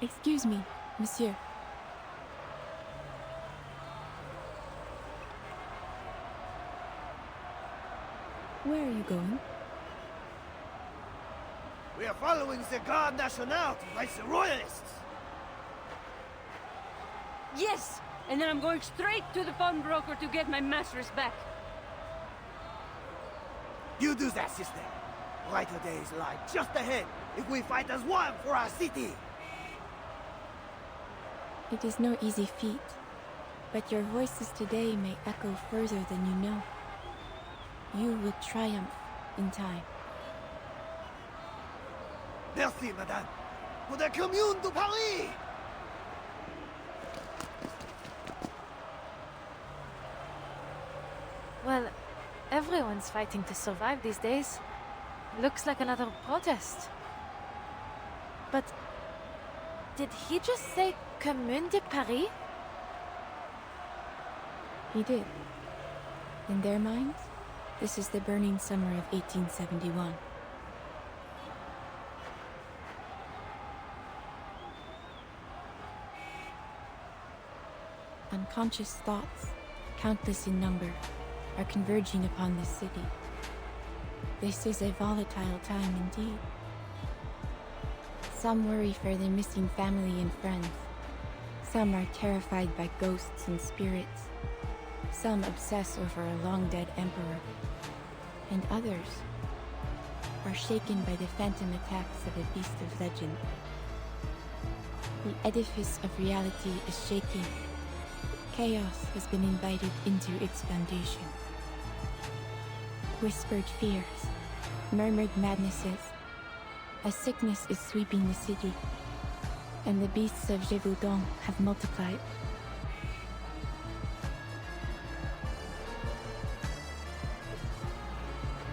Excuse me, monsieur. Where are you going? We are following the Garde Nationale to fight the Royalists! Yes! And then I'm going straight to the pawnbroker to get my mattress back. You do that, sister. Brighter days lie just ahead if we fight as one for our city! It is no easy feat, but your voices today may echo further than you know. You will triumph in time. Merci, madame. Pour the Commune de Paris! Well, everyone's fighting to survive these days. Looks like another protest. But did he just say Commune de Paris? He did. In their minds, this is the burning summer of 1871. Unconscious thoughts, countless in number, are converging upon this city. This is a volatile time indeed. Some worry for their missing family and friends. Some are terrified by ghosts and spirits. Some obsess over a long-dead emperor. And others are shaken by the phantom attacks of a beast of legend. The edifice of reality is shaking. Chaos has been invited into its foundation. Whispered fears, murmured madnesses. A sickness is sweeping the city, and the beasts of Gévaudan have multiplied.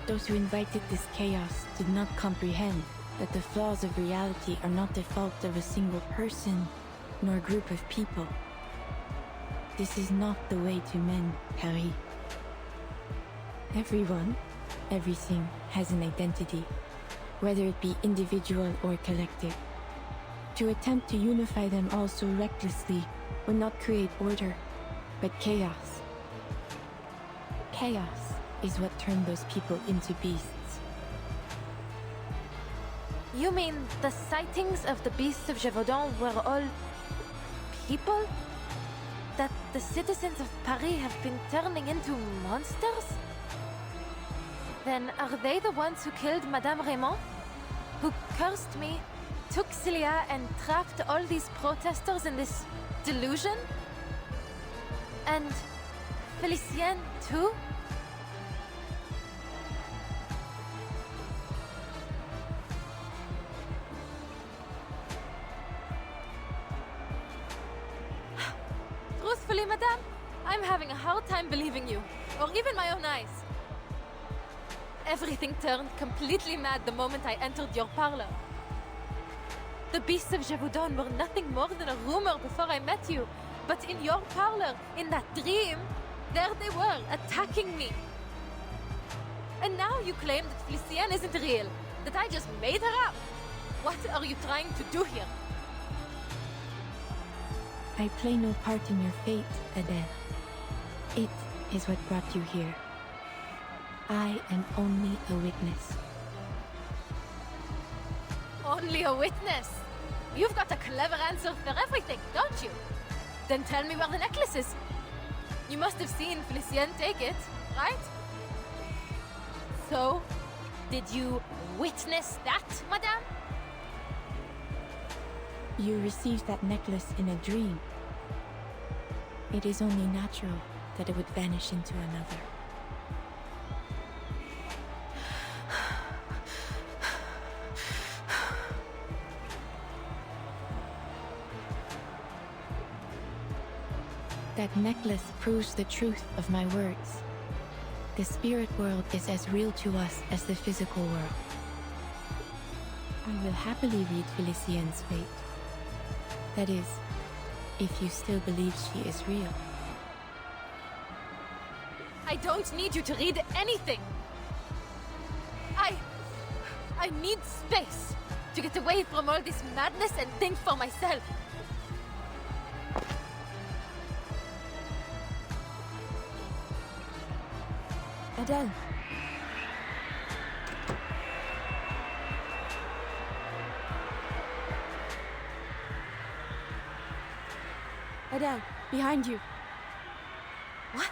Those who invited this chaos did not comprehend that the flaws of reality are not the fault of a single person, nor group of people. This is not the way to mend, Harry. Everyone, everything has an identity, whether it be individual or collective. To attempt to unify them all so recklessly would not create order, but chaos. Chaos is what turned those people into beasts. You mean the sightings of the beasts of Gévaudan were all people? That the citizens of Paris have been turning into monsters? Then are they the ones who killed Madame Raymond? Who cursed me, took Celia, and trapped all these protesters in this delusion? And Félicien too? Truthfully, madame, I'm having a hard time believing you, or even my own eyes. Everything turned completely mad the moment I entered your parlor. The beasts of Gévaudan were nothing more than a rumor before I met you, but in your parlor, in that dream, there they were, attacking me. And now you claim that Félicien isn't real, that I just made her up. What are you trying to do here? I play no part in your fate, Adele. It is what brought you here. I am only a witness. Only a witness? You've got a clever answer for everything, don't you? Then tell me where the necklace is. You must have seen Félicien take it, right? So, did you witness that, madame? You received that necklace in a dream. It is only natural that it would vanish into another. That necklace proves the truth of my words. The spirit world is as real to us as the physical world. I will happily read Félicien's fate. That is, if you still believe she is real. I don't need you to read anything. I need space to get away from all this madness and think for myself. Adele. Adele, behind you. What?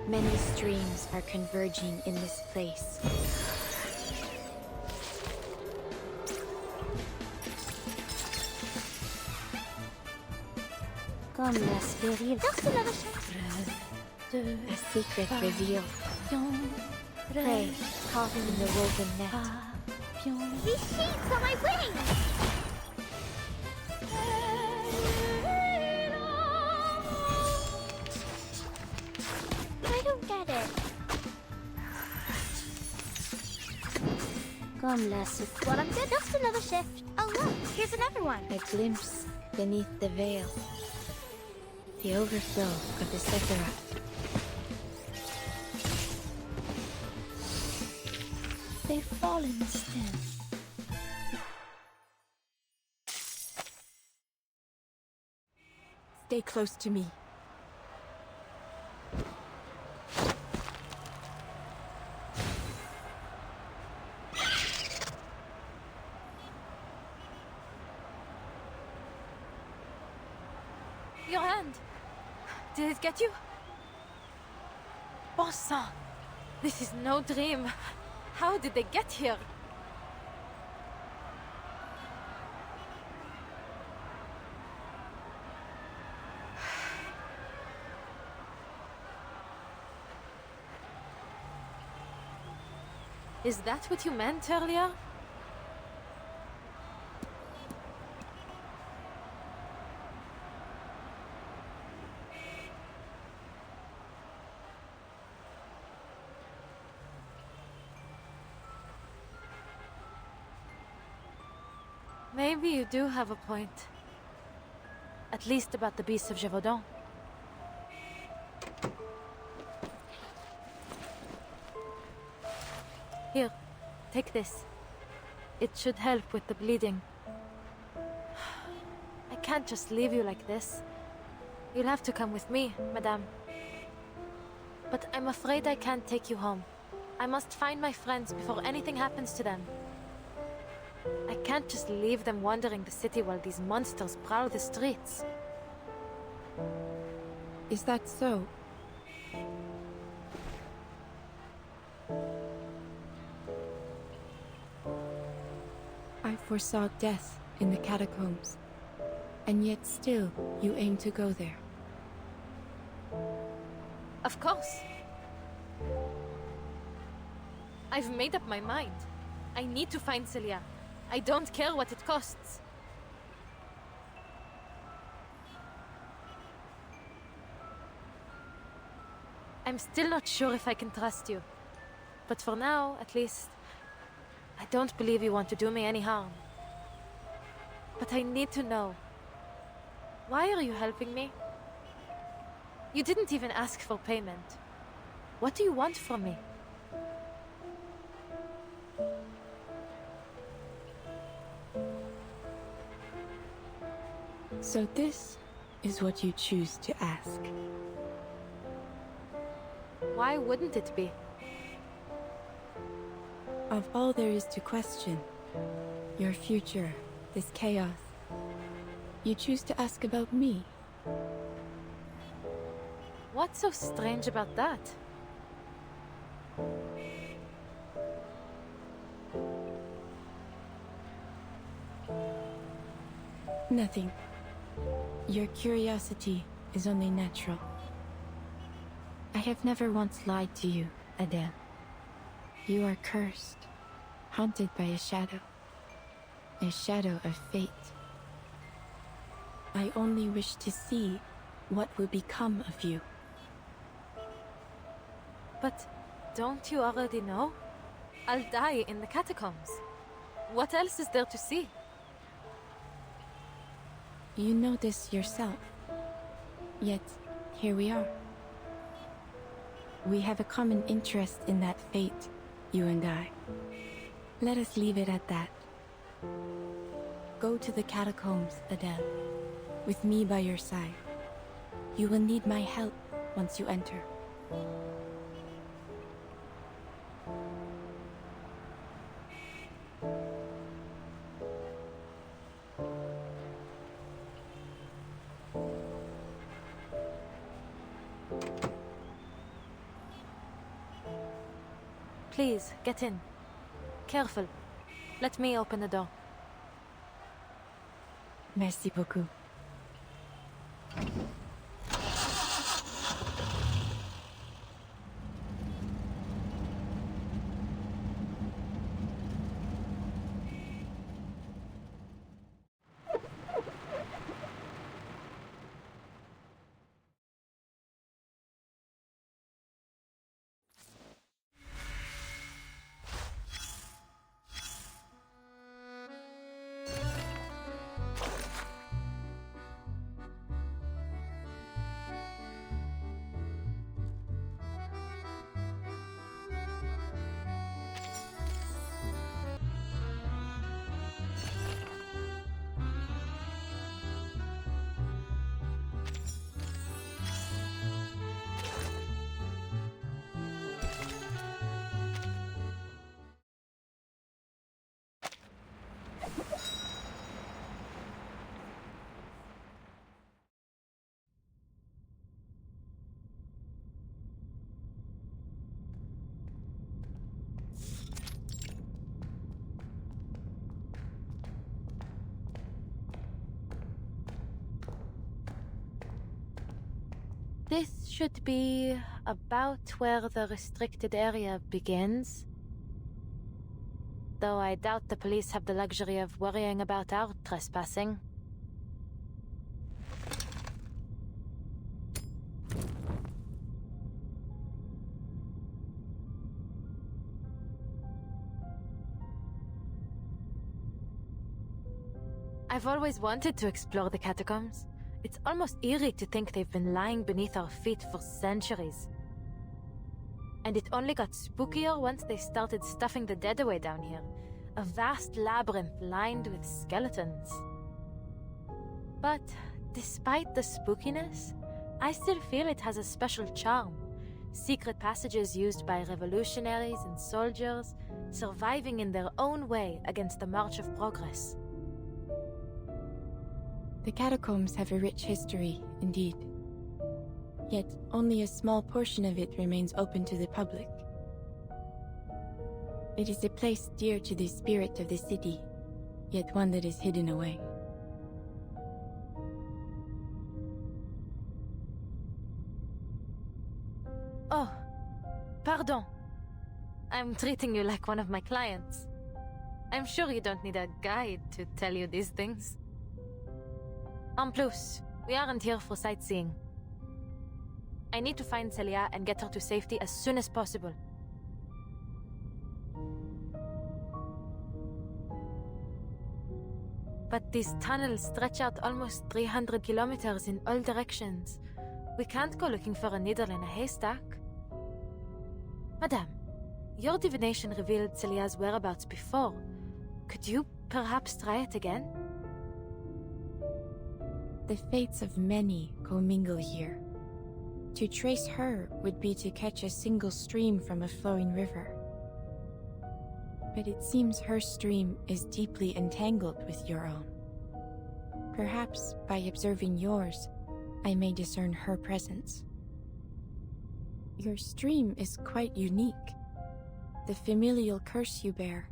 Many streams are converging in this place. Comme la sphéride. A secret revealed. Prey caught in the woven net. These sheets are my wings! I don't get it. Comme la souffle. Well, I'm good. Just another shift. Oh, look, here's another one. A glimpse beneath the veil, the overflow of the Sephiroth. They've fallen still. Stay close to me. Your hand! Did it get you? Bon sang! This is no dream. How did they get here? Is that what you meant earlier? Maybe you do have a point. At least about the beasts of Gévaudan. Here, take this. It should help with the bleeding. I can't just leave you like this. You'll have to come with me, madame. But I'm afraid I can't take you home. I must find my friends before anything happens to them. I can't just leave them wandering the city while these monsters prowl the streets. Is that so? I foresaw death in the catacombs, and yet still you aim to go there. Of course. I've made up my mind. I need to find Celia. I don't care what it costs. I'm still not sure if I can trust you. But for now, at least, I don't believe you want to do me any harm. But I need to know. Why are you helping me? You didn't even ask for payment. What do you want from me? So this is what you choose to ask. Why wouldn't it be? Of all there is to question, your future, this chaos, you choose to ask about me. What's so strange about that? Nothing. Your curiosity is only natural. I have never once lied to you, Adele. You are cursed, haunted by a shadow of fate. I only wish to see what will become of you. But don't you already know? I'll die in the catacombs. What else is there to see? You know this yourself. Yet, here we are. We have a common interest in that fate, you and I. Let us leave it at that. Go to the catacombs, Adele, with me by your side. You will need my help once you enter. Please, get in. Careful. Let me open the door. Merci beaucoup. This should be about where the restricted area begins. Though I doubt the police have the luxury of worrying about our trespassing. I've always wanted to explore the catacombs. It's almost eerie to think they've been lying beneath our feet for centuries. And it only got spookier once they started stuffing the dead away down here. A vast labyrinth lined with skeletons. But despite the spookiness, I still feel it has a special charm. Secret passages used by revolutionaries and soldiers, surviving in their own way against the march of progress. The catacombs have a rich history, indeed. Yet only a small portion of it remains open to the public. It is a place dear to the spirit of the city, yet one that is hidden away. Oh, pardon. I'm treating you like one of my clients. I'm sure you don't need a guide to tell you these things. En plus, we aren't here for sightseeing. I need to find Celia and get her to safety as soon as possible. But these tunnels stretch out almost 300 kilometers in all directions. We can't go looking for a needle in a haystack. Madame, your divination revealed Celia's whereabouts before. Could you perhaps try it again? The fates of many commingle here. To trace her would be to catch a single stream from a flowing river. But it seems her stream is deeply entangled with your own. Perhaps by observing yours, I may discern her presence. Your stream is quite unique. The familial curse you bear.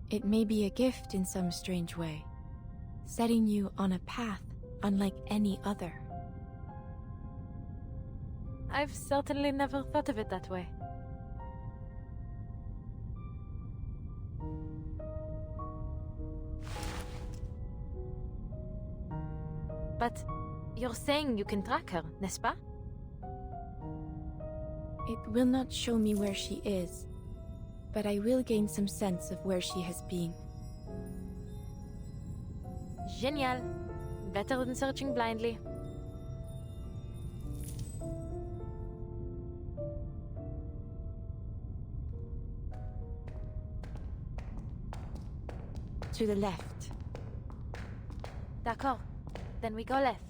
It may be a gift in some strange way, setting you on a path unlike any other. I've certainly never thought of it that way. But you're saying you can track her, n'est-ce pas? It will not show me where she is, but I will gain some sense of where she has been. Génial. Better than searching blindly. To the left. D'accord. Then we go left.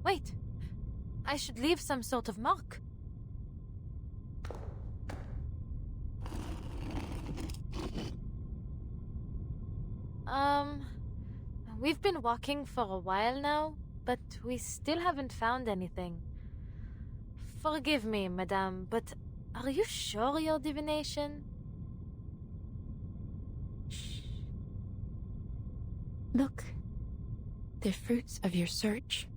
Wait. I should leave some sort of mark. We've been walking for a while now, but we still haven't found anything. Forgive me, madame, but are you sure your divination? Shh. Look. The fruits of your search.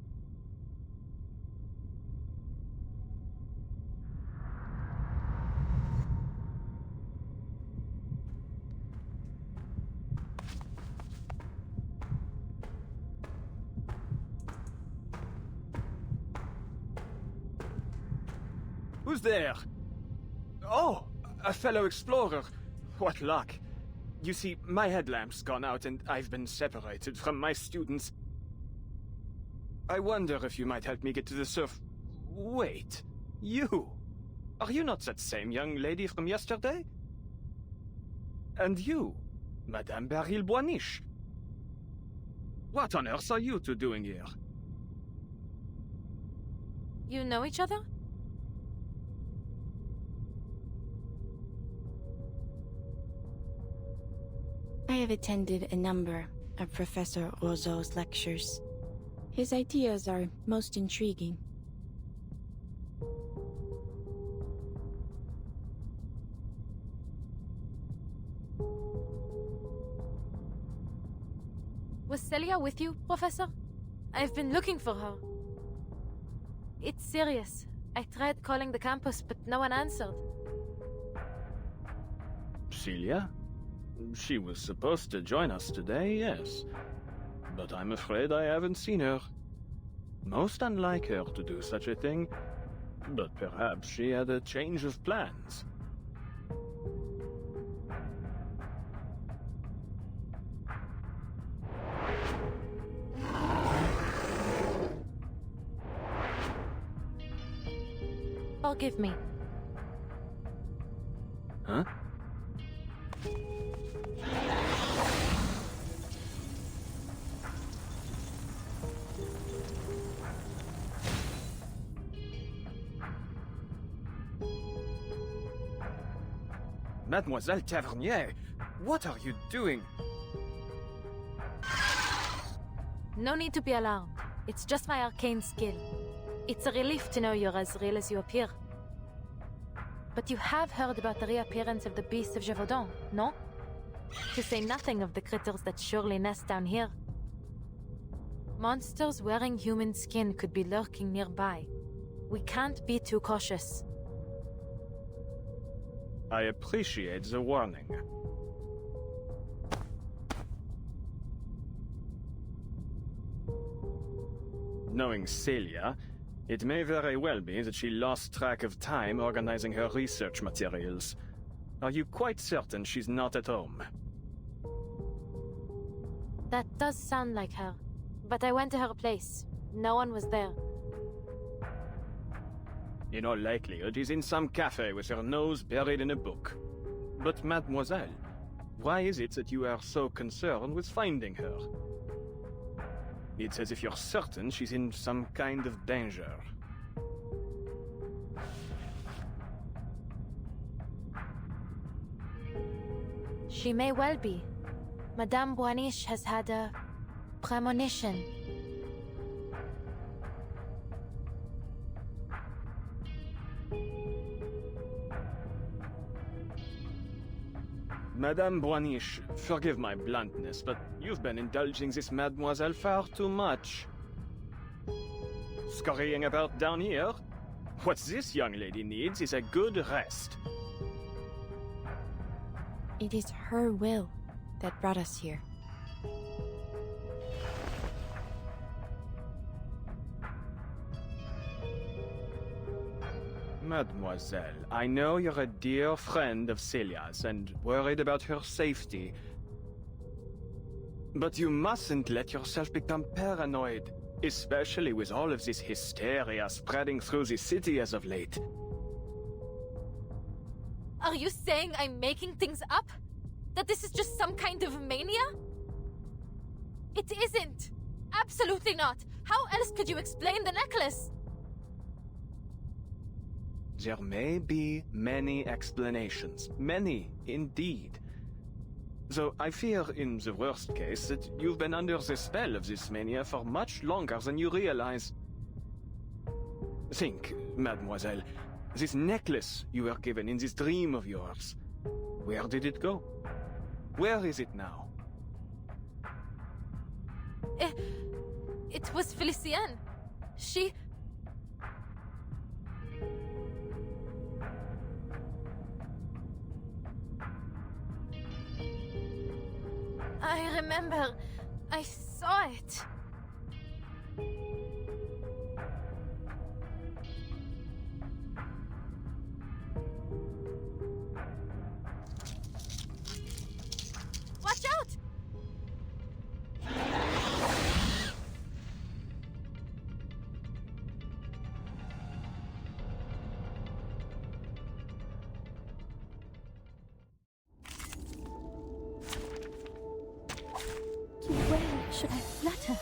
Who's there? Oh, a fellow explorer. What luck. You see, my headlamp's gone out and I've been separated from my students. I wonder if you might help me get to the surf... Wait, you? Are you not that same young lady from yesterday? And you, Madame Baril-Boiniche? What on earth are you two doing here? You know each other? I have attended a number of Professor Roseau's lectures. His ideas are most intriguing. Was Celia with you, Professor? I've been looking for her. It's serious. I tried calling the campus, but no one answered. Celia? She was supposed to join us today, yes. But I'm afraid I haven't seen her. Most unlike her to do such a thing, but perhaps she had a change of plans. Forgive me. Huh? Mademoiselle Tavernier, what are you doing? No need to be alarmed. It's just my arcane skill. It's a relief to know you're as real as you appear. But you have heard about the reappearance of the beasts of Gévaudan, no? To say nothing of the critters that surely nest down here. Monsters wearing human skin could be lurking nearby. We can't be too cautious. I appreciate the warning. Knowing Celia, it may very well be that she lost track of time organizing her research materials. Are you quite certain she's not at home? That does sound like her. But I went to her place. No one was there. In all likelihood, she's in some cafe with her nose buried in a book. But mademoiselle, why is it that you are so concerned with finding her? It's as if you're certain she's in some kind of danger. She may well be. Madame Boaniche has had a premonition. Madame Boaniche, forgive my bluntness, but you've been indulging this mademoiselle far too much. Scurrying about down here? What this young lady needs is a good rest. It is her will that brought us here. Mademoiselle, I know you're a dear friend of Celia's and worried about her safety. But you mustn't let yourself become paranoid, especially with all of this hysteria spreading through the city as of late. Are you saying I'm making things up? That this is just some kind of mania? It isn't! Absolutely not! How else could you explain the necklace? There may be many explanations. Many, indeed. Though I fear, in the worst case, that you've been under the spell of this mania for much longer than you realize. Think, mademoiselle, this necklace you were given in this dream of yours. Where did it go? Where is it now? It was Felicienne. She... I remember. I saw it. Watch out! Where should I flutter?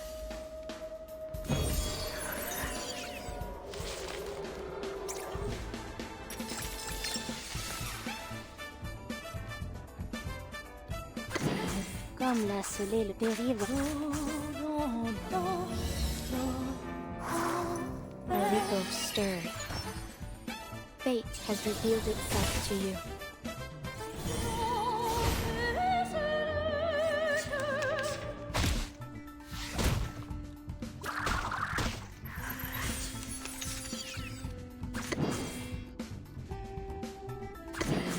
Comme l'a scellé le péril. Rico stirred. Fate has revealed itself to you.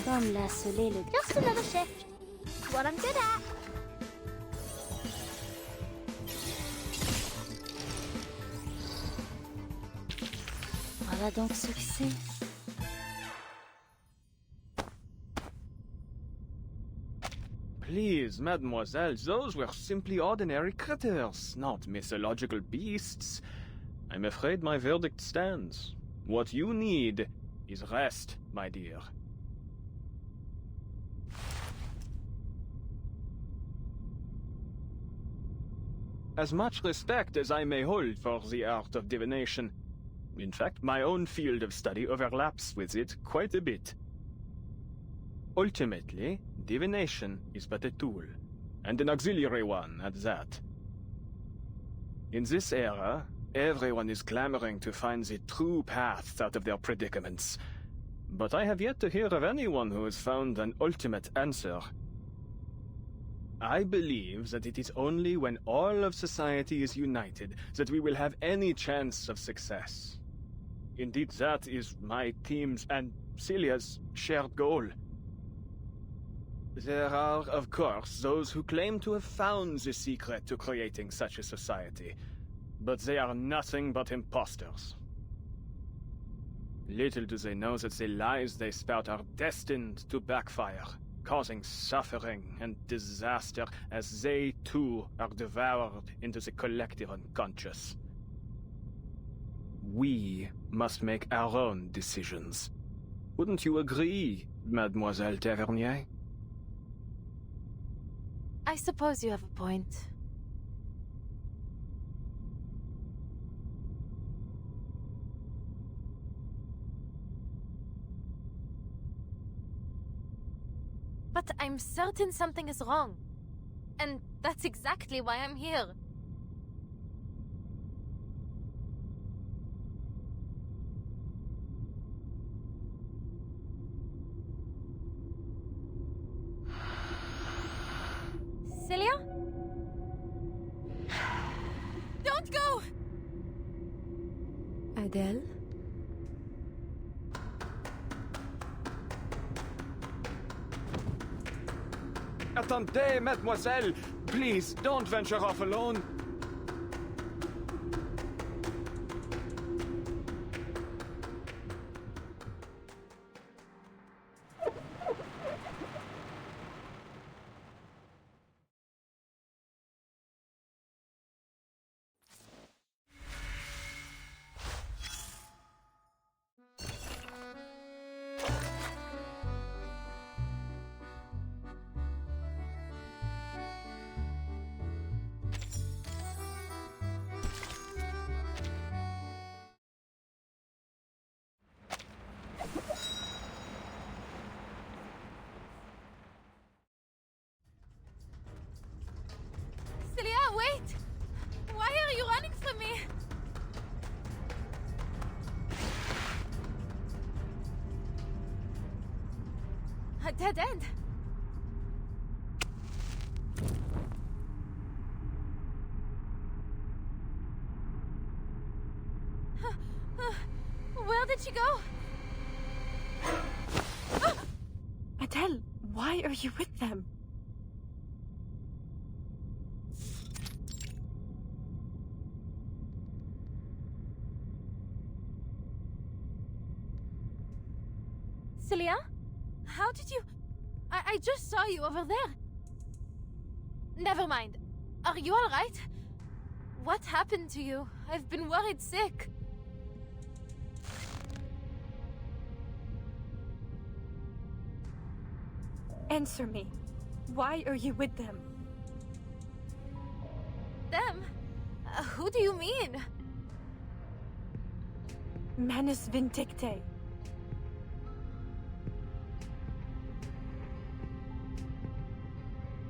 Comme l'a scellé le just another shift. What I'm good at. Voilà donc succès. Please, mademoiselle, those were simply ordinary critters, not mythological beasts. I'm afraid my verdict stands. What you need is rest, my dear. As much respect as I may hold for the art of divination, in fact, my own field of study overlaps with it quite a bit. Ultimately, divination is but a tool, and an auxiliary one at that. In this era, everyone is clamoring to find the true paths out of their predicaments. But I have yet to hear of anyone who has found an ultimate answer. I believe that it is only when all of society is united that we will have any chance of success. Indeed, that is my team's and Celia's shared goal. There are, of course, those who claim to have found the secret to creating such a society, but they are nothing but imposters. Little do they know that the lies they spout are destined to backfire, causing suffering and disaster as they too are devoured into the collective unconscious. We must make our own decisions. Wouldn't you agree, Mademoiselle Tavernier? I suppose you have a point. But I'm certain something is wrong. And that's exactly why I'm here. Celia? Don't go! Adele? Attendez, mademoiselle! Please, don't venture off alone! Celia, wait! Why are you running from me? A dead end. Where did she go? Adele, why are you with them? Celia? How did you... I just saw you over there. Never mind. Are you alright? What happened to you? I've been worried sick. Answer me. Why are you with them? Them? Who do you mean? Manus Vindicte.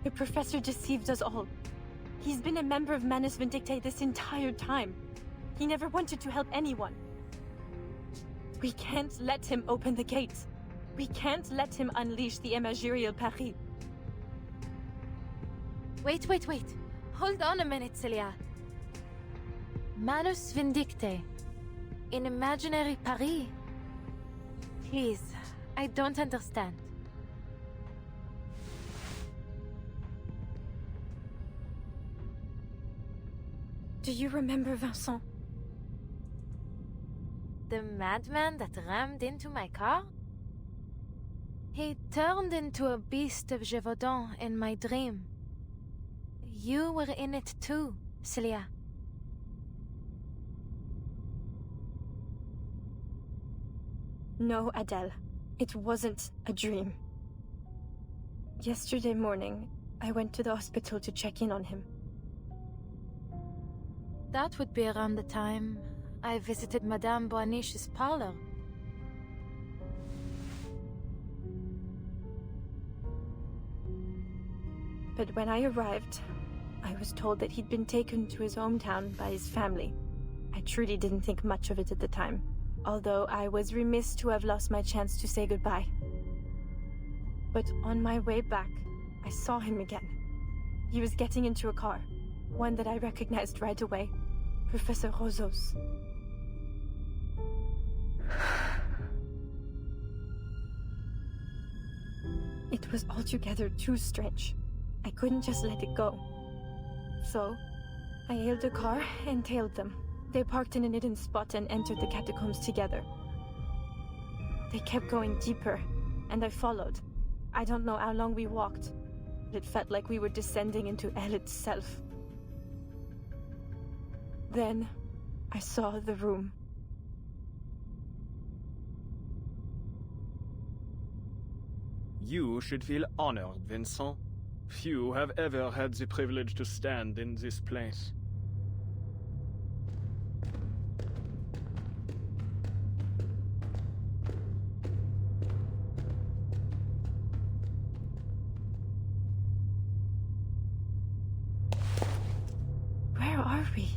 The professor deceived us all. He's been a member of Manus Vindicte this entire time. He never wanted to help anyone. We can't let him open the gates. We can't let him unleash the Imagirial Paris. Wait. Hold on a minute, Celia. Manus Vindicte. In imaginary Paris? Please, I don't understand. Do you remember Vincent? The madman that rammed into my car? He turned into a beast of Gévaudan in my dream. You were in it too, Celia. No, Adele. It wasn't a dream. Yesterday morning, I went to the hospital to check in on him. That would be around the time I visited Madame Boaniche's parlor. But when I arrived, I was told that he'd been taken to his hometown by his family. I truly didn't think much of it at the time, although I was remiss to have lost my chance to say goodbye. But on my way back, I saw him again. He was getting into a car, one that I recognized right away, Professor Roseau's. It was altogether too strange. I couldn't just let it go. So, I hailed a car and tailed them. They parked in a hidden spot and entered the catacombs together. They kept going deeper, and I followed. I don't know how long we walked, but it felt like we were descending into hell itself. Then, I saw the room. You should feel honored, Vincent. Few have ever had the privilege to stand in this place. Where are we?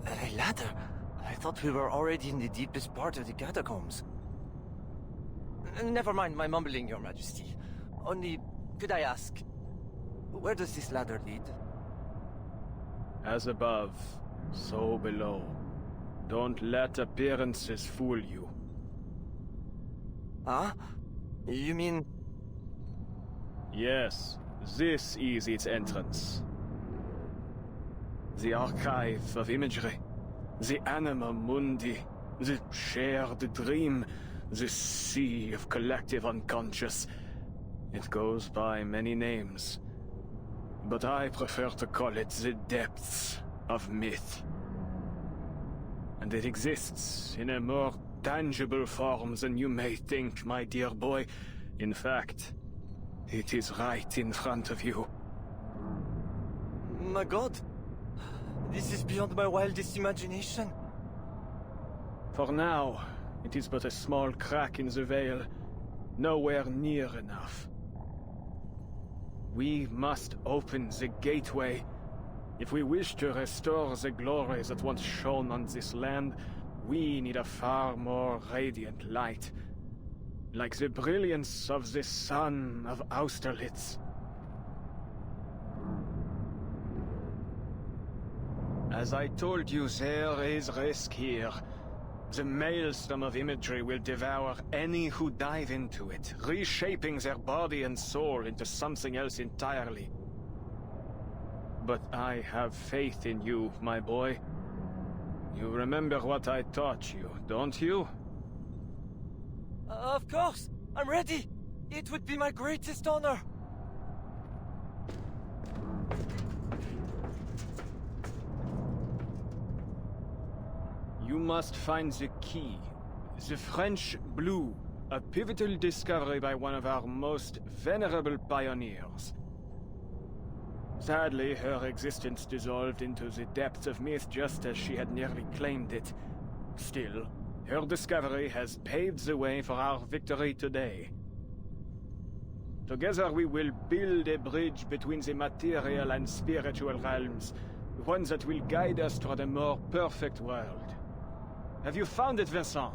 A ladder? I thought we were already in the deepest part of the catacombs. Never mind my mumbling, Your Majesty. Only, could I ask, where does this ladder lead? As above, so below. Don't let appearances fool you. Huh? You mean... Yes, this is its entrance. The archive of imagery, the anima mundi, the shared dream, the sea of collective unconscious. It goes by many names, but I prefer to call it the depths of myth. And it exists in a more tangible form than you may think, my dear boy. In fact, it is right in front of you. My God! This is beyond my wildest imagination. For now, it is but a small crack in the veil, nowhere near enough. We must open the gateway. If we wish to restore the glory that once shone on this land, we need a far more radiant light. Like the brilliance of the sun of Austerlitz. As I told you, there is risk here. The maelstrom of imagery will devour any who dive into it, reshaping their body and soul into something else entirely. But I have faith in you, my boy. You remember what I taught you, don't you? Of course! I'm ready! It would be my greatest honor! You must find the key. The French blue, a pivotal discovery by one of our most venerable pioneers. Sadly, her existence dissolved into the depths of myth just as she had nearly claimed it. Still, her discovery has paved the way for our victory today. Together we will build a bridge between the material and spiritual realms, one that will guide us toward a more perfect world. Have you found it, Vincent?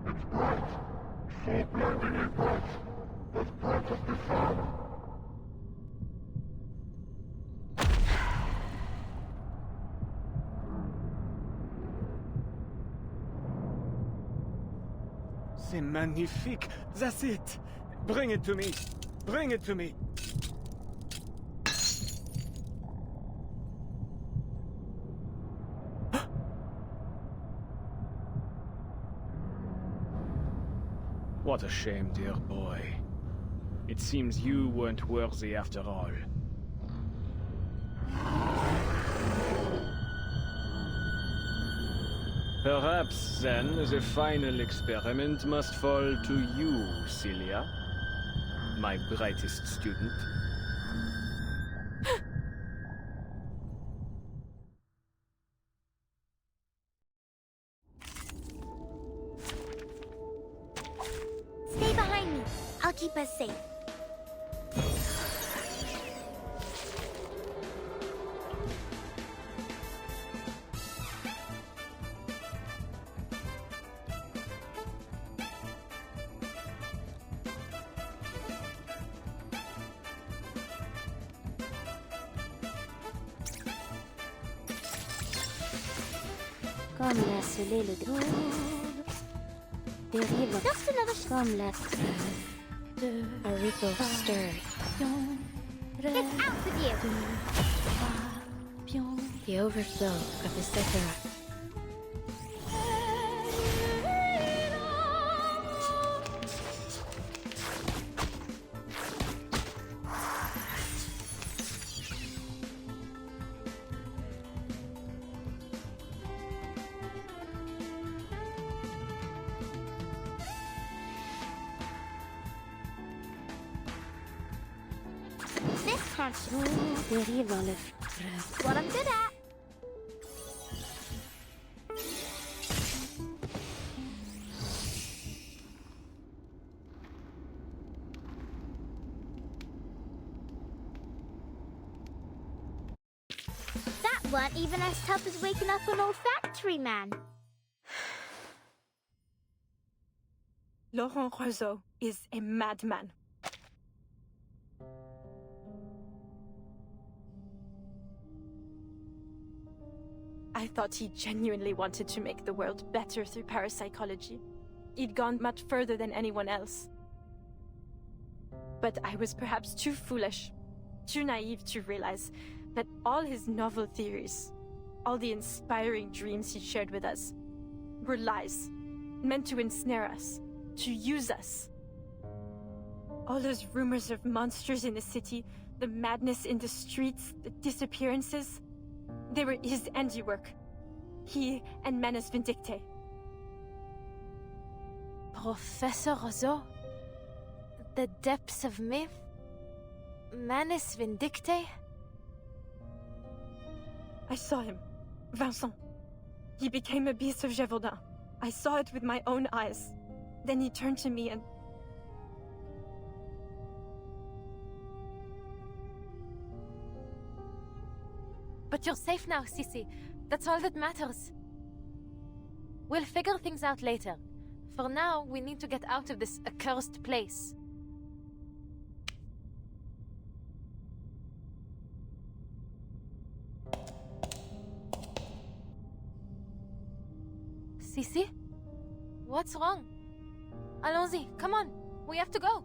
It's bright, so blindingly bright, but part of the sun. C'est magnifique! That's it! Bring it to me! Bring it to me! What a shame, dear boy. It seems you weren't worthy after all. Perhaps, then, the final experiment must fall to you, Celia, my brightest student. Stay behind me. I'll keep us safe. Comme la soleil le drôle, dérive comme la A ripple stirred. Get out with you! The overflow of the Sephiroth. This conscious dérive dans le is what I'm good at. That weren't even as tough as waking up an old factory man. Laurent Rousseau is a madman. I thought he genuinely wanted to make the world better through parapsychology. He'd gone much further than anyone else. But I was perhaps too foolish, too naive to realize that all his novel theories, all the inspiring dreams he shared with us, were lies, meant to ensnare us, to use us. All those rumors of monsters in the city, the madness in the streets, the disappearances, they were his handiwork. He and Manus Vindicte. Professor Rousseau? The depths of myth? Manus Vindicte? I saw him. Vincent. He became a beast of Gévaudan. I saw it with my own eyes. Then he turned to me and... But you're safe now, Sissy. That's all that matters. We'll figure things out later. For now, we need to get out of this accursed place. Sissy? What's wrong? Allons-y, come on. We have to go.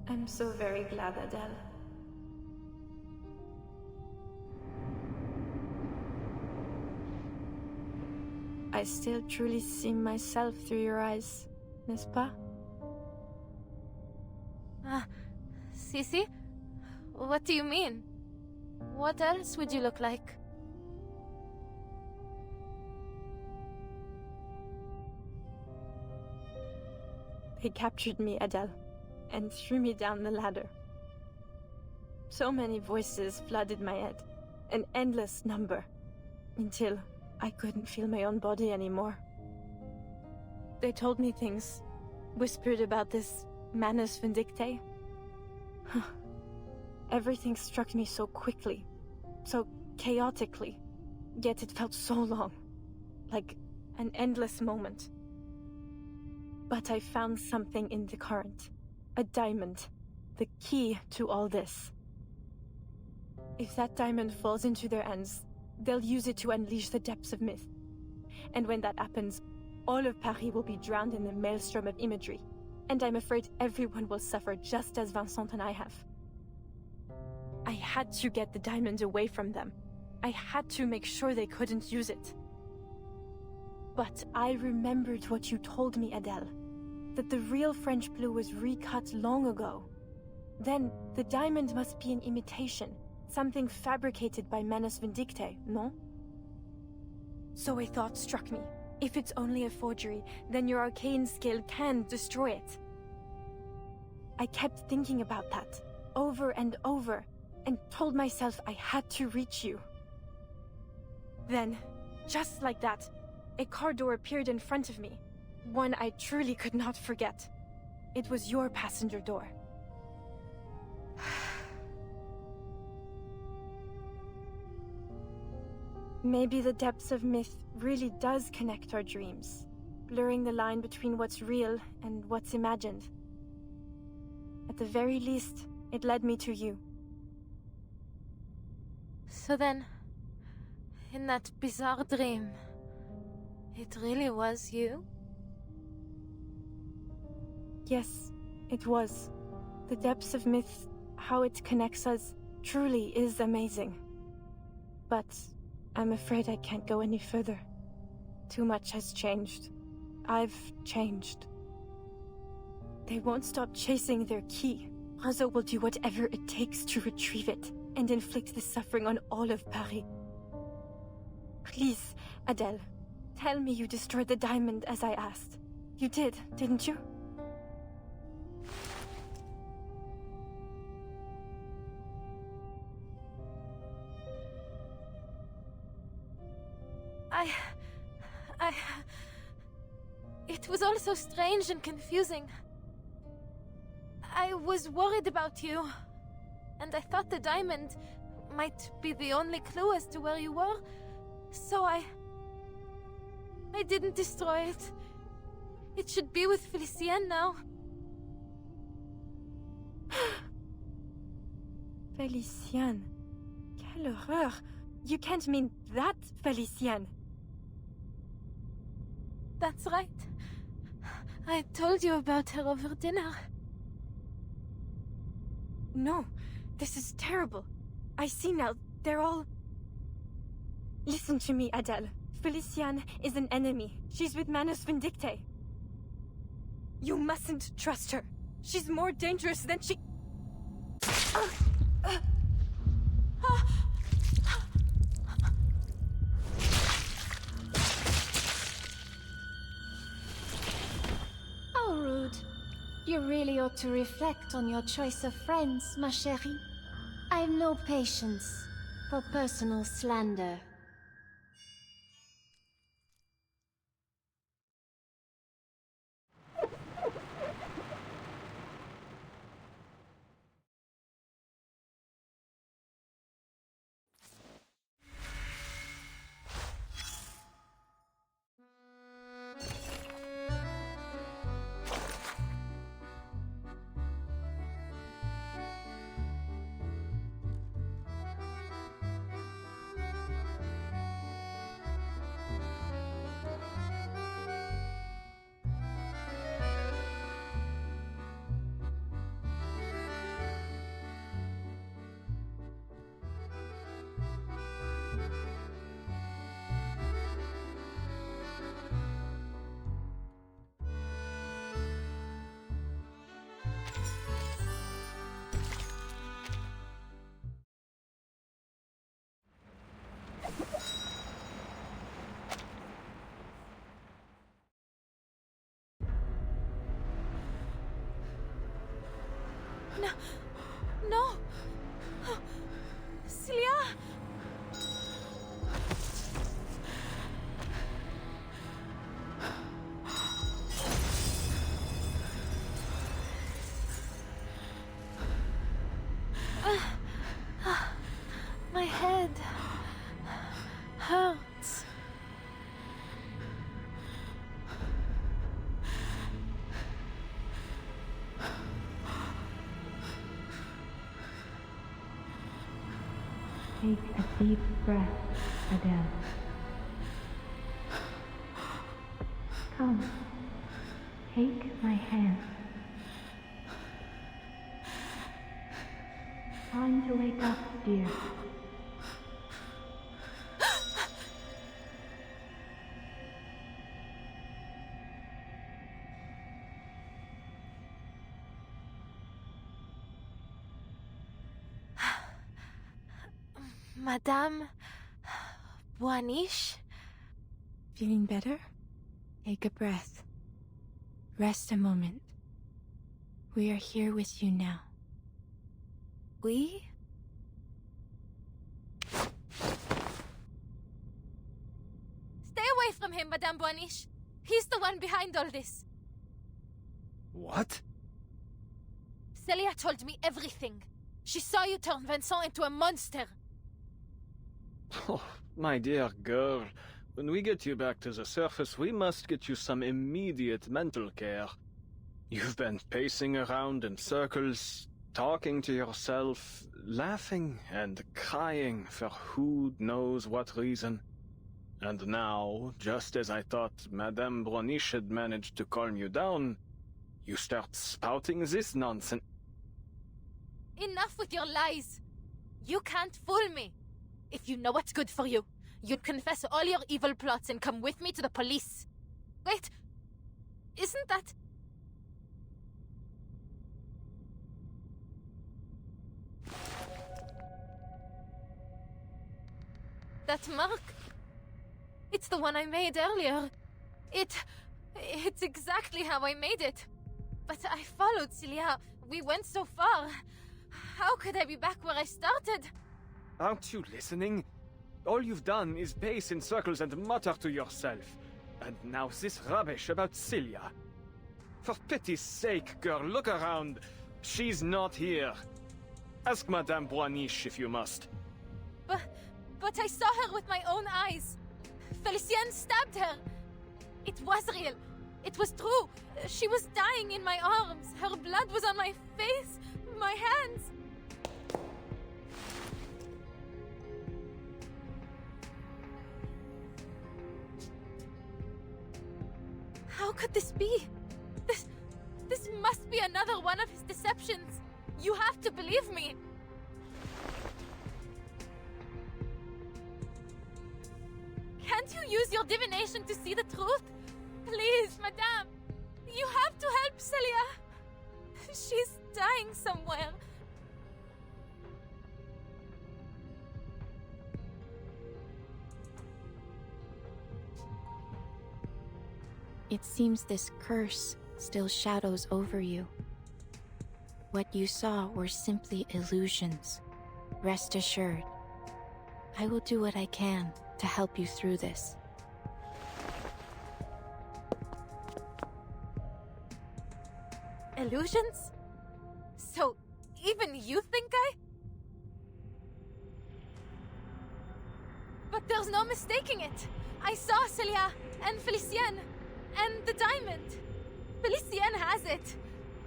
I'm so very glad, Adele. I still truly see myself through your eyes, n'est-ce pas? Sissy? What do you mean? What else would you look like? They captured me, Adele, and threw me down the ladder. So many voices flooded my head, an endless number, until I couldn't feel my own body anymore. They told me things, whispered about this Manus Vindictae. Everything struck me so quickly, so chaotically, yet it felt so long, like an endless moment. But I found something in the current, a diamond, the key to all this. If that diamond falls into their hands, they'll use it to unleash the depths of myth. And when that happens, all of Paris will be drowned in the maelstrom of imagery. And I'm afraid everyone will suffer just as Vincent and I have. I had to get the diamond away from them. I had to make sure they couldn't use it. But I remembered what you told me, Adele. That the real French blue was recut long ago. Then, the diamond must be an imitation. Something fabricated by Manus Vindictae, no? So a thought struck me. If it's only a forgery, then your arcane skill can destroy it. I kept thinking about that, over and over, and told myself I had to reach you. Then, just like that, a car door appeared in front of me. One I truly could not forget. It was your passenger door. Maybe the depths of myth really does connect our dreams, blurring the line between what's real and what's imagined. At the very least, it led me to you. So then, in that bizarre dream, it really was you? Yes, it was. The depths of myth, how it connects us, truly is amazing. But I'm afraid I can't go any further. Too much has changed. I've changed. They won't stop chasing their key. Razo will do whatever it takes to retrieve it and inflict the suffering on all of Paris. Please, Adele, tell me you destroyed the diamond as I asked. You did, didn't you? It was all so strange and confusing. I was worried about you, and I thought the diamond might be the only clue as to where you were, so I didn't destroy it. It should be with Félicien now. Félicien. Quelle horreur! You can't mean that, Félicien. That's right. I told you about her over dinner. No, this is terrible. I see now, they're all... Listen to me, Adele. Félicien is an enemy. She's with Manus Vindictae. You mustn't trust her. She's more dangerous than she... How rude. You really ought to reflect on your choice of friends, ma chérie. I have no patience for personal slander. No. No. Celia! My head hurts. Take a deep breath, Adele. Come, take my hand. Time to wake up, dear. Madame Boaniche? Feeling better? Take a breath. Rest a moment. We are here with you now. We? Stay away from him, Madame Boaniche. He's the one behind all this. What? Celia told me everything. She saw you turn Vincent into a monster. Oh, my dear girl. When we get you back to the surface, we must get you some immediate mental care. You've been pacing around in circles, talking to yourself, laughing and crying for who knows what reason. And now, just as I thought Madame Boaniche had managed to calm you down, you start spouting this nonsense. Enough with your lies. You can't fool me. If you know what's good for you, you'd confess all your evil plots and come with me to the police. Wait, isn't that... that mark? It's the one I made earlier. It's exactly how I made it. But I followed Celia. We went so far. How could I be back where I started? Aren't you listening? All you've done is pace in circles and mutter to yourself. And now this rubbish about Celia. For pity's sake, girl, look around. She's not here. Ask Madame Boaniche if you must. But I saw her with my own eyes. Felicien stabbed her. It was real. It was true. She was dying in my arms. Her blood was on my face, my hands. How could this be? This must be another one of his deceptions. You have to believe me. Can't you use your divination to see the truth? Please, Madame. You have to help Celia. She's dying somewhere. It seems this curse still shadows over you. What you saw were simply illusions. Rest assured, I will do what I can to help you through this. Illusions? So, even you think I... But there's no mistaking it. I saw Celia and Felicien and the diamond. Felicien has it.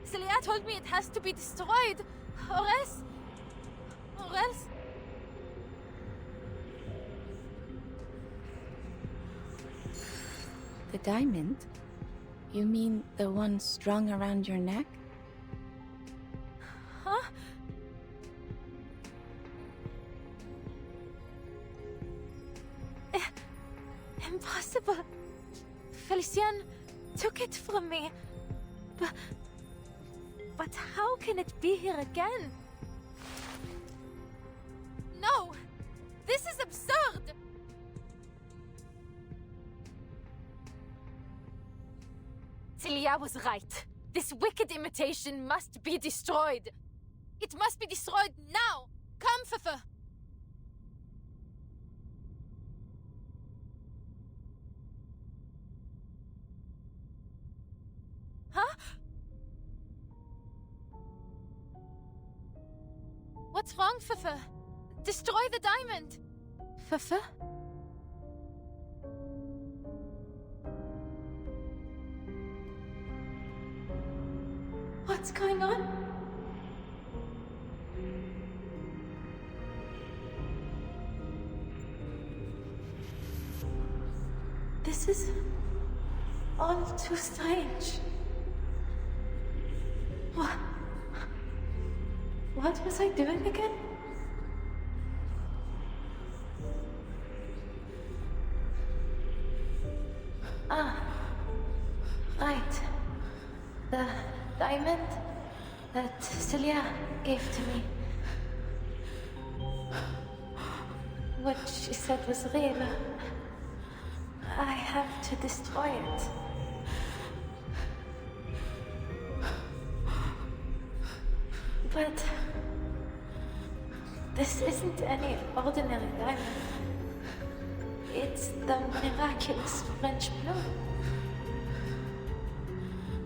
Celia told me it has to be destroyed, or else... The diamond? You mean the one strung around your neck? Huh? Impossible. Felicien took it from me. But how can it be here again? No! This is absurd! Celia was right. This wicked imitation must be destroyed. It must be destroyed now! Come, Fufu! Huh? What's wrong, Fufu? Destroy the diamond! Fufu? What's going on? This is all too strange. What was I doing again? Ah, right. The diamond that Celia gave to me. What she said was real. I have to destroy it. But this isn't any ordinary diamond. It's the miraculous French blue.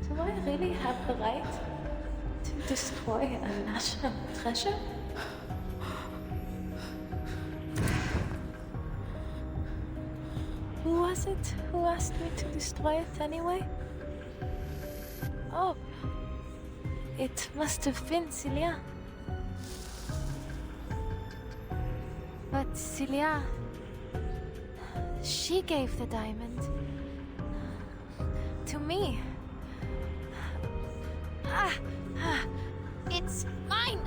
Do I really have the right to destroy a national treasure? Who was it who asked me to destroy it anyway? Oh, it must have been Celia. But Celia, she gave the diamond to me. It's mine!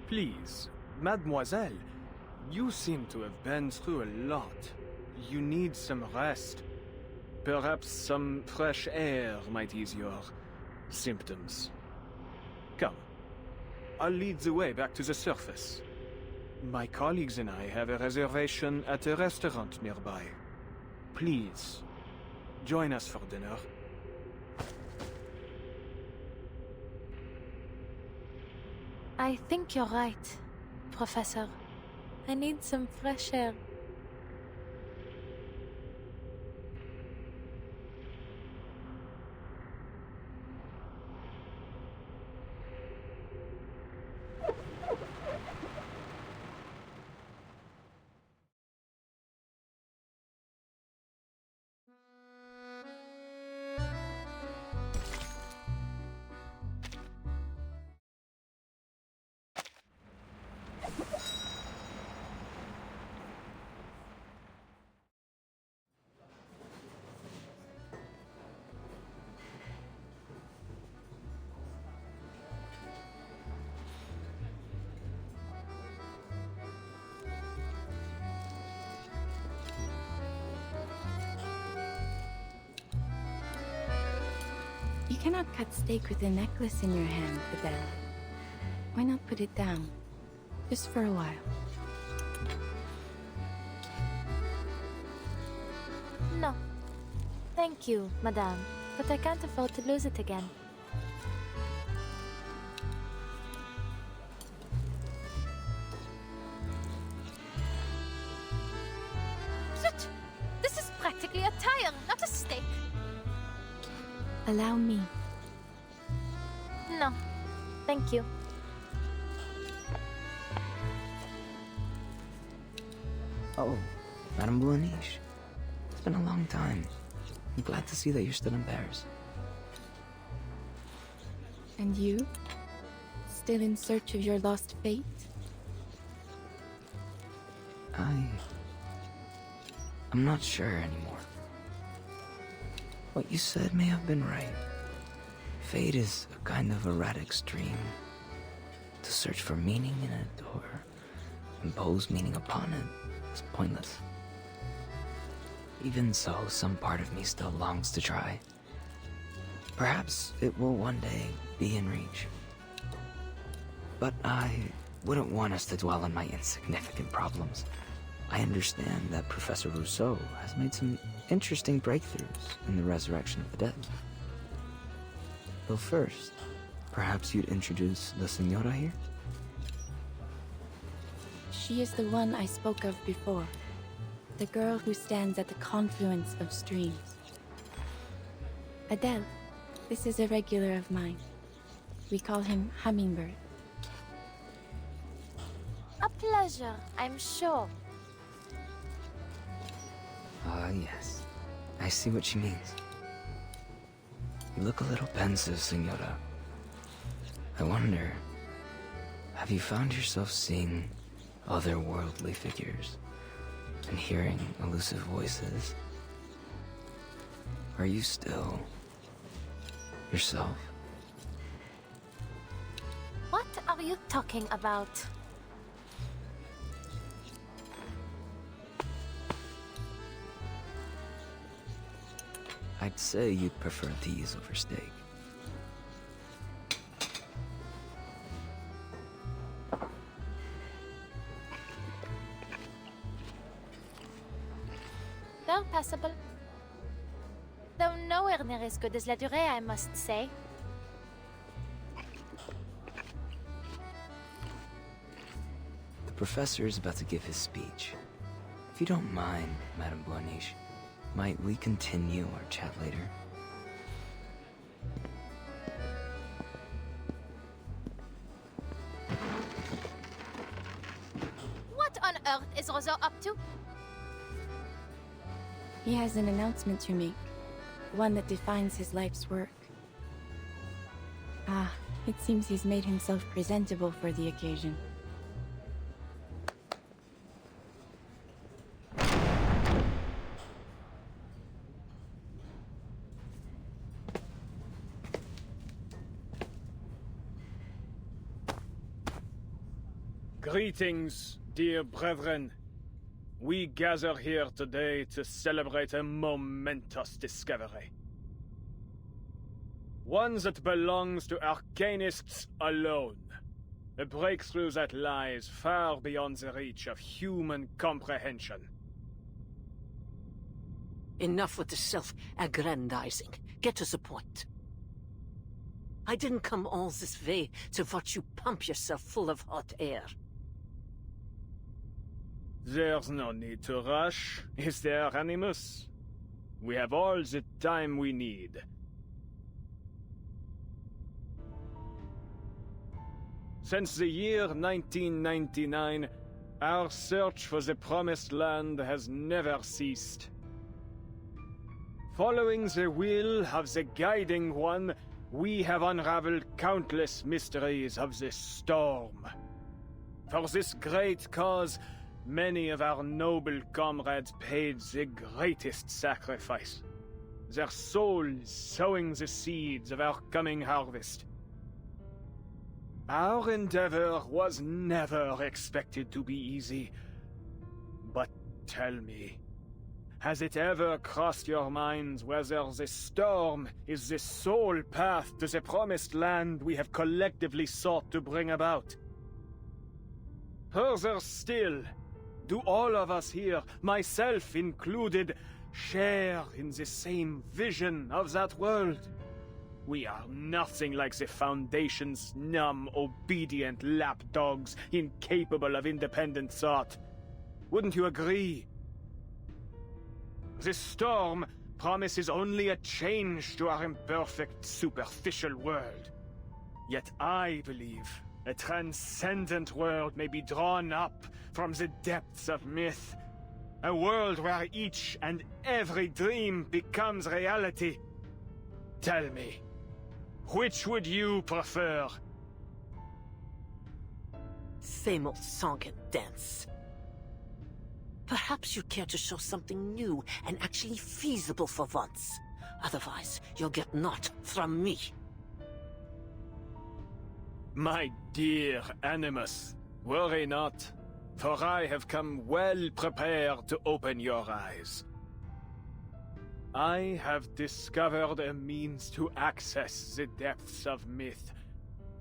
Please, mademoiselle, you seem to have been through a lot. You need some rest. Perhaps some fresh air might ease your symptoms. Come, I'll lead the way back to the surface. My colleagues and I have a reservation at a restaurant nearby. Please, join us for dinner. I think you're right, Professor. I need some fresh air. You cannot cut steak with a necklace in your hand, Adele. Why not put it down? Just for a while. No. Thank you, Madame, but I can't afford to lose it again. Zut! This is practically a tire, not a steak. Allow me. No, thank you. Oh, Madame Bouaniche. It's been a long time. I'm glad to see that you're still in Paris. And you? Still in search of your lost fate? I'm not sure anymore. What you said may have been right. Fate is a kind of erratic stream. To search for meaning in it, or impose meaning upon it, is pointless. Even so, some part of me still longs to try. Perhaps it will one day be in reach. But I wouldn't want us to dwell on my insignificant problems. I understand that Professor Rousseau has made some interesting breakthroughs in the resurrection of the dead. Though first, perhaps you'd introduce the Senora here? She is the one I spoke of before. The girl who stands at the confluence of streams. Adele, this is a regular of mine. We call him Hummingbird. A pleasure, I'm sure. Ah, yes. I see what she means. You look a little pensive, Senora. I wonder, have you found yourself seeing otherworldly figures and hearing elusive voices? Are you still yourself? What are you talking about? I'd say you'd prefer these over steak. They're passable. Though nowhere near as good as La Durée, I must say. The professor is about to give his speech. If you don't mind, Madame Boaniche, might we continue our chat later? What on earth is Rousseau up to? He has an announcement to make. One that defines his life's work. Ah, it seems he's made himself presentable for the occasion. Greetings, dear brethren. We gather here today to celebrate a momentous discovery. One that belongs to arcanists alone. A breakthrough that lies far beyond the reach of human comprehension. Enough with the self-aggrandizing. Get to the point. I didn't come all this way to watch you pump yourself full of hot air. There's no need to rush, is there, Animus? We have all the time we need. Since the year 1999, our search for the Promised Land has never ceased. Following the will of the Guiding One, we have unraveled countless mysteries of this storm. For this great cause, many of our noble comrades paid the greatest sacrifice, their souls sowing the seeds of our coming harvest. Our endeavor was never expected to be easy. But tell me, has it ever crossed your minds whether this storm is the sole path to the Promised Land we have collectively sought to bring about? Further still, do all of us here, myself included, share in the same vision of that world? We are nothing like the Foundation's numb, obedient lapdogs, incapable of independent thought. Wouldn't you agree? This storm promises only a change to our imperfect, superficial world. Yet I believe a transcendent world may be drawn up from the depths of myth. A world where each and every dream becomes reality. Tell me, which would you prefer? Same old song and dance. Perhaps you care to show something new and actually feasible for once. Otherwise, you'll get naught from me. My dear Animus, worry not, for I have come well prepared to open your eyes. I have discovered a means to access the depths of myth,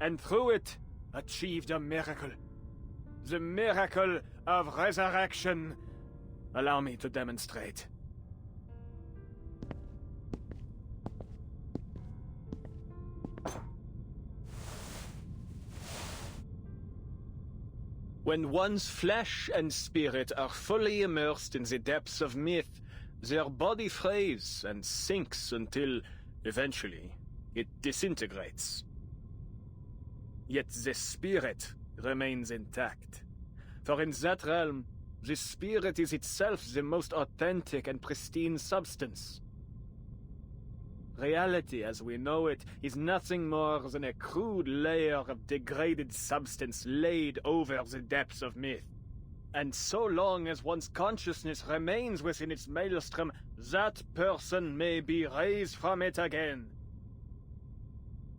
and through it, achieved a miracle. The miracle of resurrection. Allow me to demonstrate. When one's flesh and spirit are fully immersed in the depths of myth, their body frays and sinks until, eventually, it disintegrates. Yet the spirit remains intact. For in that realm, the spirit is itself the most authentic and pristine substance. Reality as we know it is nothing more than a crude layer of degraded substance laid over the depths of myth. And so long as one's consciousness remains within its maelstrom, that person may be raised from it again.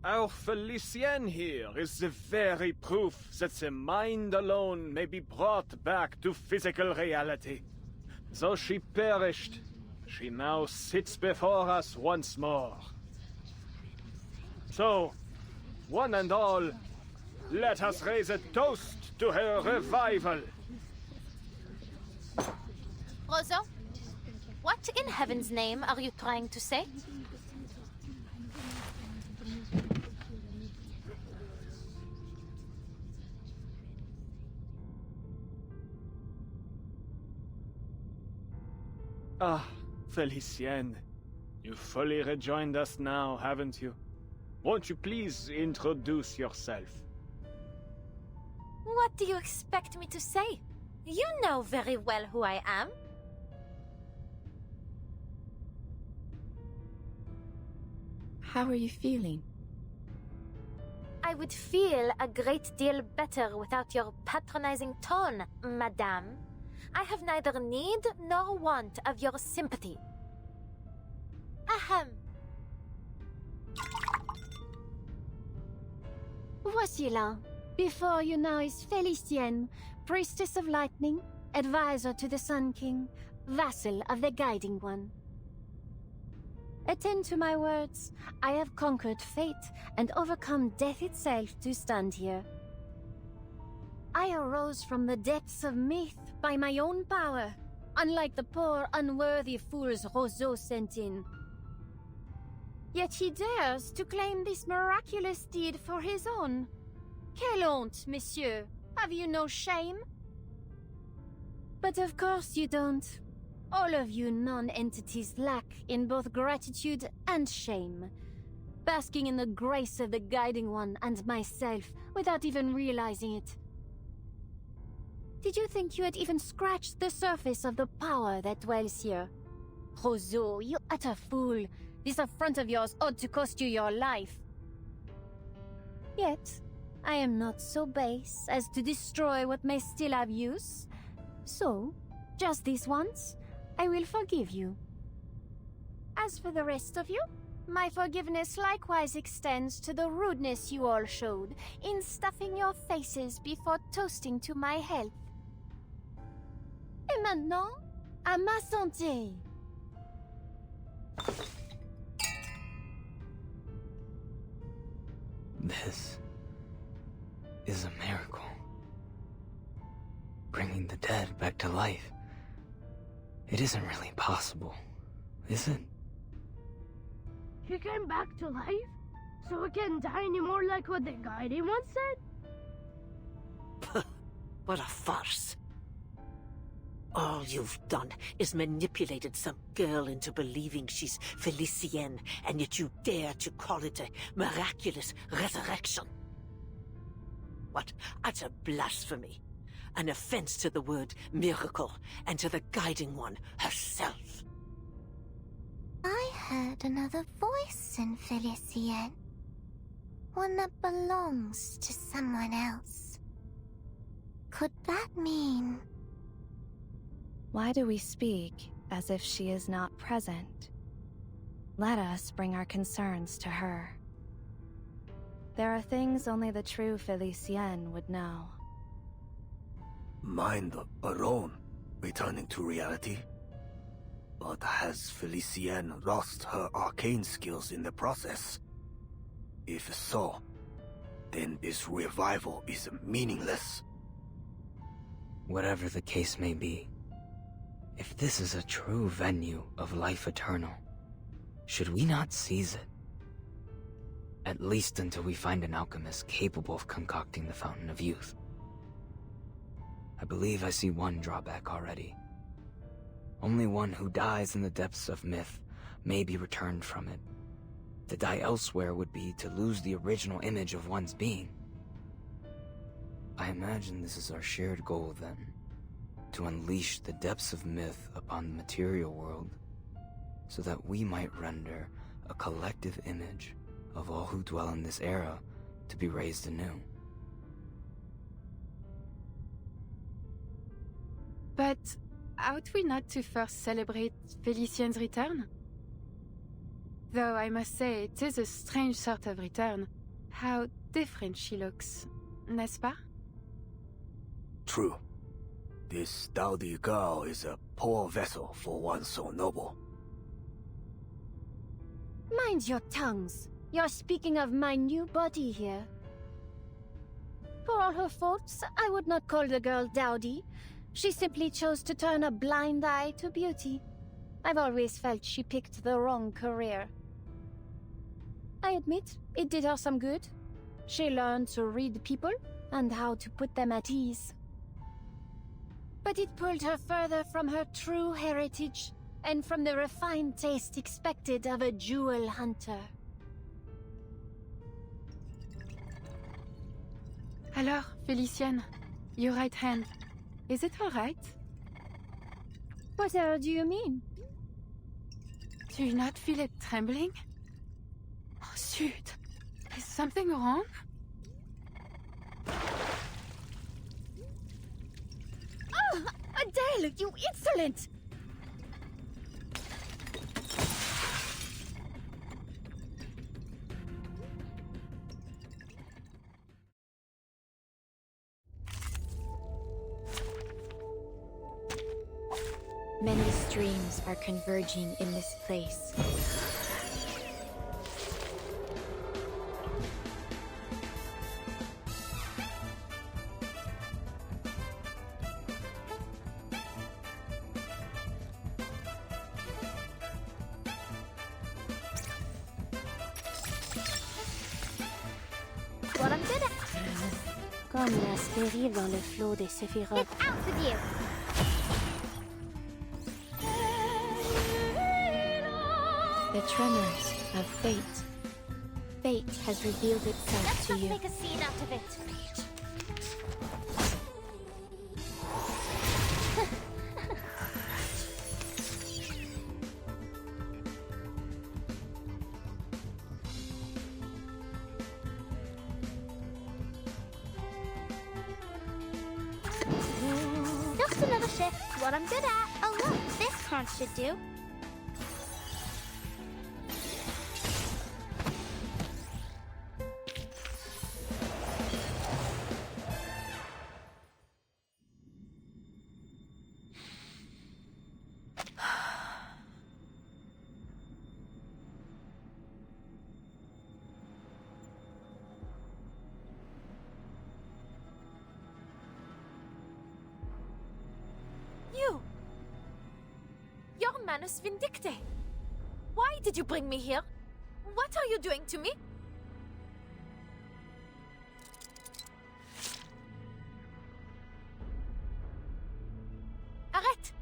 Our Felicienne here is the very proof that the mind alone may be brought back to physical reality. Though she perished, she now sits before us once more. So, one and all, let us raise a toast to her revival. Roseau, what in heaven's name are you trying to say? Ah, Felicienne, you fully rejoined us now, haven't you? Won't you please introduce yourself? What do you expect me to say? You know very well who I am. How are you feeling? I would feel a great deal better without your patronizing tone, madame. I have neither need nor want of your sympathy. Ahem. Voici là. Before you now is Felicienne, priestess of lightning, advisor to the Sun King, vassal of the Guiding One. Attend to my words. I have conquered fate and overcome death itself to stand here. I arose from the depths of myth by my own power, unlike the poor, unworthy fools Roseau sent in. Yet he dares to claim this miraculous deed for his own. Quelle honte, monsieur! Have you no shame? But of course you don't. All of you non-entities lack in both gratitude and shame, basking in the grace of the Guiding One and myself without even realizing it. Did you think you had even scratched the surface of the power that dwells here? Roseau, you utter fool! This affront of yours ought to cost you your life. Yet, I am not so base as to destroy what may still have use. So, just this once, I will forgive you. As for the rest of you, my forgiveness likewise extends to the rudeness you all showed in stuffing your faces before toasting to my health. Et maintenant, à ma santé! This is a miracle. Bringing the dead back to life. It isn't really possible, is it? She came back to life? So it can't die anymore like what the Guiding One said? What a farce. All you've done is manipulated some girl into believing she's Felicienne, and yet you dare to call it a miraculous resurrection. What utter blasphemy. An offense to the word miracle and to the Guiding One herself. I heard another voice in Felicienne. One that belongs to someone else. Could that mean... Why do we speak as if she is not present? Let us bring our concerns to her. There are things only the true Felicienne would know. Mind alone, returning to reality? But has Felicienne lost her arcane skills in the process? If so, then this revival is meaningless. Whatever the case may be, if this is a true venue of life eternal, should we not seize it? At least until we find an alchemist capable of concocting the Fountain of Youth. I believe I see one drawback already. Only one who dies in the depths of myth may be returned from it. To die elsewhere would be to lose the original image of one's being. I imagine this is our shared goal then, to unleash the depths of myth upon the material world, so that we might render a collective image of all who dwell in this era to be raised anew. But ought we not to first celebrate Felicien's return? Though I must say, it is a strange sort of return. How different she looks, n'est-ce pas? True. This dowdy girl is a poor vessel for one so noble. Mind your tongues. You're speaking of my new body here. For all her faults, I would not call the girl dowdy. She simply chose to turn a blind eye to beauty. I've always felt she picked the wrong career. I admit, it did her some good. She learned to read people and how to put them at ease. But it pulled her further from her true heritage and from the refined taste expected of a jewel hunter. Alors, Felicienne, your right hand, is it all right? What do you mean? Do you not feel it trembling? Oh, shoot. Is something wrong? Oh, Adele, you insolent! Many streams are converging in this place. What I'm good at. Comme l'aspérive dans le flot des séphirotes. Get out with you! The tremors of fate. Fate has revealed itself Let's to not you. make a scene out of it. Just another shift. What I'm good at. Oh look, this conch should do. You! Your Manus Vindicte! Why did you bring me here? What are you doing to me? Arrête!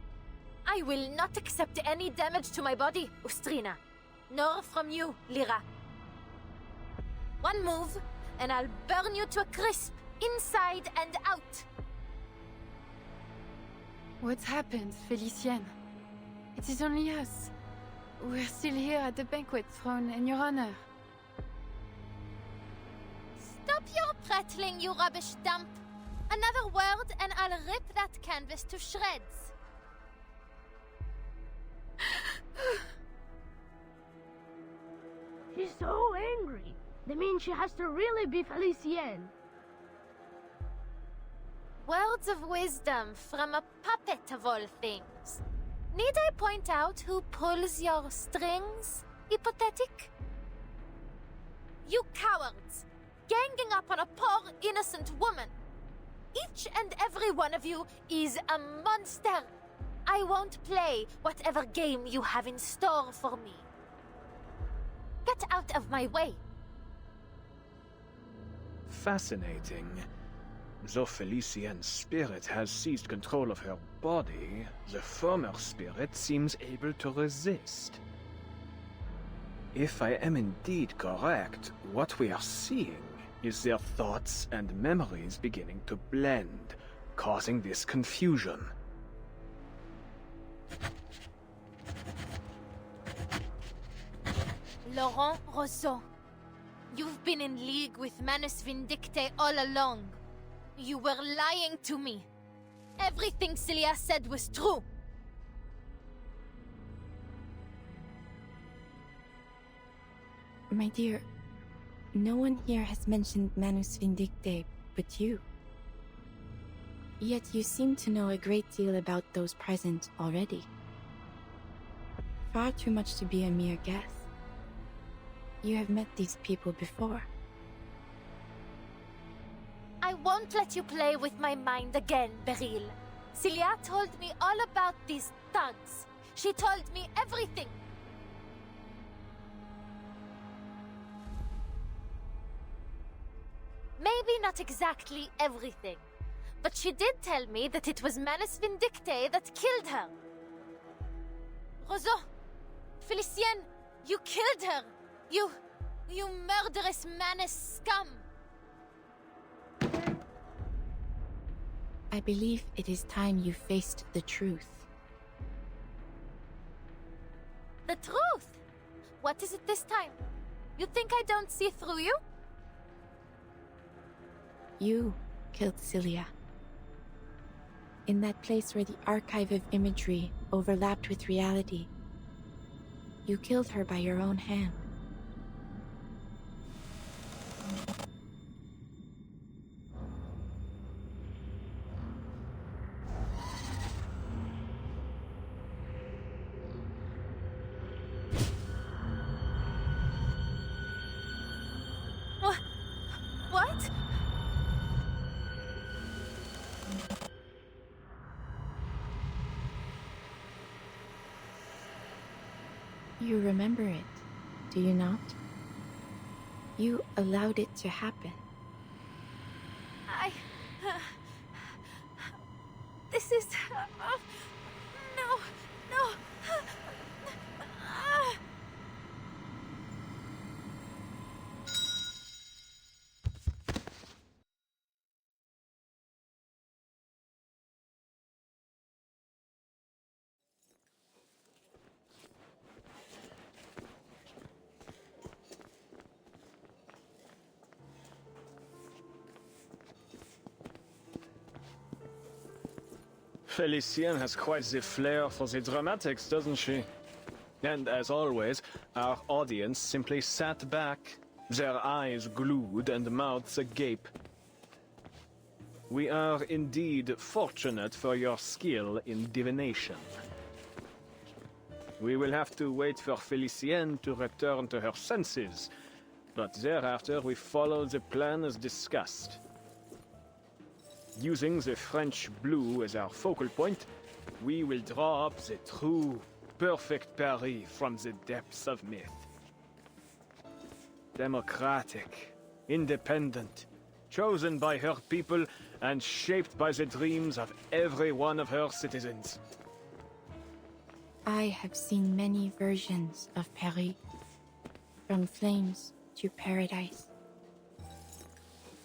I will not accept any damage to my body, Ustrina. Nor from you, Lyra. One move, and I'll burn you to a crisp, inside and out. What happened, Felicienne? It is only us. We're still here at the banquet thrown in your honor. Stop your prattling, you rubbish dump. Another word and I'll rip that canvas to shreds. She's so angry. That means she has to really be Felicienne. Words of wisdom from a puppet of all things. Need I point out who pulls your strings, hypothetic? You cowards! Ganging up on a poor, innocent woman! Each and every one of you is a monster! I won't play whatever game you have in store for me. Get out of my way! Fascinating. Though Felicien's spirit has seized control of her body, the former spirit seems able to resist. If I am indeed correct, what we are seeing is their thoughts and memories beginning to blend, causing this confusion. Laurent Rousseau, you've been in league with Manus Vindicte all along. You were lying to me. Everything Celia said was true. My dear, no one here has mentioned Manus Vindicte but you. Yet you seem to know a great deal about those present already. Far too much to be a mere guess. You have met these people before. I won't let you play with my mind again, Beryl. Celia told me all about these thugs. She told me everything. Maybe not exactly everything, but she did tell me that it was Manus Vindicte that killed her. Roseau, Felicienne, you killed her. You murderous Manus scum. I believe it is time you faced the truth. The truth? What is it this time? You think I don't see through you? You killed Celia. In that place where the archive of imagery overlapped with reality. You killed her by your own hand. What? You remember it, do you not? You allowed it to happen. This is... no. Felicienne has quite the flair for the dramatics, doesn't she? And as always, our audience simply sat back, their eyes glued and mouths agape. We are indeed fortunate for your skill in divination. We will have to wait for Felicienne to return to her senses, but thereafter we follow the plan as discussed. Using the French blue as our focal point, we will draw up the true, perfect Paris from the depths of myth. Democratic, independent, chosen by her people and shaped by the dreams of every one of her citizens. I have seen many versions of Paris, from flames to paradise.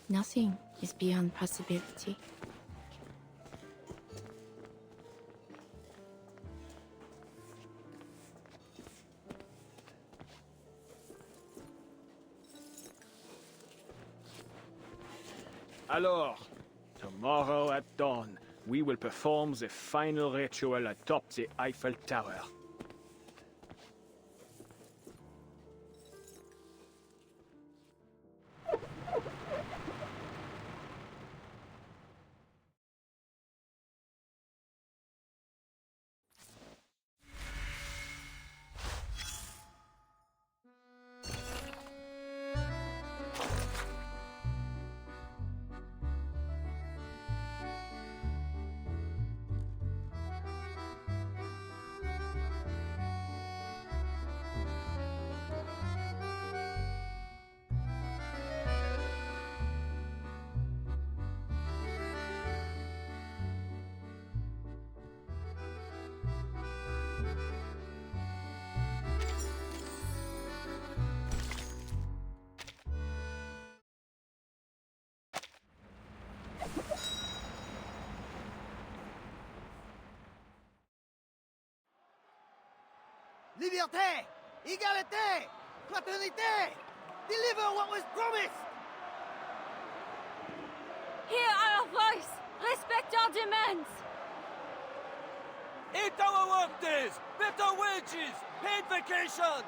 Nothing is beyond possibility. Alors, tomorrow at dawn, we will perform the final ritual atop the Eiffel Tower. Liberté! Égalité! Fraternité! Deliver what was promised! Hear our voice! Respect our demands! 8-hour workdays! Better wages! Paid vacations!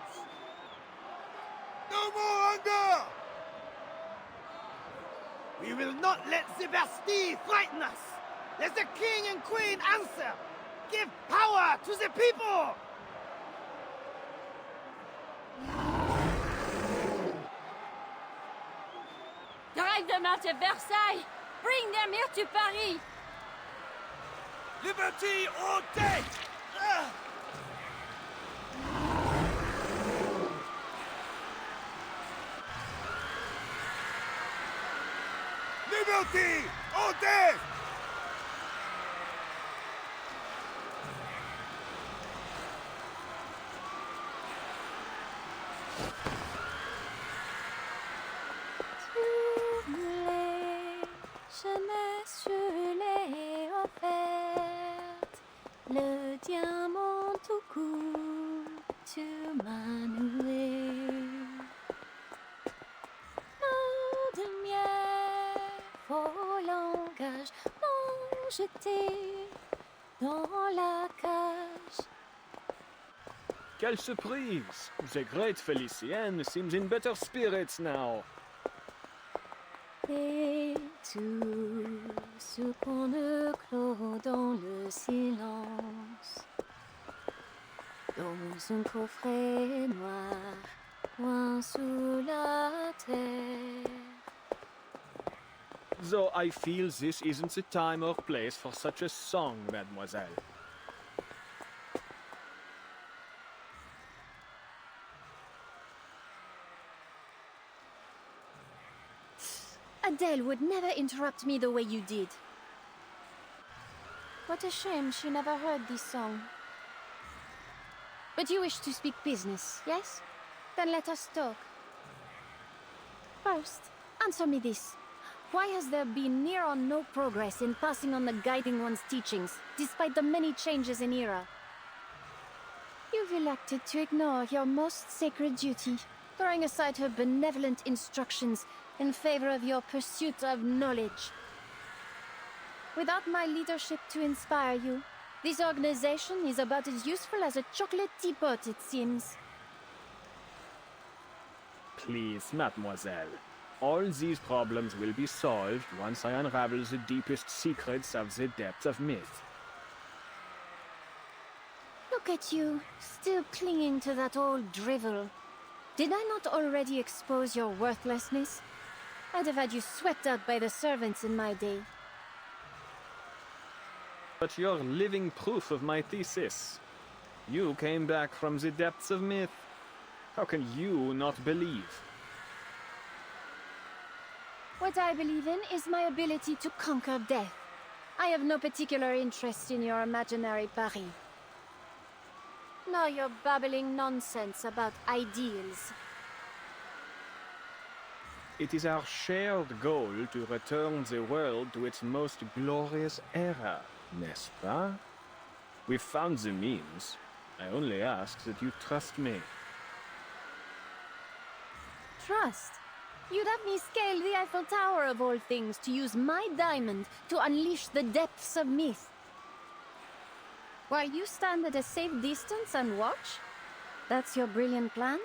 No more hunger! We will not let the Bastille frighten us! Let the king and queen answer! Give power to the people! Drive them out of Versailles! Bring them here to Paris! Liberty or death! Liberty or death! Jeunesse, je l'ai offerte. Le diamant tout court, tu m'as noué. Eau de miel, faux langage, non jeté dans la cage. Quelle surprise! The great Felicienne seems in better spirits now. Et tout ce qu'on ne clôt dans le silence, dans un coffret noir, loin sous la terre. Though I feel this isn't the time or place for such a song, mademoiselle. Adele would never interrupt me the way you did. What a shame she never heard this song. But you wish to speak business, yes? Then let us talk. First, answer me this. Why has there been near or no progress in passing on the Guiding One's teachings, despite the many changes in era? You've elected to ignore your most sacred duty, throwing aside her benevolent instructions in favor of your pursuit of knowledge. Without my leadership to inspire you, this organization is about as useful as a chocolate teapot, it seems. Please, mademoiselle. All these problems will be solved once I unravel the deepest secrets of the depths of myth. Look at you, still clinging to that old drivel. Did I not already expose your worthlessness? I'd have had you swept out by the servants in my day. But you're living proof of my thesis. You came back from the depths of myth. How can you not believe? What I believe in is my ability to conquer death. I have no particular interest in your imaginary Paris. Nor your babbling nonsense about ideals. It is our shared goal to return the world to its most glorious era, n'est-ce pas? We've found the means. I only ask that you trust me. Trust? You'd have me scale the Eiffel Tower of all things to use my diamond to unleash the depths of myth. While you stand at a safe distance and watch? That's your brilliant plan?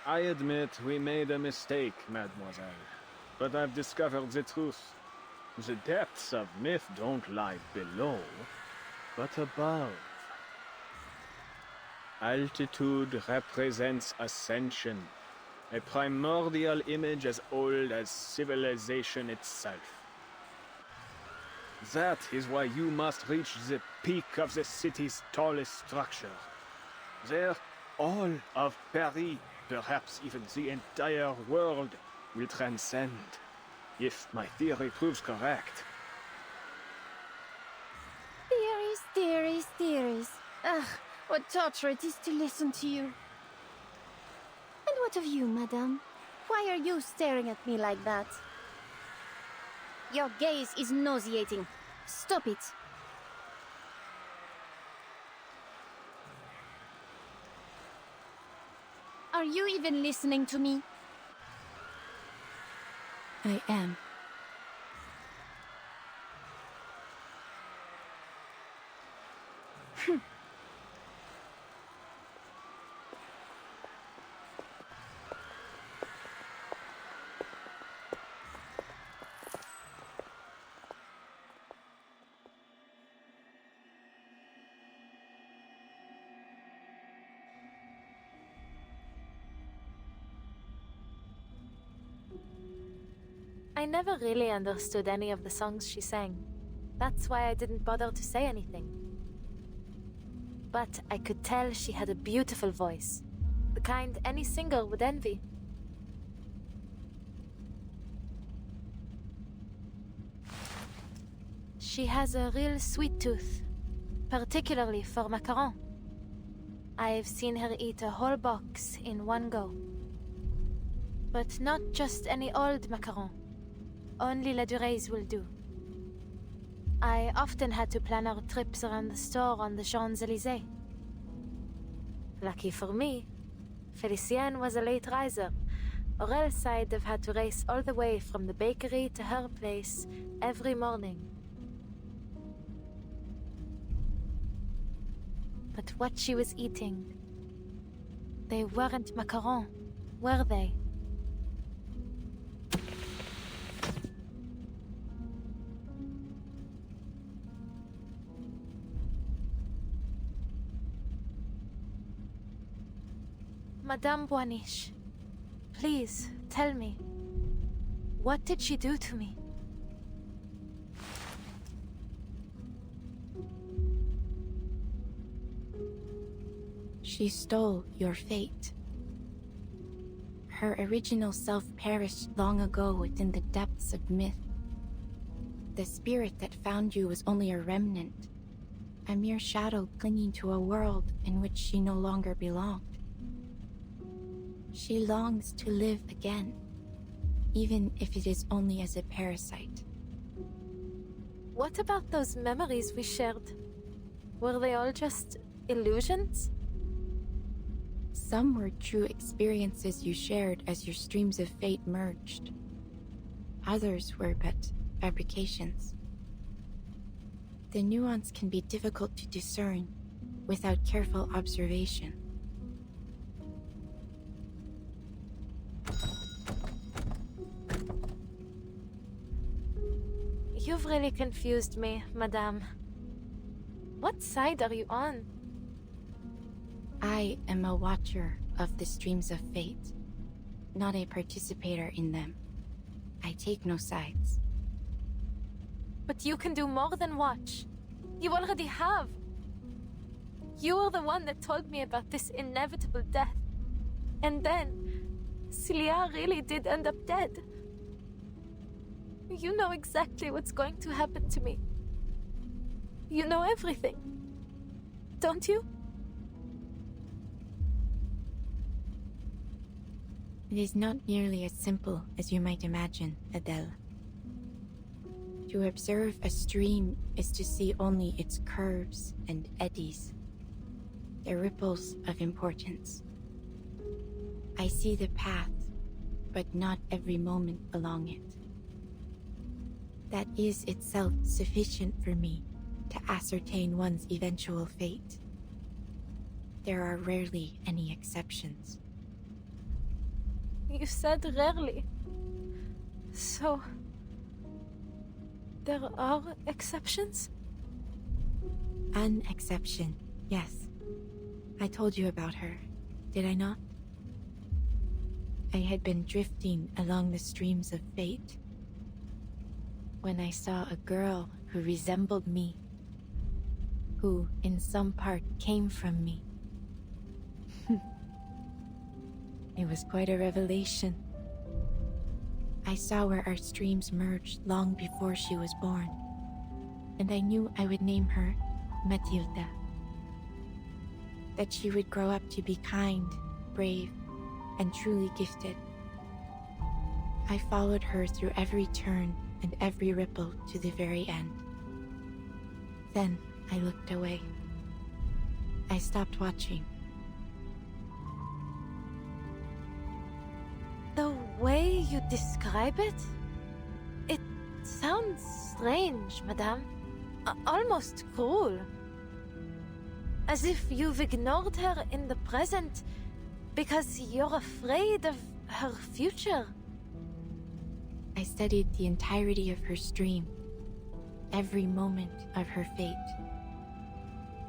I admit we made a mistake, mademoiselle. But I've discovered the truth. The depths of myth don't lie below, but above. Altitude represents ascension, a primordial image as old as civilization itself. That is why you must reach the peak of the city's tallest structure. There, all of Paris, perhaps even the entire world, will transcend, if my theory proves correct. Theories, theories, theories. Ugh, what torture it is to listen to you. And what of you, madame? Why are you staring at me like that? Your gaze is nauseating. Stop it. Are you even listening to me? I am. I never really understood any of the songs she sang. That's why I didn't bother to say anything. But I could tell she had a beautiful voice, the kind any singer would envy. She has a real sweet tooth, particularly for macaron. I've seen her eat a whole box in one go. But not just any old macaron. Only La Dure's will do. I often had to plan our trips around the store on the Champs-Élysées. Lucky for me, Felicienne was a late riser, or else I'd have had to race all the way from the bakery to her place every morning. But what she was eating, they weren't macarons, were they? Madame Boaniche, please tell me, what did she do to me? She stole your fate. Her original self perished long ago within the depths of myth. The spirit that found you was only a remnant, a mere shadow clinging to a world in which she no longer belonged. She longs to live again, even if it is only as a parasite. What about those memories we shared? Were they all just illusions? Some were true experiences you shared as your streams of fate merged. Others were but fabrications. The nuance can be difficult to discern without careful observation. You've really confused me, Madame. What side are you on? I am a watcher of the streams of fate, not a participator in them. I take no sides. But you can do more than watch. You already have. You were the one that told me about this inevitable death. And then, Celia really did end up dead. You know exactly what's going to happen to me. You know everything. Don't you? It is not nearly as simple as you might imagine, Adele. To observe a stream is to see only its curves and eddies, the ripples of importance. I see the path, but not every moment along it. That is itself sufficient for me to ascertain one's eventual fate. There are rarely any exceptions. You said rarely. So, there are exceptions? An exception, yes. I told you about her, did I not? I had been drifting along the streams of fate when I saw a girl who resembled me, who in some part came from me. It was quite a revelation. I saw where our streams merged long before she was born, and I knew I would name her Matilda. That she would grow up to be kind, brave, and truly gifted. I followed her through every turn and every ripple to the very end. Then I looked away. I stopped watching. way you describe it, it sounds strange, madame. Almost cruel. As if you've ignored her in the present because you're afraid of her future. I studied the entirety of her stream, every moment of her fate.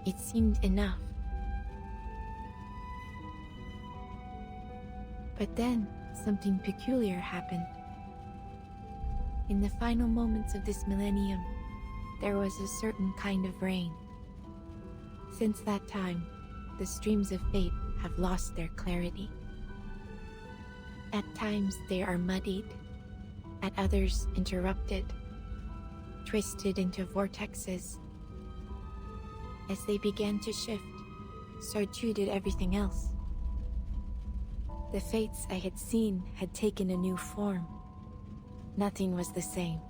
It seemed enough. But then, something peculiar happened. In the final moments of this millennium, there was a certain kind of rain. Since that time, the streams of fate have lost their clarity. At times they are muddied, at others interrupted, twisted into vortexes. As they began to shift, so too did everything else. The fates I had seen had taken a new form. Nothing was the same.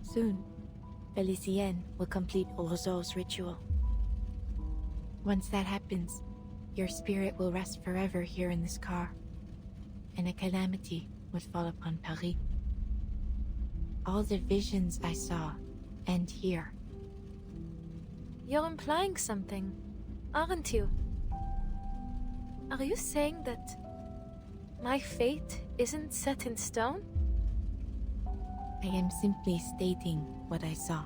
Soon, Felicienne will complete Roseau's ritual. Once that happens, your spirit will rest forever here in this car, and a calamity would fall upon Paris. All the visions I saw end here. You're implying something, aren't you? Are you saying that my fate isn't set in stone? I am simply stating what I saw.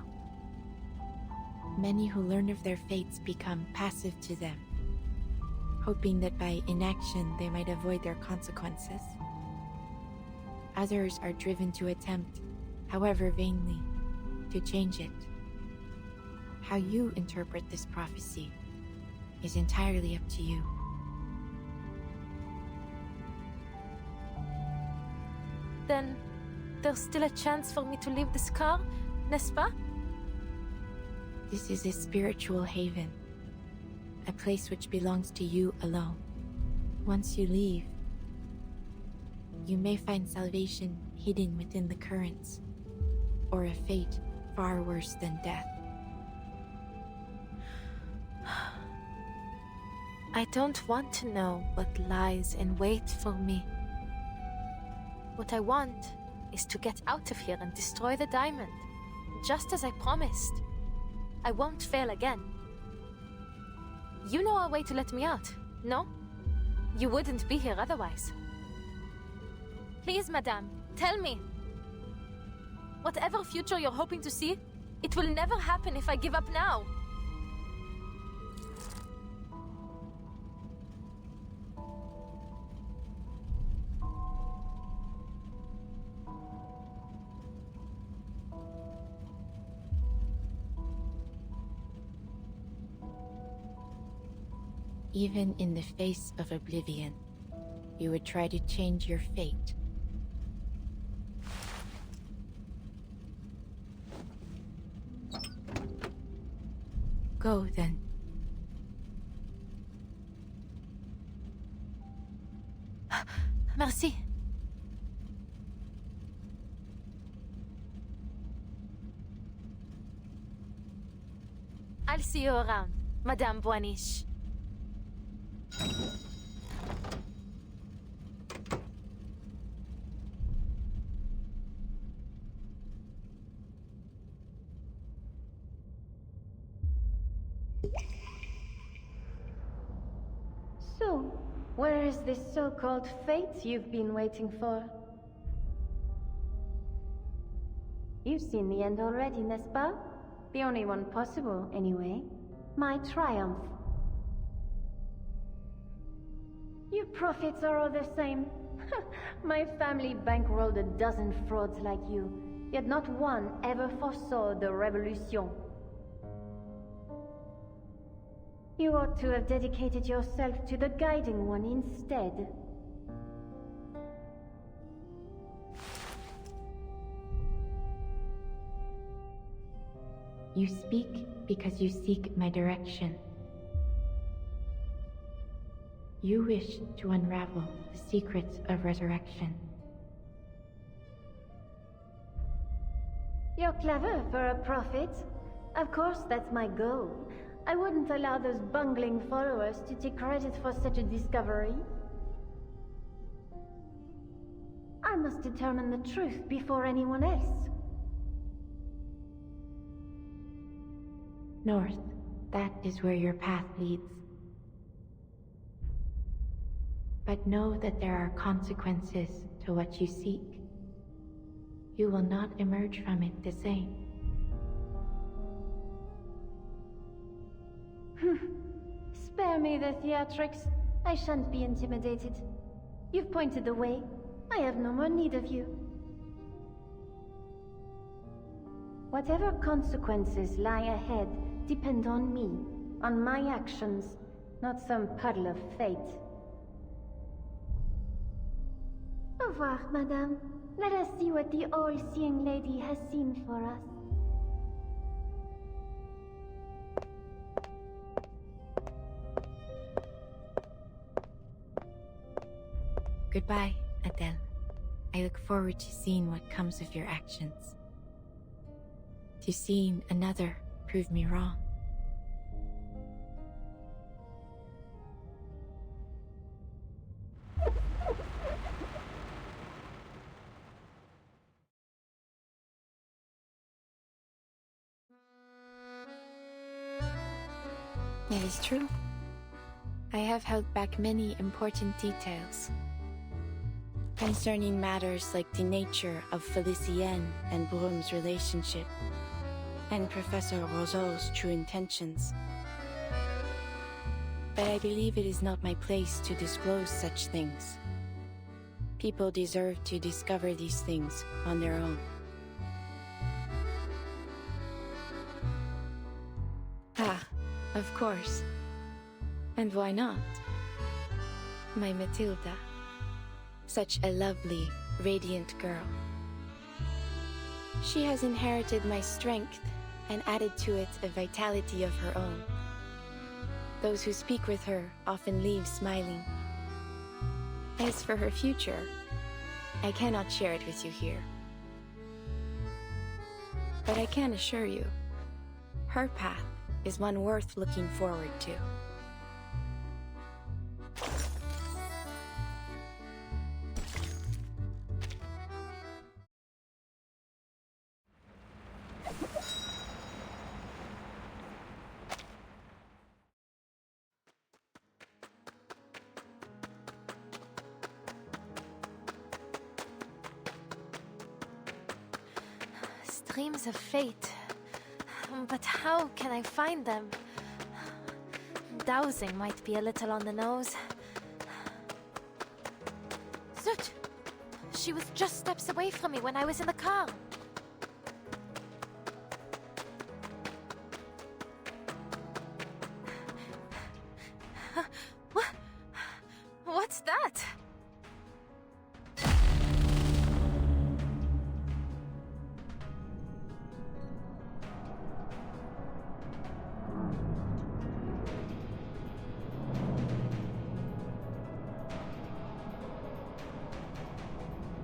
Many who learn of their fates become passive to them, hoping that by inaction they might avoid their consequences. Others are driven to attempt, however vainly, to change it. How you interpret this prophecy is entirely up to you. Then there's still a chance for me to leave this car, n'est-ce pas? This is a spiritual haven, a place which belongs to you alone. Once you leave, you may find salvation hidden within the currents, or a fate far worse than death. I don't want to know what lies in wait for me. What I want is to get out of here and destroy the diamond, just as I promised. I won't fail again. You know a way to let me out, no? You wouldn't be here otherwise. Please, madame, tell me. Whatever future you're hoping to see, it will never happen if I give up now. Even in the face of oblivion, you would try to change your fate. Go, then. Merci. I'll see you around, Madame Boiniche. So, where is this so-called fate you've been waiting for? You've seen the end already, n'est-ce pas? The only one possible, anyway. My triumph. You prophets are all the same. My family bankrolled a dozen frauds like you, yet not one ever foresaw the revolution. You ought to have dedicated yourself to the guiding one instead. You speak because you seek my direction. You wish to unravel the secrets of resurrection. You're clever for a prophet. Of course, that's my goal. I wouldn't allow those bungling followers to take credit for such a discovery. I must determine the truth before anyone else. North, that is where your path leads. But know that there are consequences to what you seek. You will not emerge from it the same. Spare me the theatrics. I shan't be intimidated. You've pointed the way. I have no more need of you. Whatever consequences lie ahead depend on me, on my actions, not some puddle of fate. Au revoir, madame. Let us see what the all-seeing lady has seen for us. Goodbye, Adele. I look forward to seeing what comes of your actions. To seeing another prove me wrong. It is true. I have held back many important details concerning matters like the nature of Felicienne and Brum's relationship, and Professor Roseau's true intentions. But I believe it is not my place to disclose such things. People deserve to discover these things on their own. Ah, of course. And why not? My Matilda. Such a lovely, radiant girl. She has inherited my strength and added to it a vitality of her own. Those who speak with her often leave smiling. As for her future, I cannot share it with you here. But I can assure you, her path is one worth looking forward to. Streams of fate. But how can I find them? Dowsing might be a little on the nose. Zut! She was just steps away from me when I was in the car. What's that?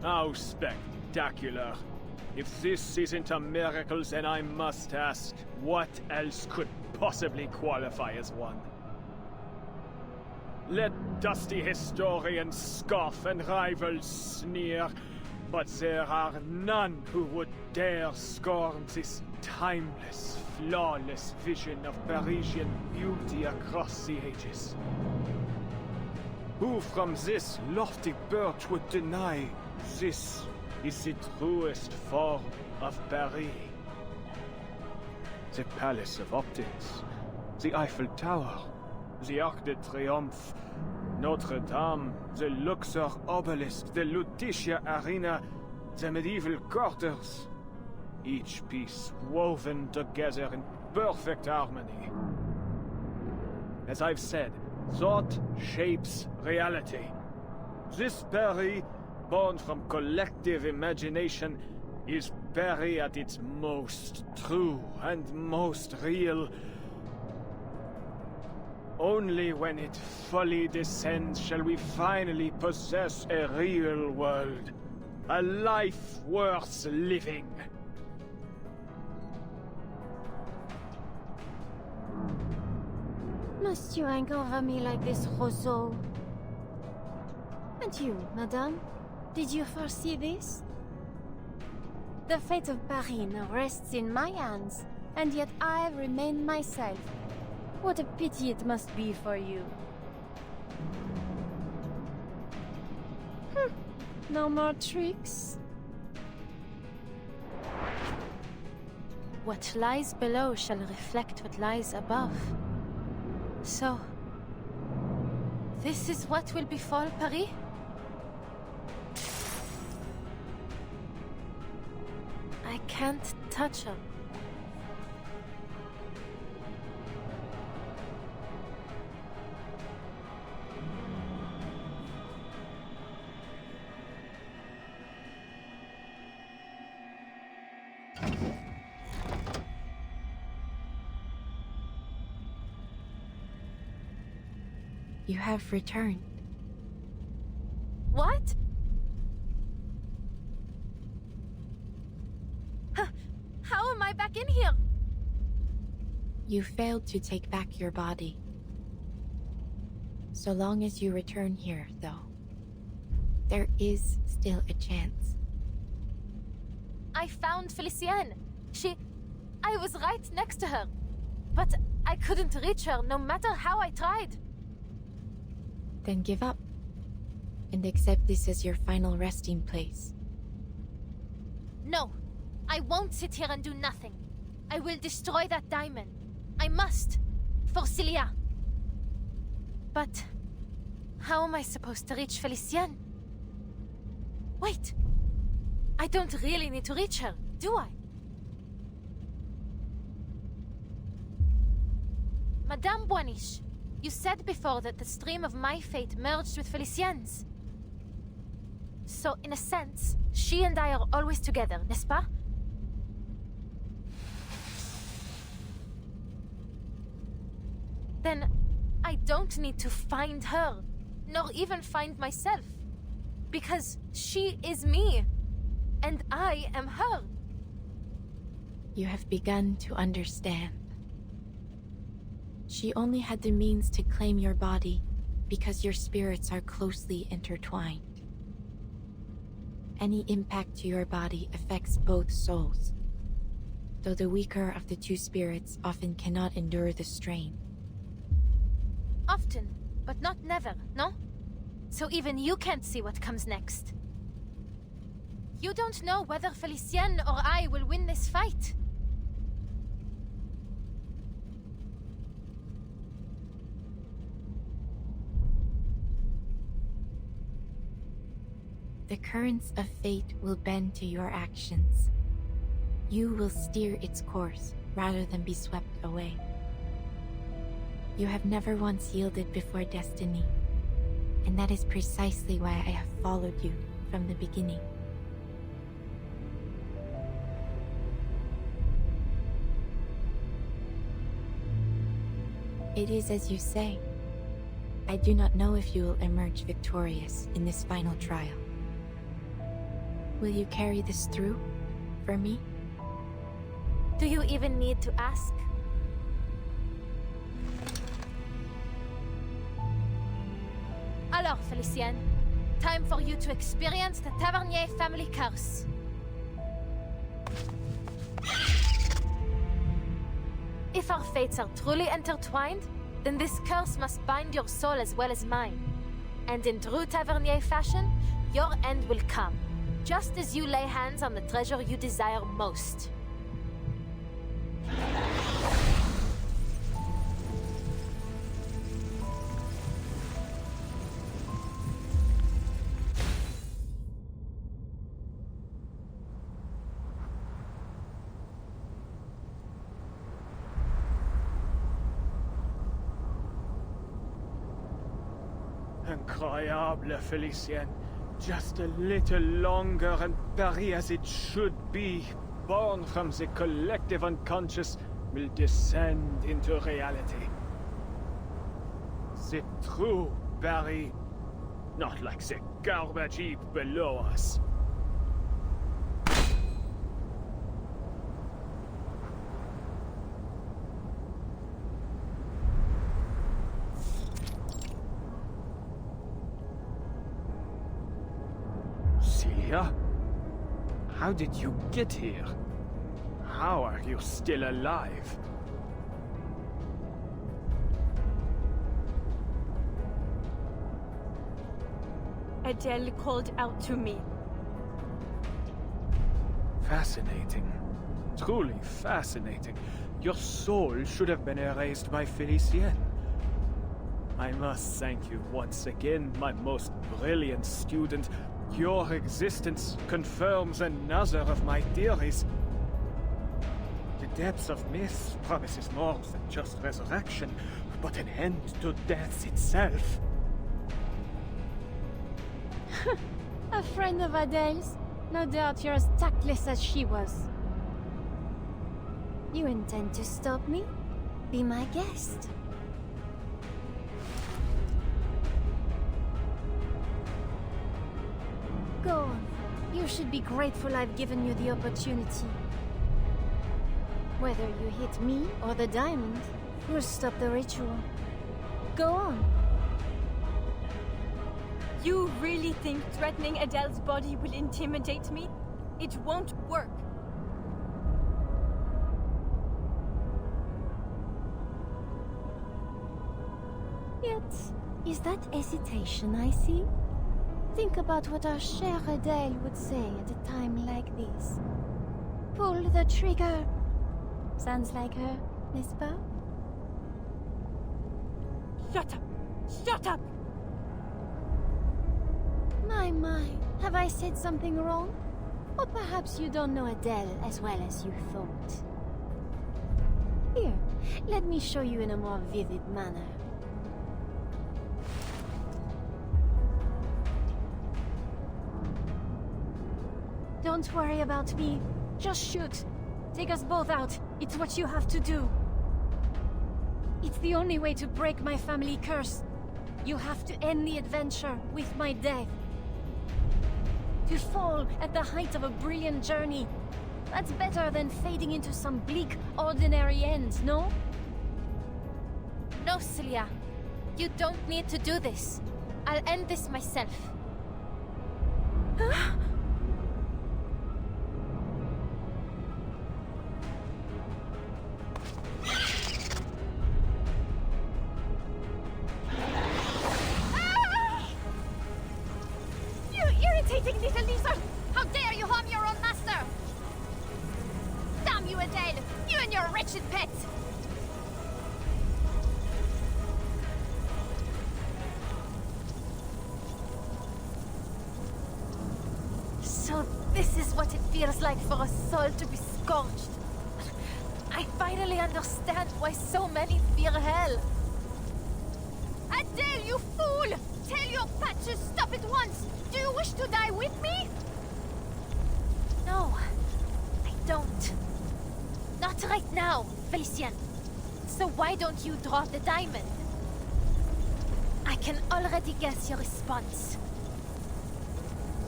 How spectacular. If this isn't a miracle, then I must ask, what else could possibly qualify as one? Let dusty historians scoff and rivals sneer, but there are none who would dare scorn this timeless, flawless vision of Parisian beauty across the ages. Who from this lofty perch would deny this is the truest form of Paris? The Palace of Optics, the Eiffel Tower, the Arc de Triomphe, Notre Dame, the Luxor Obelisk, the Lutetia Arena, the medieval quarters, each piece woven together in perfect harmony. As I've said, thought shapes reality. This Paris, born from collective imagination, is Paris at its most true and most real. Only when it fully descends shall we finally possess a real world, a life worth living. Must you hang over me like this, Roseau? And you, madame? Did you foresee this? The fate of Paris now rests in my hands, and yet I remain myself. What a pity it must be for you. No more tricks? What lies below shall reflect what lies above. So, this is what will befall Paris? I can't touch her. You have returned. What? How am I back in here? You failed to take back your body. So long as you return here, though, there is still a chance. I found Felicienne. I was right next to her. But I couldn't reach her no matter how I tried. Then give up, and accept this as your final resting place. No, I won't sit here and do nothing. I will destroy that diamond. I must, for Celia. But how am I supposed to reach Felicienne? Wait, I don't really need to reach her, do I? Madame Boiniche, you said before that the stream of my fate merged with Felicienne's. So, in a sense, she and I are always together, n'est-ce pas? Then, I don't need to find her, nor even find myself. Because she is me, and I am her. You have begun to understand. She only had the means to claim your body because your spirits are closely intertwined. Any impact to your body affects both souls, though the weaker of the two spirits often cannot endure the strain. Often, but not never, no? So even you can't see what comes next. You don't know whether Felicienne or I will win this fight. The currents of fate will bend to your actions. You will steer its course rather than be swept away. You have never once yielded before destiny, and that is precisely why I have followed you from the beginning. It is as you say. I do not know if you will emerge victorious in this final trial. Will you carry this through for me? Do you even need to ask? Alors, Felicienne, time for you to experience the Tavernier family curse. If our fates are truly intertwined, then this curse must bind your soul as well as mine. And in true Tavernier fashion, your end will come, just as you lay hands on the treasure you desire most. Incroyable, Felicienne. Just a little longer and Paris as it should be, born from the collective unconscious, will descend into reality. The true Paris, not like the garbage heap below us. Cecilia? How did you get here? How are you still alive? Adele called out to me. Fascinating. Truly fascinating. Your soul should have been erased by Felicienne. I must thank you once again, my most brilliant student. Your existence confirms another of my theories. The depths of myth promises more than just resurrection, but an end to death itself. A friend of Adele's? No doubt you're as tactless as she was. You intend to stop me? Be my guest. Go on. You should be grateful I've given you the opportunity. Whether you hit me or the diamond, you'll stop the ritual. Go on. You really think threatening Adele's body will intimidate me? It won't work. Yet, is that hesitation I see? Think about what our chère Adele would say at a time like this. Pull the trigger. Sounds like her, n'est-ce pas? Shut up! Shut up! My, have I said something wrong? Or perhaps you don't know Adele as well as you thought. Here, let me show you in a more vivid manner. Don't worry about me. Just shoot. Take us both out. It's what you have to do. It's the only way to break my family curse. You have to end the adventure with my death. To fall at the height of a brilliant journey. That's better than fading into some bleak, ordinary end, no? No, Celia. You don't need to do this. I'll end this myself. Huh? Little Lisa! How dare you harm your own master! Damn you, Adele! You and your wretched pet! So this is what it feels like for a soul to be scorched. I finally understand why so many fear hell. Adele, you fool! Tell your pet to stop at once! Do you wish to die with me? No, I don't. Not right now, Felicienne. So why don't you draw the diamond? I can already guess your response.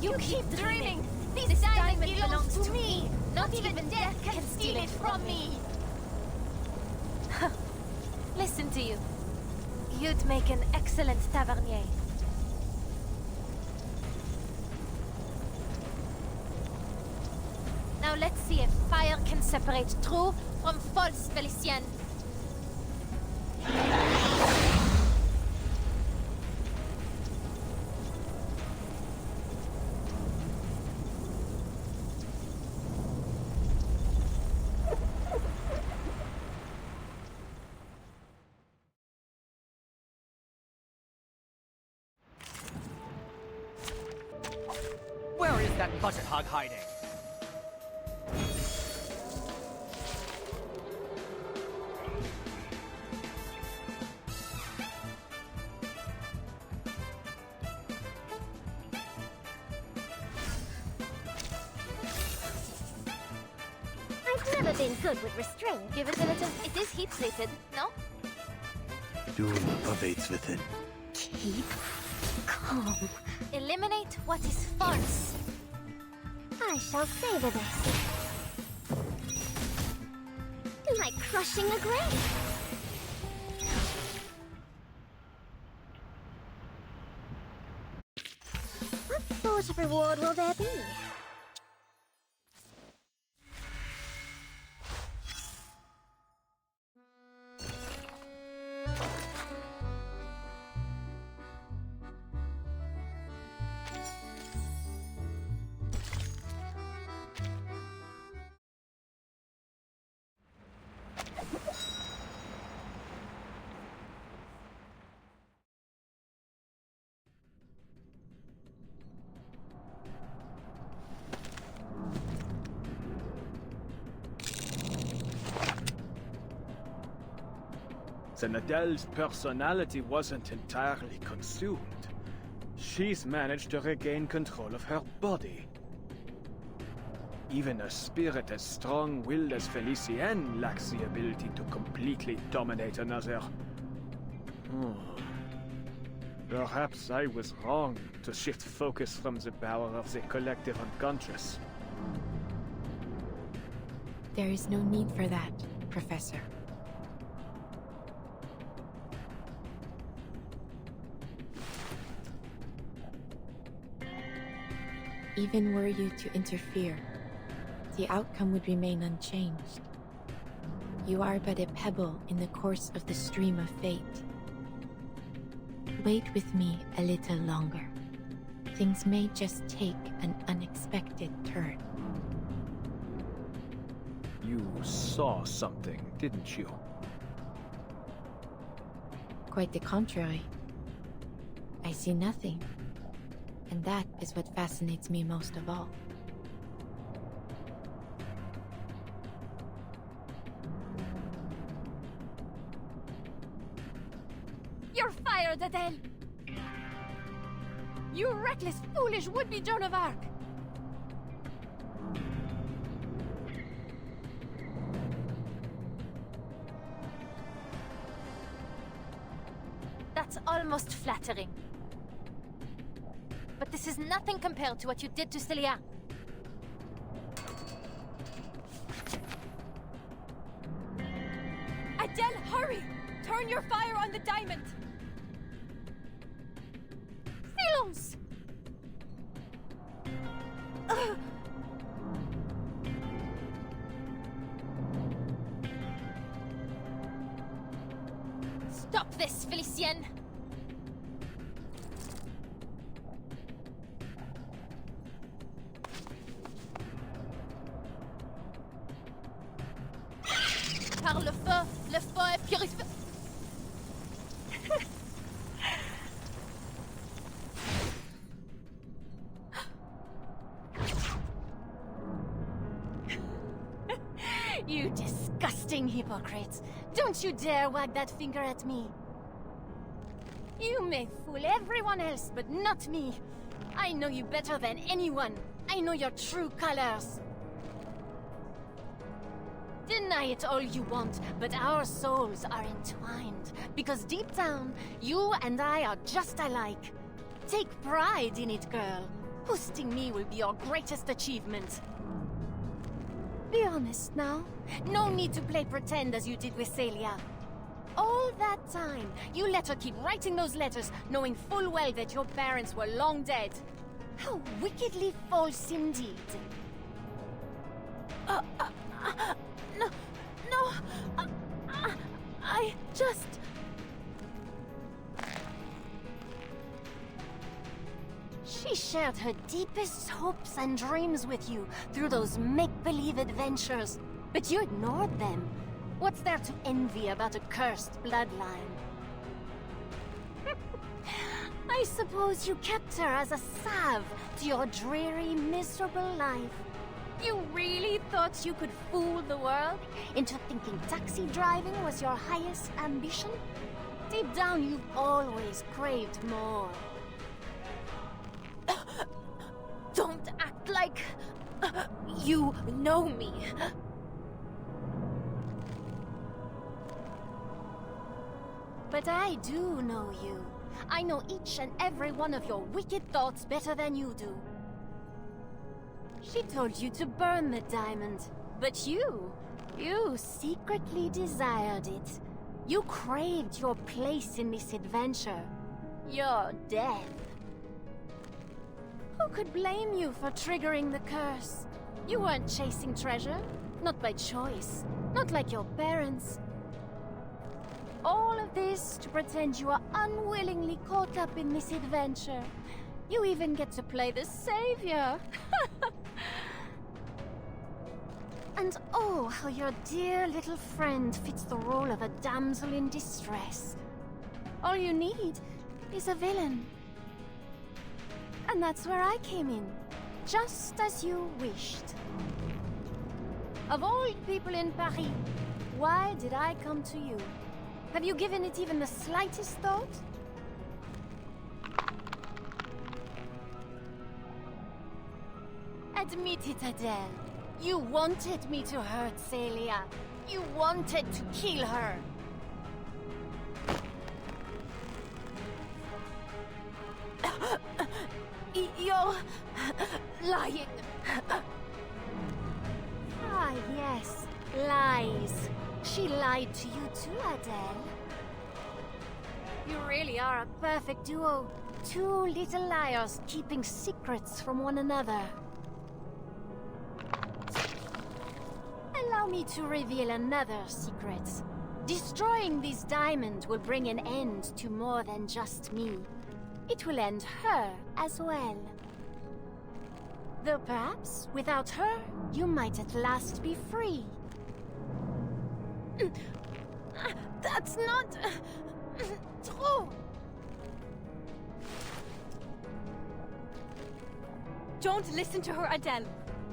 You keep dreaming! This diamond belongs to me! Not even death can steal it from me! Listen to you. You'd make an excellent tavernier. Now let's see if fire can separate true from false, Felicienne. Where is that budget hog hiding? I've never been good with restraint. Give it a little. It is heat-treated, no? Doom pervades within. Keep calm. Eliminate what is false. I shall savor this. Like crushing a grape. What for What reward will there be? Then Adele's personality wasn't entirely consumed. She's managed to regain control of her body. Even a spirit as strong-willed as Felicienne lacks the ability to completely dominate another. Perhaps I was wrong to shift focus from the power of the collective unconscious. There is no need for that, Professor. Even were you to interfere, the outcome would remain unchanged. You are but a pebble in the course of the stream of fate. Wait with me a little longer. Things may just take an unexpected turn. You saw something, didn't you? Quite the contrary. I see nothing. And that is what fascinates me most of all. You're fired, Adele! You reckless, foolish would-be Joan of Arc! That's almost flattering. But this is nothing compared to what you did to Celia. Adele, hurry! Turn your fire on the diamond! Silence! Stop this, Felicienne! Par le feu est purifié. You disgusting hypocrite! Don't you dare wag that finger at me! You may fool everyone else, but not me. I know you better than anyone. I know your true colors. Deny it all you want, but our souls are entwined. Because deep down, you and I are just alike. Take pride in it, girl. Hosting me will be your greatest achievement. Be honest now. No need to play pretend as you did with Celia. All that time, you let her keep writing those letters, knowing full well that your parents were long dead. How wickedly false indeed. No, I just... She shared her deepest hopes and dreams with you through those make-believe adventures, but you ignored them. What's there to envy about a cursed bloodline? I suppose you kept her as a salve to your dreary, miserable life. You really thought you could fool the world into thinking taxi driving was your highest ambition? Deep down, you've always craved more. Don't act like... you know me. But I do know you. I know each and every one of your wicked thoughts better than you do. She told you to burn the diamond, but you secretly desired it. You craved your place in this adventure. Your death. Who could blame you for triggering the curse? You weren't chasing treasure, not by choice, not like your parents. All of this to pretend you are unwillingly caught up in this adventure. You even get to play the savior. And oh, how your dear little friend fits the role of a damsel in distress. All you need is a villain. And that's where I came in, just as you wished. Of all people in Paris, why did I come to you? Have you given it even the slightest thought? Admit it, Adele. You wanted me to hurt Celia. You wanted to kill her. You're lying. Ah, yes, lies. She lied to you too, Adele. You really are a perfect duo. Two little liars keeping secrets from one another. Allow me to reveal another secret. Destroying this diamond will bring an end to more than just me. It will end her as well. Though perhaps, without her, you might at last be free. That's not... true. Don't listen to her, Adele.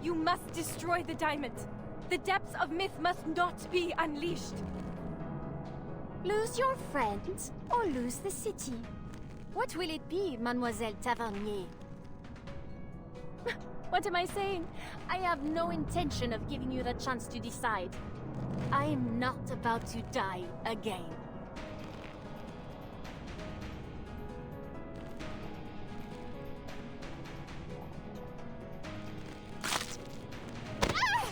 You must destroy the diamond. The depths of myth must not be unleashed. Lose your friends or lose the city. What will it be, Mademoiselle Tavernier? What am I saying? I have no intention of giving you the chance to decide. I am not about to die again. Ah!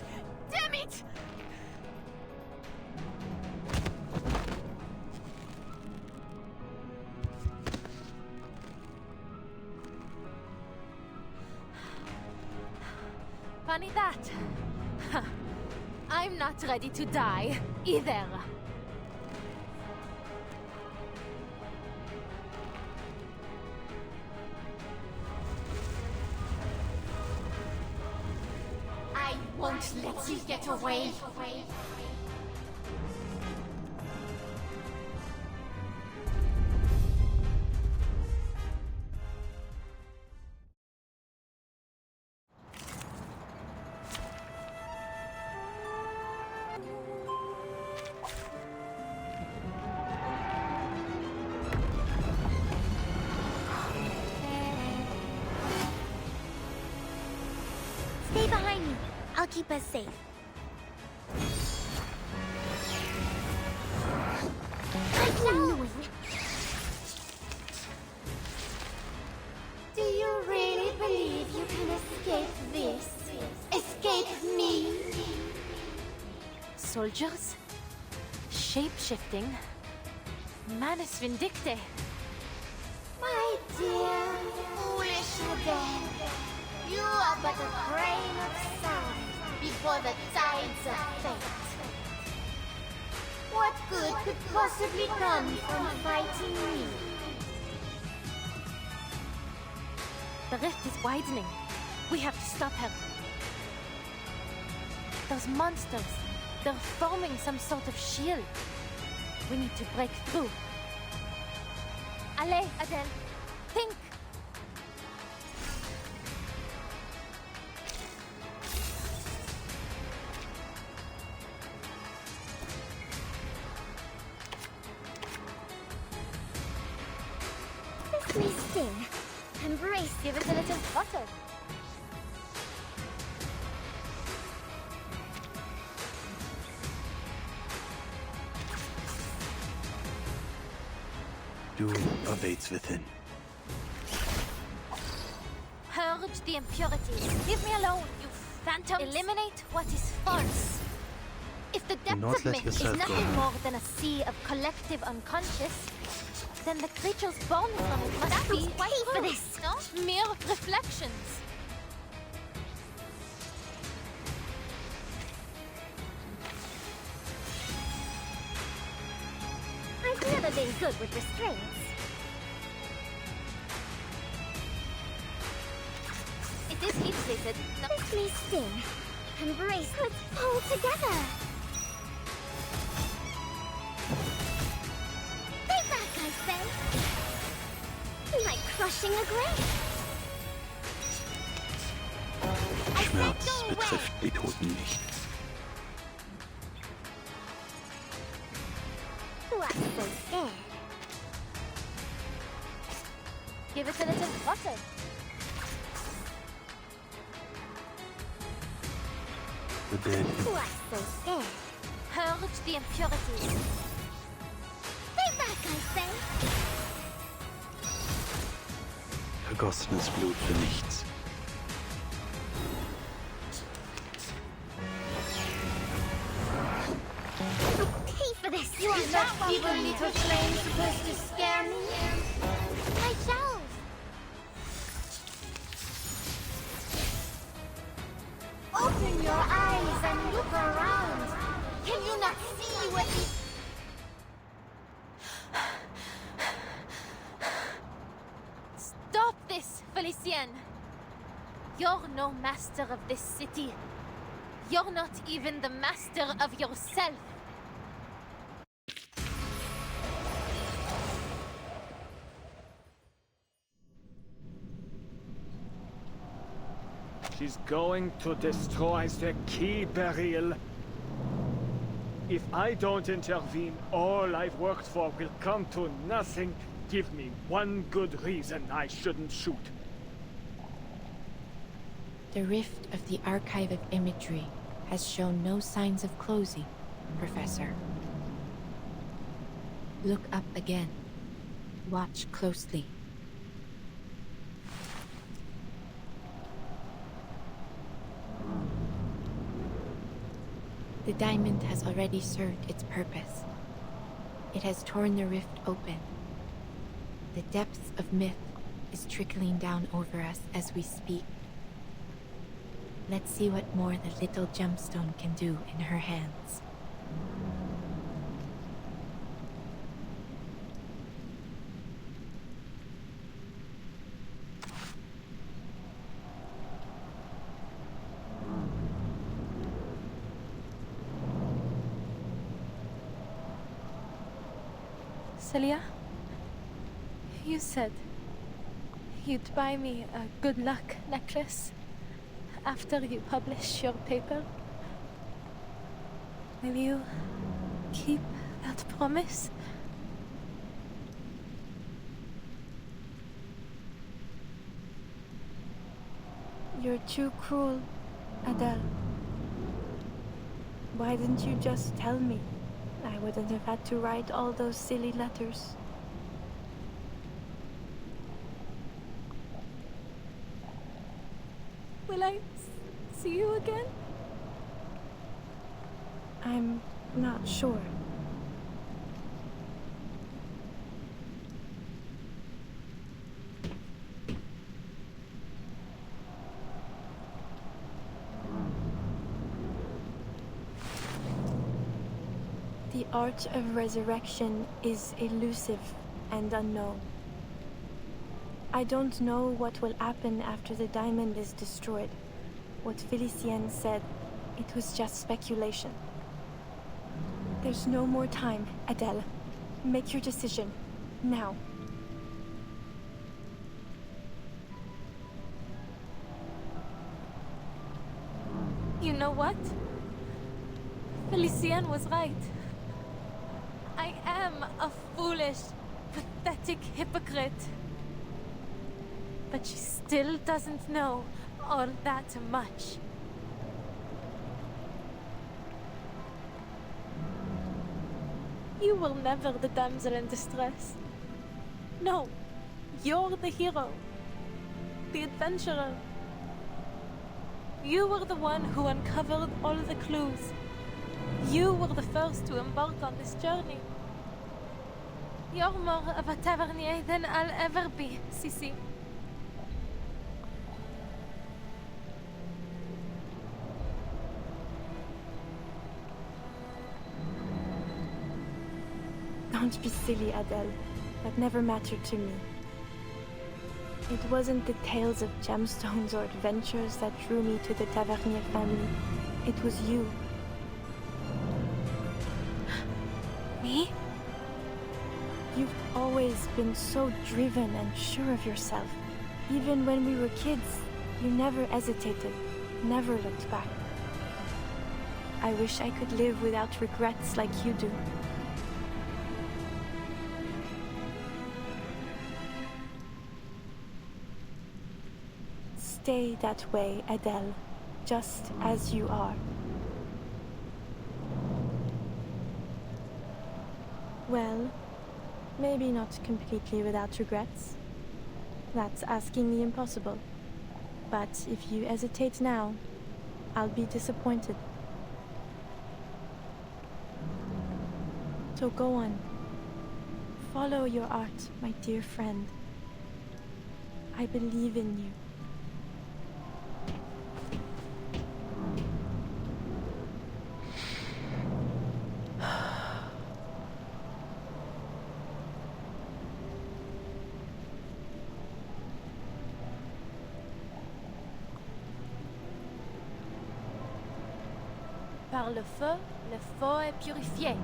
Damn it! Funny that. I'm not ready to die, either. I won't let you get away. Stay behind me. I'll keep us safe. Do you really believe you can escape this? Escape me? Soldiers? Shape-shifting? Manus Vindicte? My dear, foolish Adele. You are but a grain of sand before the tides of fate. What good could possibly come from fighting me? The rift is widening. We have to stop her. Those monsters, they're forming some sort of shield. We need to break through. Allez, Adele, think! This may sting. Embrace. Give it a little butter. Doom awaits within. Purge the impurities. Leave me alone, you phantoms. Eliminate what is false. If the depths not of let myth is yourself go. nothing more than a sea of collective unconscious, then the creatures born from it must be quite for crude, this. no? Mere reflections. I've never been good with restraints. It is heat-treated. No. Let me sting. Embrace. Let's pull together. Stay back, I say. Like crushing a grape. Schmerz betrifft die Toten nicht. What's so scared? Give it a little water. The dead. What's so scared? Purge the impurities. Stay back, I say. Vergossenes Blut für nichts. Pay for this. You are not evil little flame supposed to scare me. I shall. Open your eyes and look around. Can you not see what is... Stop this, Felicienne. You're no master of this city. You're not even the master of yourself. She's going to destroy the key, Beryl. If I don't intervene, all I've worked for will come to nothing. Give me one good reason I shouldn't shoot. The rift of the archive of imagery has shown no signs of closing, Professor. Look up again. Watch closely. The diamond has already served its purpose. It has torn the rift open. The depths of myth is trickling down over us as we speak. Let's see what more the little gemstone can do in her hands. Celia, you said you'd buy me a good luck necklace after you publish your paper. Will you keep that promise? You're too cruel, Adele. Why didn't you just tell me? I wouldn't have had to write all those silly letters. Will I see you again? I'm not sure. The art of resurrection is elusive and unknown. I don't know what will happen after the diamond is destroyed. What Felicienne said, it was just speculation. There's no more time, Adele. Make your decision. Now. You know what? Felicienne was right. I am a foolish, pathetic hypocrite. But she still doesn't know all that much. You were never the damsel in distress. No, you're the hero. The adventurer. You were the one who uncovered all the clues. You were the first to embark on this journey. You're more of a tavernier than I'll ever be, Sissy. Don't be silly, Adele. That never mattered to me. It wasn't the tales of gemstones or adventures that drew me to the Tavernier family. It was you. Me? You've always been so driven and sure of yourself. Even when we were kids, you never hesitated, never looked back. I wish I could live without regrets like you do. Stay that way, Adele, just as you are. Well, maybe not completely without regrets. That's asking the impossible. But if you hesitate now, I'll be disappointed. So go on. Follow your art, my dear friend. I believe in you. Par le feu est purifié.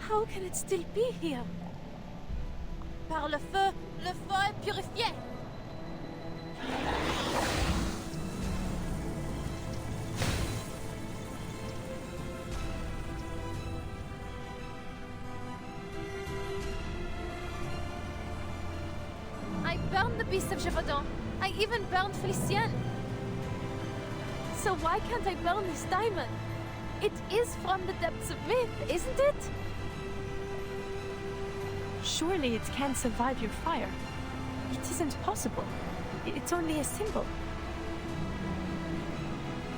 How can it still be here? Par le feu est purifié. I burned the beast of Gévaudan. I even burned Felicienne. So why can't I burn this diamond? It is from the depths of myth, isn't it? Surely it can't survive your fire. It isn't possible. It's only a symbol.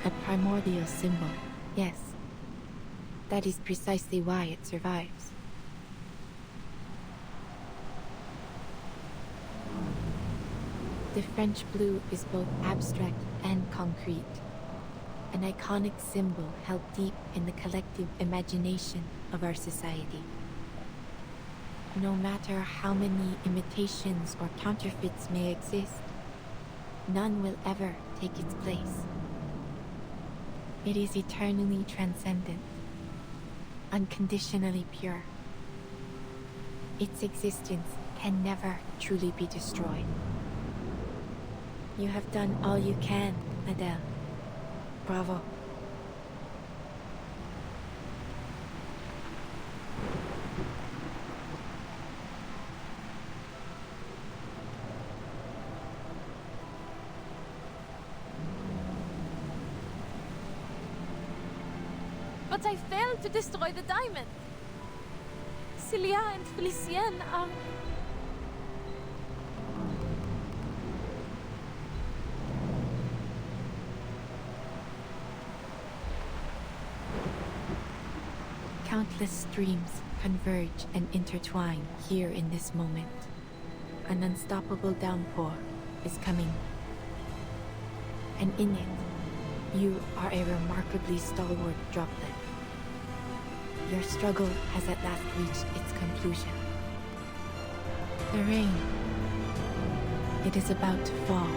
A primordial symbol, yes. That is precisely why it survives. The French blue is both abstract and concrete. An iconic symbol held deep in the collective imagination of our society. No matter how many imitations or counterfeits may exist, none will ever take its place. It is eternally transcendent, unconditionally pure. Its existence can never truly be destroyed. You have done all you can, Adele. Bravo. But I failed to destroy the diamond. Celia and Felicienne are... Countless streams converge and intertwine here in this moment. An unstoppable downpour is coming. And in it, you are a remarkably stalwart droplet. Your struggle has at last reached its conclusion. The rain. It is about to fall.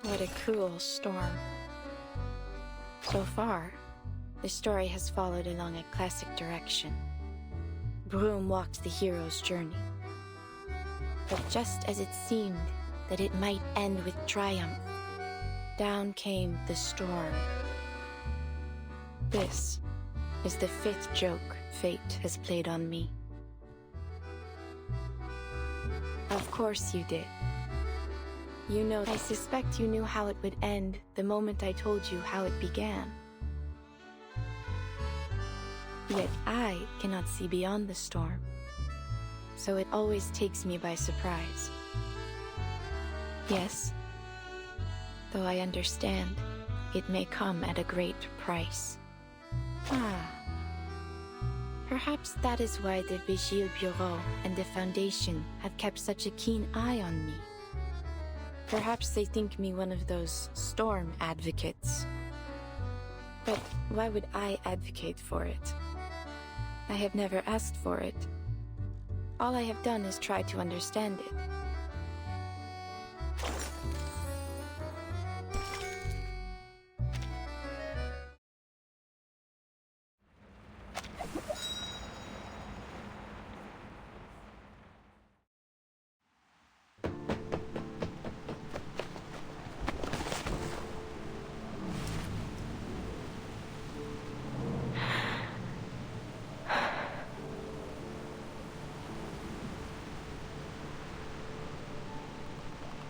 What a cruel storm. So far, the story has followed along a classic direction. Broom walked the hero's journey. But just as it seemed that it might end with triumph, down came the storm. This is the 5th joke fate has played on me. Of course you did. You know, I suspect you knew how it would end the moment I told you how it began. Yet I cannot see beyond the storm, so it always takes me by surprise. Yes, though I understand it may come at a great price. Perhaps that is why the Vigile Bureau and the Foundation have kept such a keen eye on me. Perhaps they think me one of those storm advocates. But why would I advocate for it? I have never asked for it. All I have done is try to understand it.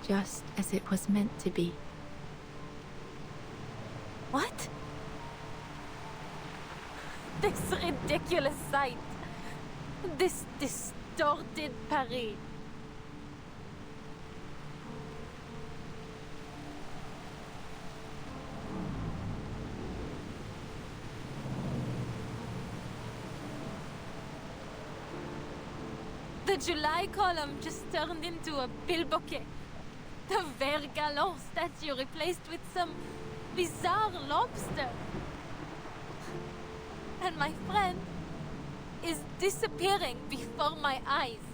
Just as it was meant to be. What? This ridiculous sight. This distorted Paris. The July column just turned into a bilboquet. The Vert Galant statue replaced with some bizarre lobster. And my friend is disappearing before my eyes.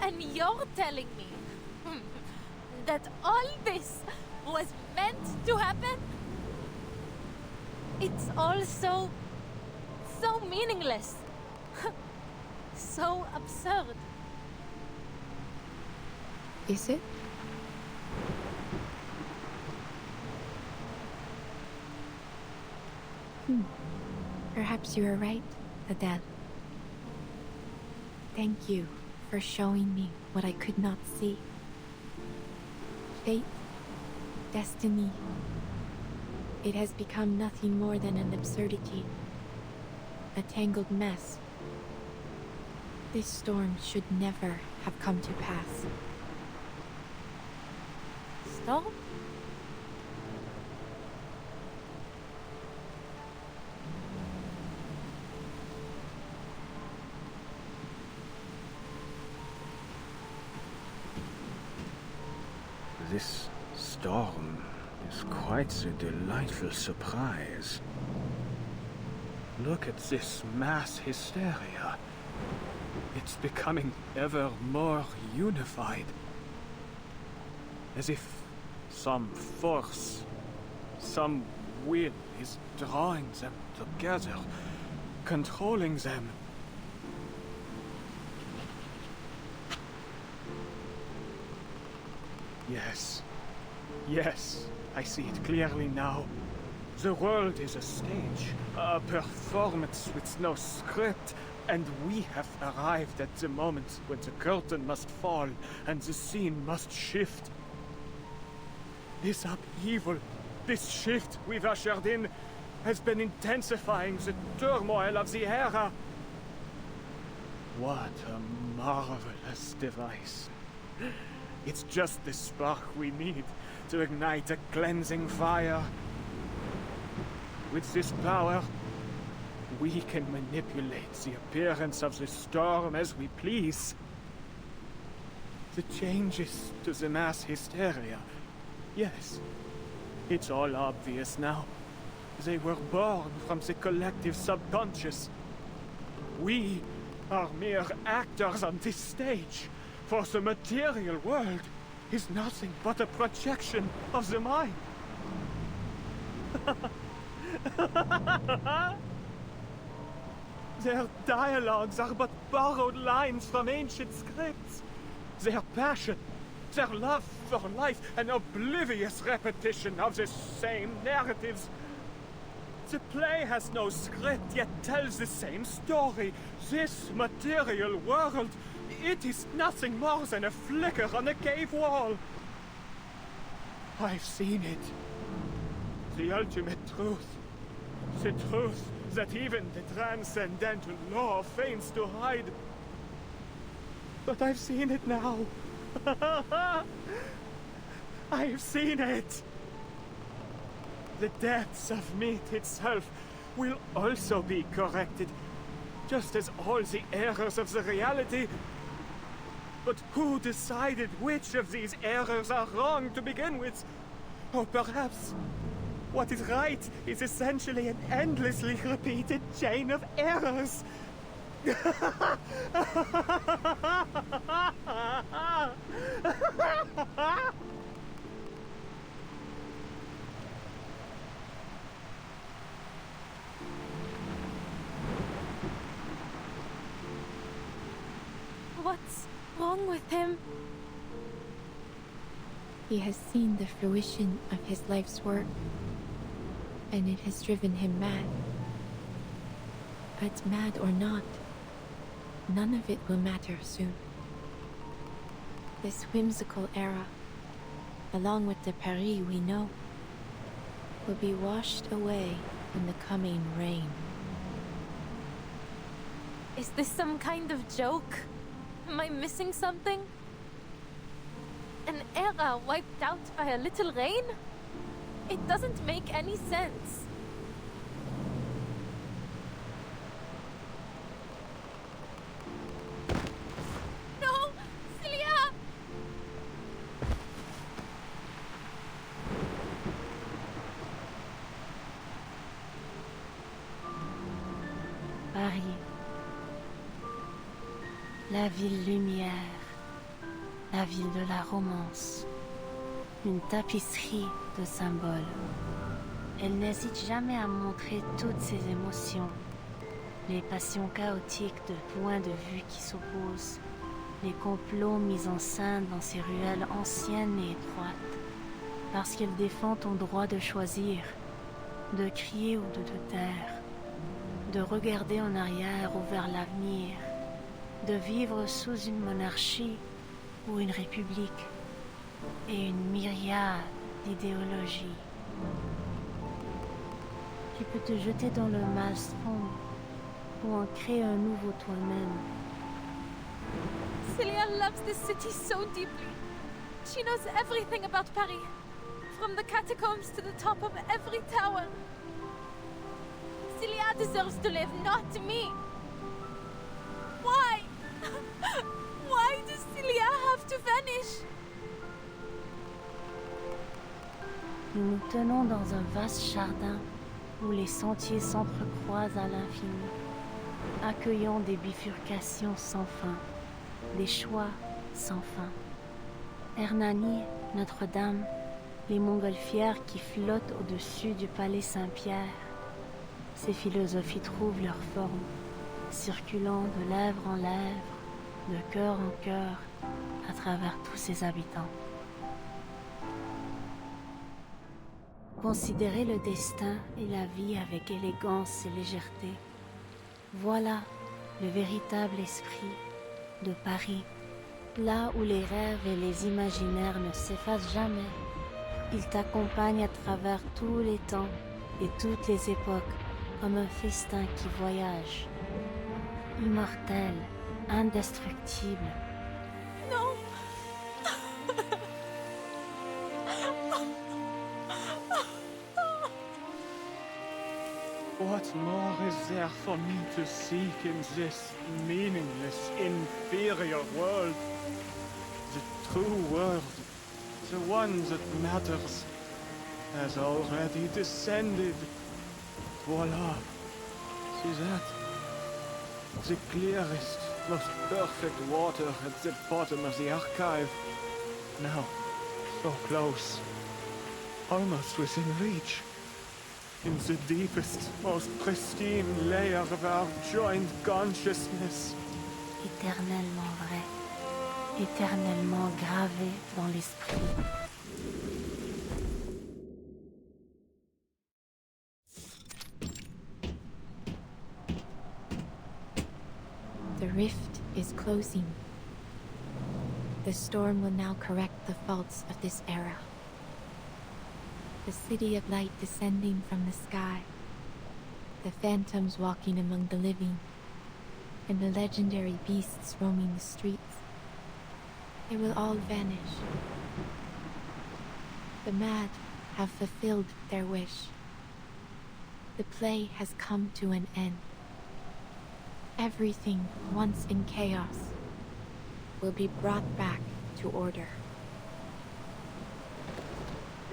And you're telling me that all this was meant to happen? It's all so meaningless. So absurd. Is it? Perhaps you are right, Adele. Thank you for showing me what I could not see. Fate, destiny. It has become nothing more than an absurdity. A tangled mess. This storm should never have come to pass. Storm? This storm is quite a delightful surprise. Look at this mass hysteria. It's becoming ever more unified. As if some force, some will is drawing them together, controlling them. Yes, I see it clearly now. The world is a stage, a performance with no script, and we have arrived at the moment when the curtain must fall and the scene must shift. This upheaval, this shift we've ushered in, has been intensifying the turmoil of the era. What a marvelous device. It's just the spark we need to ignite a cleansing fire. With this power, we can manipulate the appearance of the storm as we please. The changes to the mass hysteria, yes, it's all obvious now. They were born from the collective subconscious. We are mere actors on this stage, for the material world is nothing but a projection of the mind. Their dialogues are but borrowed lines from ancient scripts. Their passion, Their love for life, an oblivious repetition of the same narratives. The play has no script, yet tells the same story. This material world, it is nothing more than a flicker on a cave wall. I've seen it. The ultimate truth. The truth that even the transcendental law feigns to hide. But I've seen it now. I've seen it. The depths of meat itself will also be corrected, just as all the errors of the reality. But who decided which of these errors are wrong to begin with? Or perhaps what is right is essentially an endlessly repeated chain of errors. What's wrong with him? He has seen the fruition of his life's work, and it has driven him mad. But mad or not, none of it will matter soon. This whimsical era, along with the Paris we know, will be washed away in the coming rain. Is this some kind of joke? Am I missing something? An era wiped out by a little rain? It doesn't make any sense. No! Celia! Paris. La ville lumière. La ville de la romance. Une tapisserie de symboles. Elle n'hésite jamais à montrer toutes ses émotions. Les passions chaotiques de points de vue qui s'opposent. Les complots mis en scène dans ces ruelles anciennes et étroites. Parce qu'elle défend ton droit de choisir. De crier ou de te taire. De regarder en arrière ou vers l'avenir. De vivre sous une monarchie ou une république. Et une myriade d'idéologies. Tu peux te jeter dans le maelstrom ou en créer un nouveau toi-même. Celia loves this city so deeply. She knows everything about Paris, from the catacombs to the top of every tower. Celia deserves to live, not me. Why? Why does Celia have to vanish? Nous nous tenons dans un vaste jardin où les sentiers s'entrecroisent à l'infini, accueillant des bifurcations sans fin, des choix sans fin. Hernani, Notre-Dame, les montgolfières qui flottent au-dessus du palais Saint-Pierre. Ces philosophies trouvent leur forme, circulant de lèvre en lèvre, de cœur en cœur, à travers tous ses habitants. Considérer le destin et la vie avec élégance et légèreté. Voilà le véritable esprit de Paris, là où les rêves et les imaginaires ne s'effacent jamais. Il t'accompagne à travers tous les temps et toutes les époques, comme un festin qui voyage. Immortel, indestructible. Non! What more is there for me to seek in this meaningless, inferior world? The true world, the one that matters, has already descended. Voila. See that? The clearest, most perfect water at the bottom of the archive. Now, so close. Almost within reach. In the deepest, most pristine layer of our joined consciousness. Éternellement vrai. éternellement gravée dans l'esprit. The rift is closing. The storm will now correct the faults of this era. The city of light descending from the sky, the phantoms walking among the living, and the legendary beasts roaming the streets. They will all vanish. The mad have fulfilled their wish. The play has come to an end. Everything once in chaos will be brought back to order.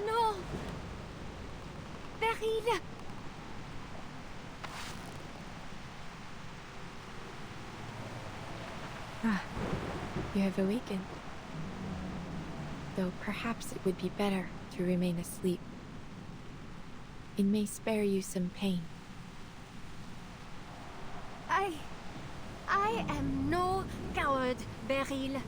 No! Beryl! Ah, you have awakened. Though perhaps it would be better to remain asleep. It may spare you some pain. I am no coward, Beryl.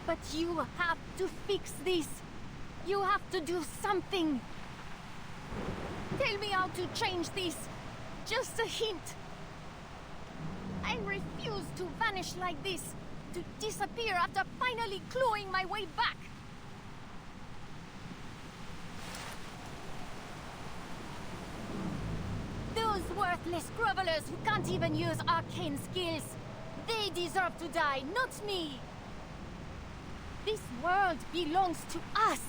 But you have to fix this. You have to do something. Tell me how to change this. Just a hint. I refuse to vanish like this. To disappear after finally clawing my way back. Those worthless grovelers who can't even use arcane skills. They deserve to die, not me. This world belongs to us.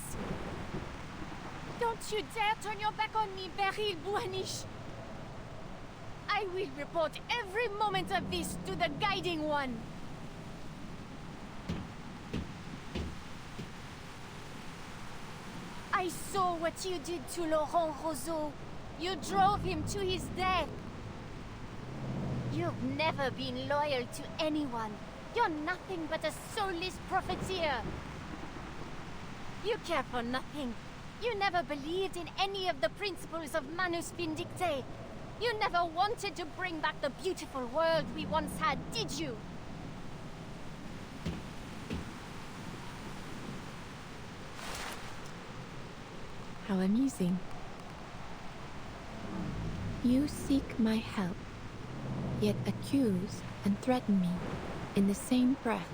Don't you dare turn your back on me, Beryl Buanish. I will report every moment of this to the Guiding One. I saw what you did to Laurent Roseau. You drove him to his death. You've never been loyal to anyone. You're nothing but a soulless profiteer. You care for nothing. You never believed in any of the principles of Manus Vindicte. You never wanted to bring back the beautiful world we once had, did you? How amusing. You seek my help, yet accuse and threaten me in the same breath.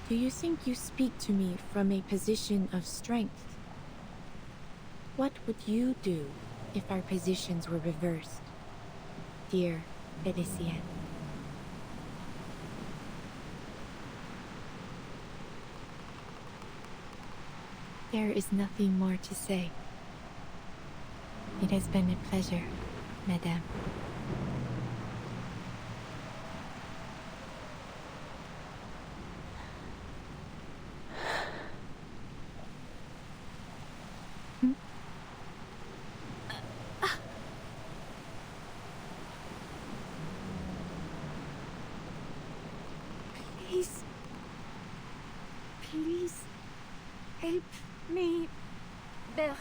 Do you think you speak to me from a position of strength? What would you do if our positions were reversed, dear Félicien? There is nothing more to say. It has been a pleasure, Madame. Please help me, Beryl.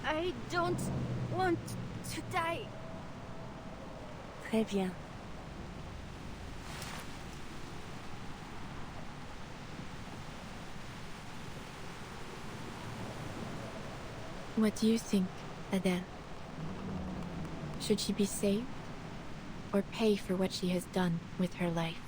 I don't want to die. Très bien. What do you think, Adele? Should she be saved, or pay for what she has done with her life?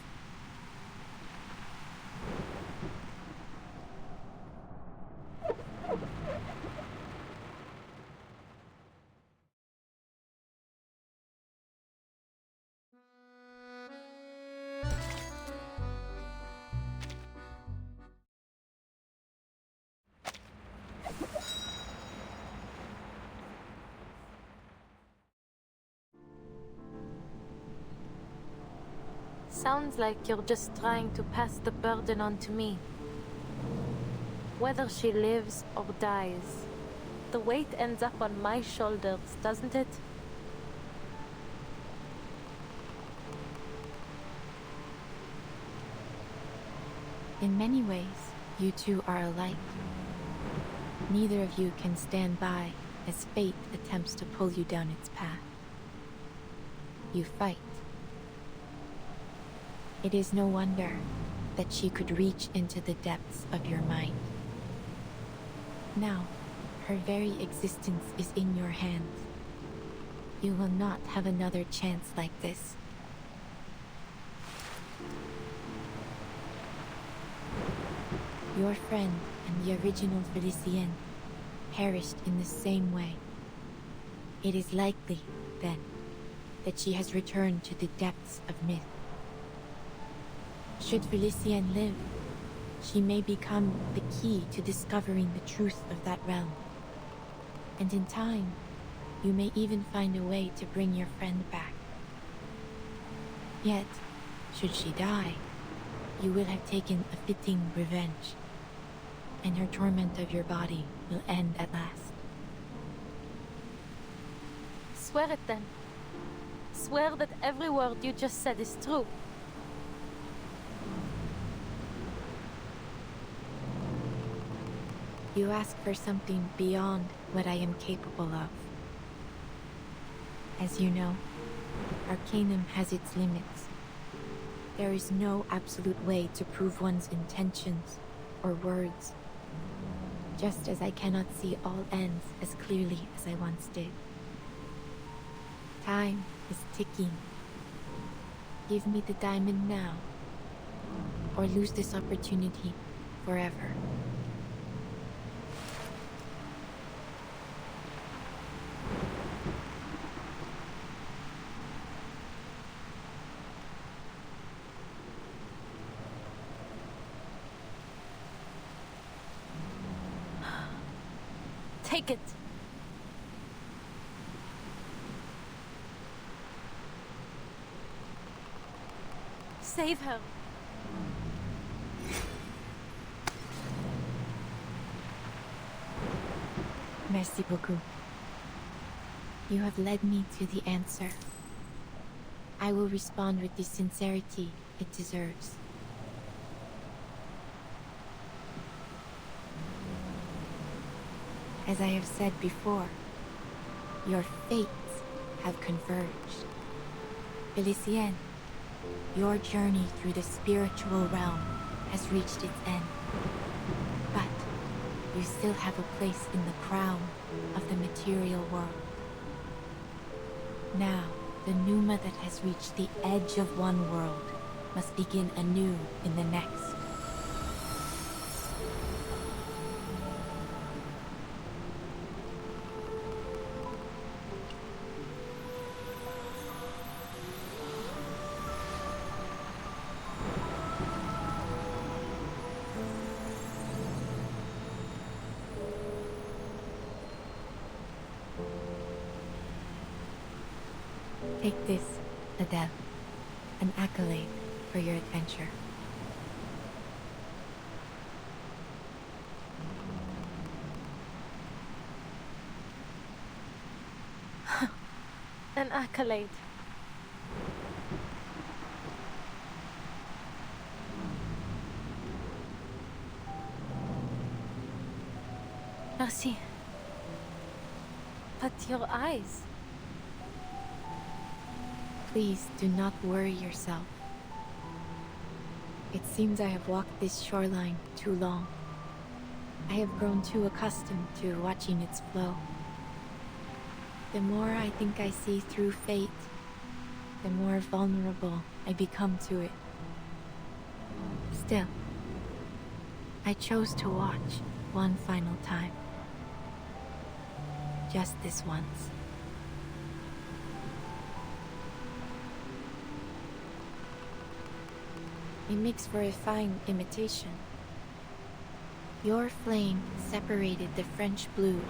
Sounds like you're just trying to pass the burden on to me. Whether she lives or dies, the weight ends up on my shoulders, doesn't it? In many ways, you two are alike. Neither of you can stand by as fate attempts to pull you down its path. You fight. It is no wonder that she could reach into the depths of your mind. Now, her very existence is in your hands. You will not have another chance like this. Your friend and the original Felicienne perished in the same way. It is likely, then, that she has returned to the depths of myth. Should Felicienne live, she may become the key to discovering the truth of that realm. And in time, you may even find a way to bring your friend back. Yet, should she die, you will have taken a fitting revenge, and her torment of your body will end at last. Swear it then. Swear that every word you just said is true. You ask for something beyond what I am capable of. As you know, Arcanum has its limits. There is no absolute way to prove one's intentions or words, just as I cannot see all ends as clearly as I once did. Time is ticking. Give me the diamond now, or lose this opportunity forever. Take it. Save her. Merci beaucoup. You have led me to the answer. I will respond with the sincerity it deserves. As I have said before, your fates have converged. Felicienne, your journey through the spiritual realm has reached its end. But you still have a place in the crown of the material world. Now, the Numa that has reached the edge of one world must begin anew in the next. Take this, Adele, an accolade for your adventure. An accolade. Merci. But your eyes... Please do not worry yourself. It seems I have walked this shoreline too long. I have grown too accustomed to watching its flow. The more I think I see through fate, the more vulnerable I become to it. Still, I chose to watch one final time. Just this once. It makes for a fine imitation. Your flame separated the French blue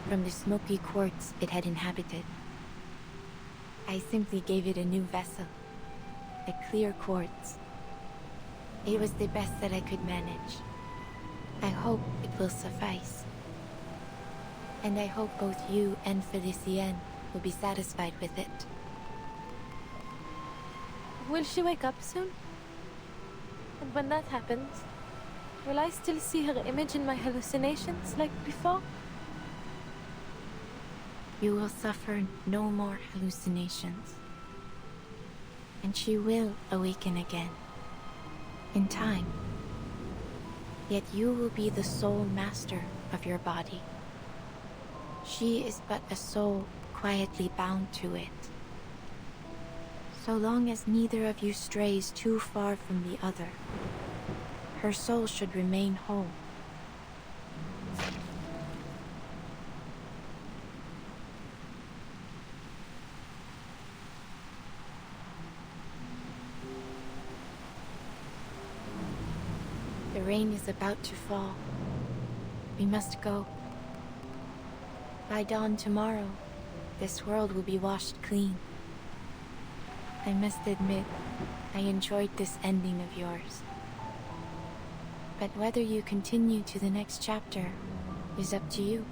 from the smoky quartz it had inhabited. I simply gave it a new vessel, a clear quartz. It was the best that I could manage. I hope it will suffice. And I hope both you and Felicienne will be satisfied with it. Will she wake up soon? And when that happens, will I still see her image in my hallucinations like before? you will suffer no more hallucinations. And she will awaken again, in time. Yet you will be the sole master of your body. She is but a soul quietly bound to it. So long as neither of you strays too far from the other, her soul should remain whole. The rain is about to fall. We must go. By dawn tomorrow, this world will be washed clean. I must admit, I enjoyed this ending of yours. But whether you continue to the next chapter is up to you.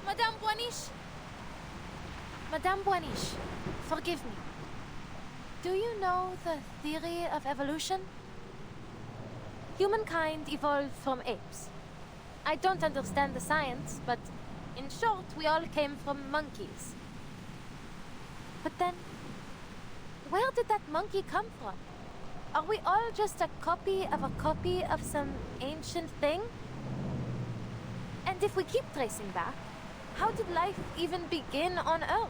Madame Boiniche! Madame Boiniche, forgive me. Do you know the theory of evolution? Humankind evolved from apes. I don't understand the science, but in short, we all came from monkeys. But then, where did that monkey come from? Are we all just a copy of some ancient thing? And if we keep tracing back, how did life even begin on Earth?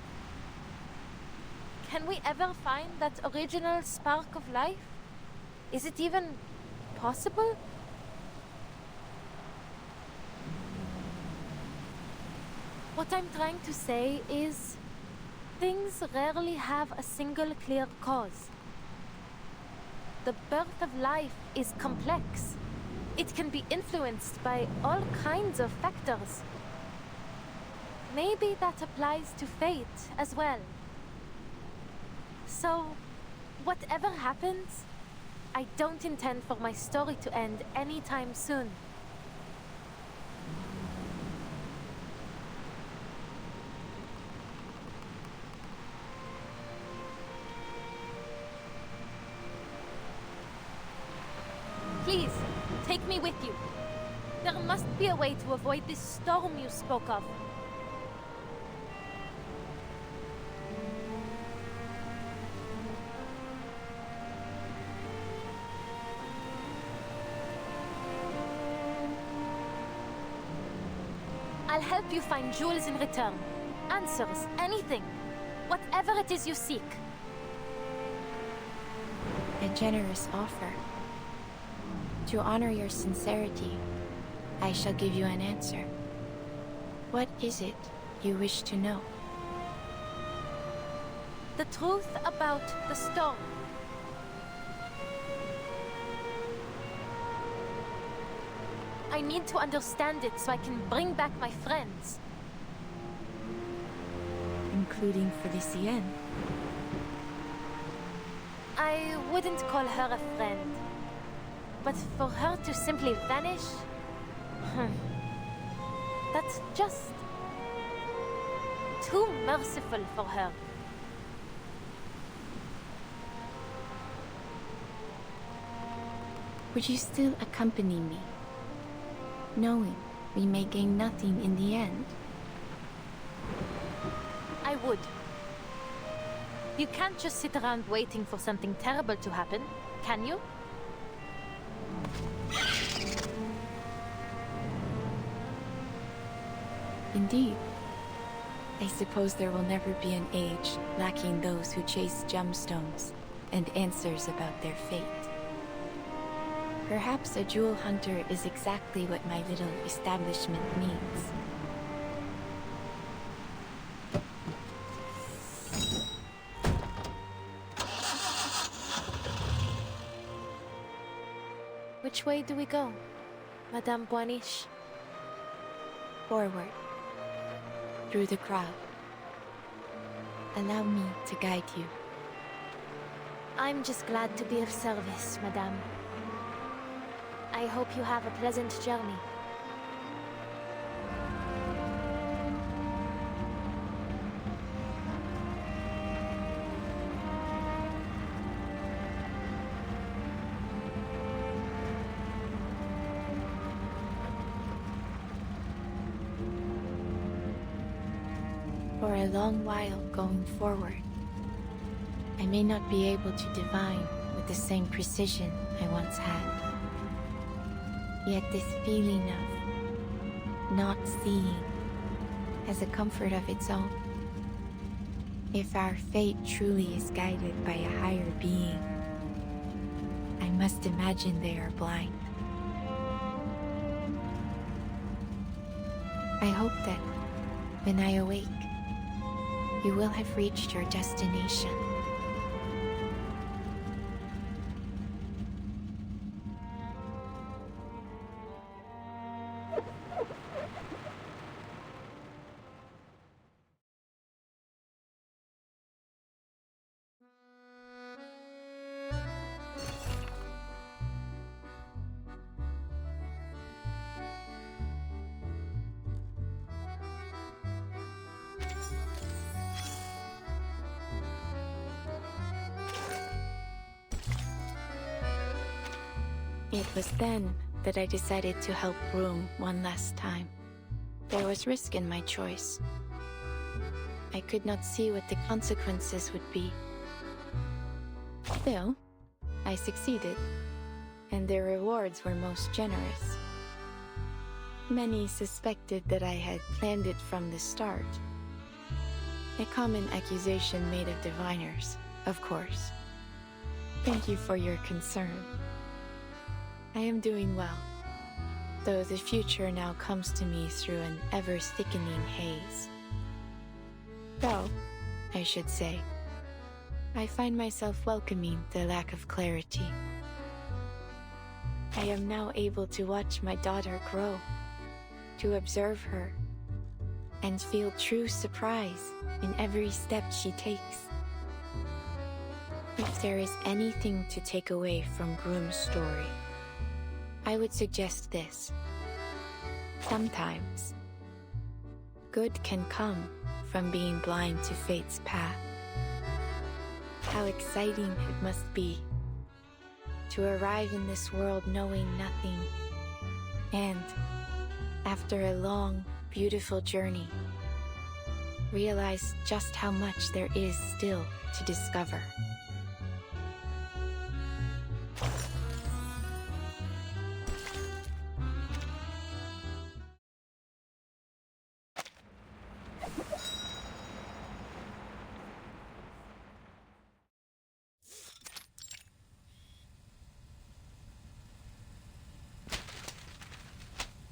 Can we ever find that original spark of life? Is it even possible? What I'm trying to say is, things rarely have a single clear cause. The birth of life is complex. It can be influenced by all kinds of factors. Maybe that applies to fate as well. So, whatever happens, I don't intend for my story to end anytime soon. Please, take me with you. There must be a way to avoid this storm you spoke of. I'll help you find jewels in return. Answers, anything. Whatever it is you seek. A generous offer. To honor your sincerity, I shall give you an answer. What is it you wish to know? The truth about the storm. I need to understand it so I can bring back my friends. Including Felicienne. I wouldn't call her a friend. But for her to simply vanish... that's just... too merciful for her. Would you still accompany me? Knowing we may gain nothing in the end? I would. You can't just sit around waiting for something terrible to happen, can you? Indeed. I suppose there will never be an age lacking those who chase gemstones and answers about their fate. Perhaps a jewel hunter is exactly what my little establishment needs. Which way do we go, Madame Boiniche? Forward. Through the crowd. Allow me to guide you. I'm just glad to be of service, Madame. I hope you have a pleasant journey. For a long while going forward, I may not be able to divine with the same precision I once had. Yet this feeling of not seeing has a comfort of its own. If our fate truly is guided by a higher being, I must imagine they are blind. I hope that when I awake, you will have reached your destination. It was then that I decided to help Broom one last time. There was risk in my choice. I could not see what the consequences would be. Still, I succeeded, and the rewards were most generous. Many suspected that I had planned it from the start. A common accusation made of diviners, of course. Thank you for your concern. I am doing well, though the future now comes to me through an ever-thickening haze. Though, I should say, I find myself welcoming the lack of clarity. I am now able to watch my daughter grow, to observe her, and feel true surprise in every step she takes. If there is anything to take away from Broom's story, I would suggest this. Sometimes, good can come from being blind to fate's path. How exciting it must be to arrive in this world knowing nothing, and, after a long, beautiful journey, realize just how much there is still to discover.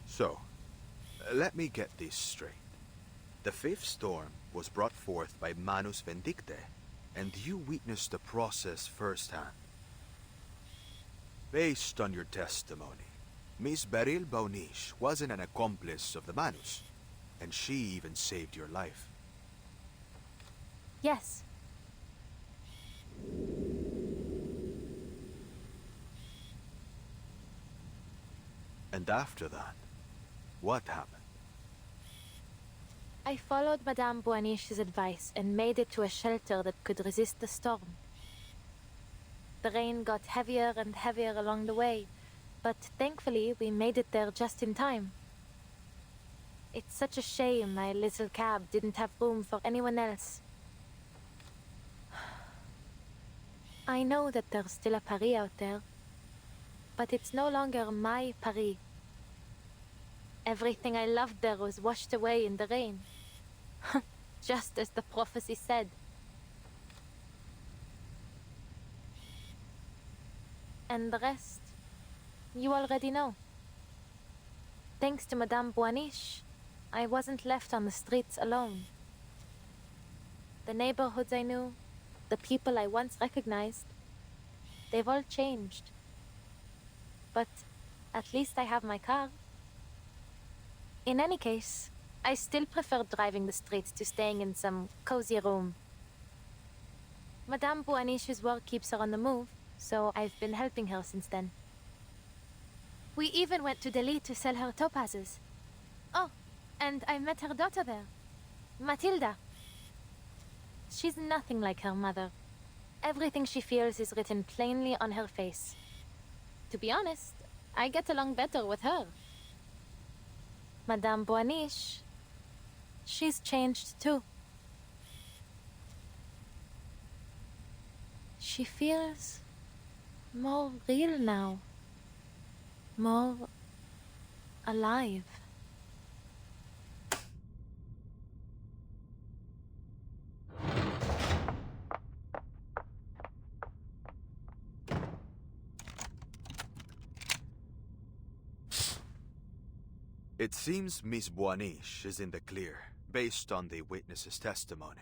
So, let me get this straight. The fifth storm was brought forth by Manus Vindicte, and you witnessed the process firsthand. Based on your testimony, Miss Beryl Baunish wasn't an accomplice of the Manus, and she even saved your life. Yes. And after that, what happened? I followed Madame Boanish's advice and made it to a shelter that could resist the storm. The rain got heavier and heavier along the way, but thankfully we made it there just in time. It's such a shame my little cab didn't have room for anyone else. I know that there's still a Paris out there, but it's no longer my Paris. Everything I loved there was washed away in the rain. Just as the prophecy said. And the rest, you already know. Thanks to Madame Boanish, I wasn't left on the streets alone. The neighborhoods I knew, the people I once recognized, they've all changed. But at least I have my car. In any case, I still prefer driving the streets to staying in some cozy room. Madame Boanish's work keeps her on the move, so I've been helping her since then. We even went to Delhi to sell her topazes. Oh, and I met her daughter there, Matilda. She's nothing like her mother. Everything she feels is written plainly on her face. To be honest, I get along better with her. Madame Boanish, she's changed too. She feels more real now. More alive. It seems Miss Boaniche is in the clear, based on the witness's testimony.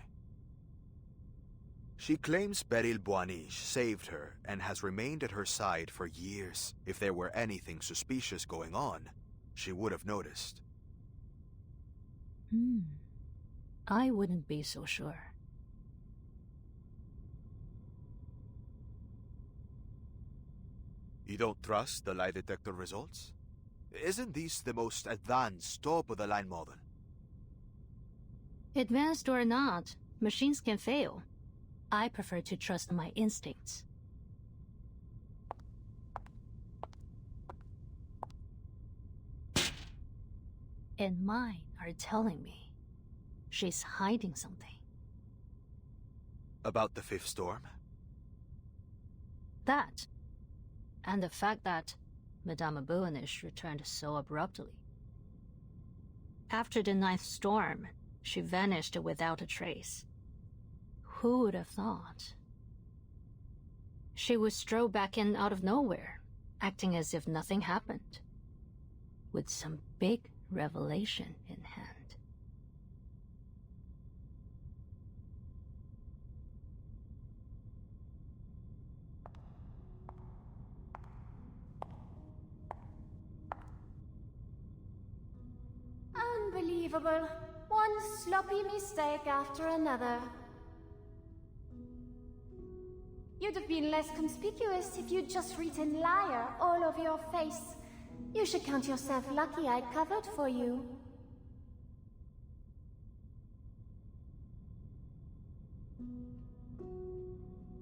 She claims Beryl Boaniche saved her and has remained at her side for years. If there were anything suspicious going on, she would have noticed. I wouldn't be so sure. You don't trust the lie detector results? Isn't this the most advanced top-of-the-line model? Advanced or not, machines can fail. I prefer to trust my instincts. And mine are telling me she's hiding something. About the fifth storm? That, and the fact that Madame Boaniche returned so abruptly. After the ninth storm, she vanished without a trace. Who would have thought? She would stroll back in out of nowhere, acting as if nothing happened, with some big revelation in hand. Unbelievable. One sloppy mistake after another. You'd have been less conspicuous if you'd just written liar all over your face. You should count yourself lucky I covered for you.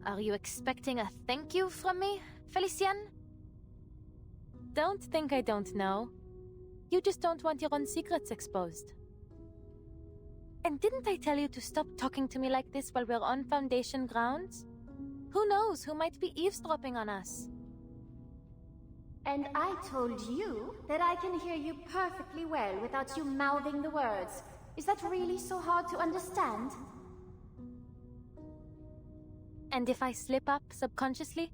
Are you expecting a thank you from me, Felicienne? Don't think I don't know. You just don't want your own secrets exposed. And didn't I tell you to stop talking to me like this while we're on Foundation grounds? Who knows who might be eavesdropping on us? And I told you that I can hear you perfectly well without you mouthing the words. Is that really so hard to understand? And if I slip up subconsciously?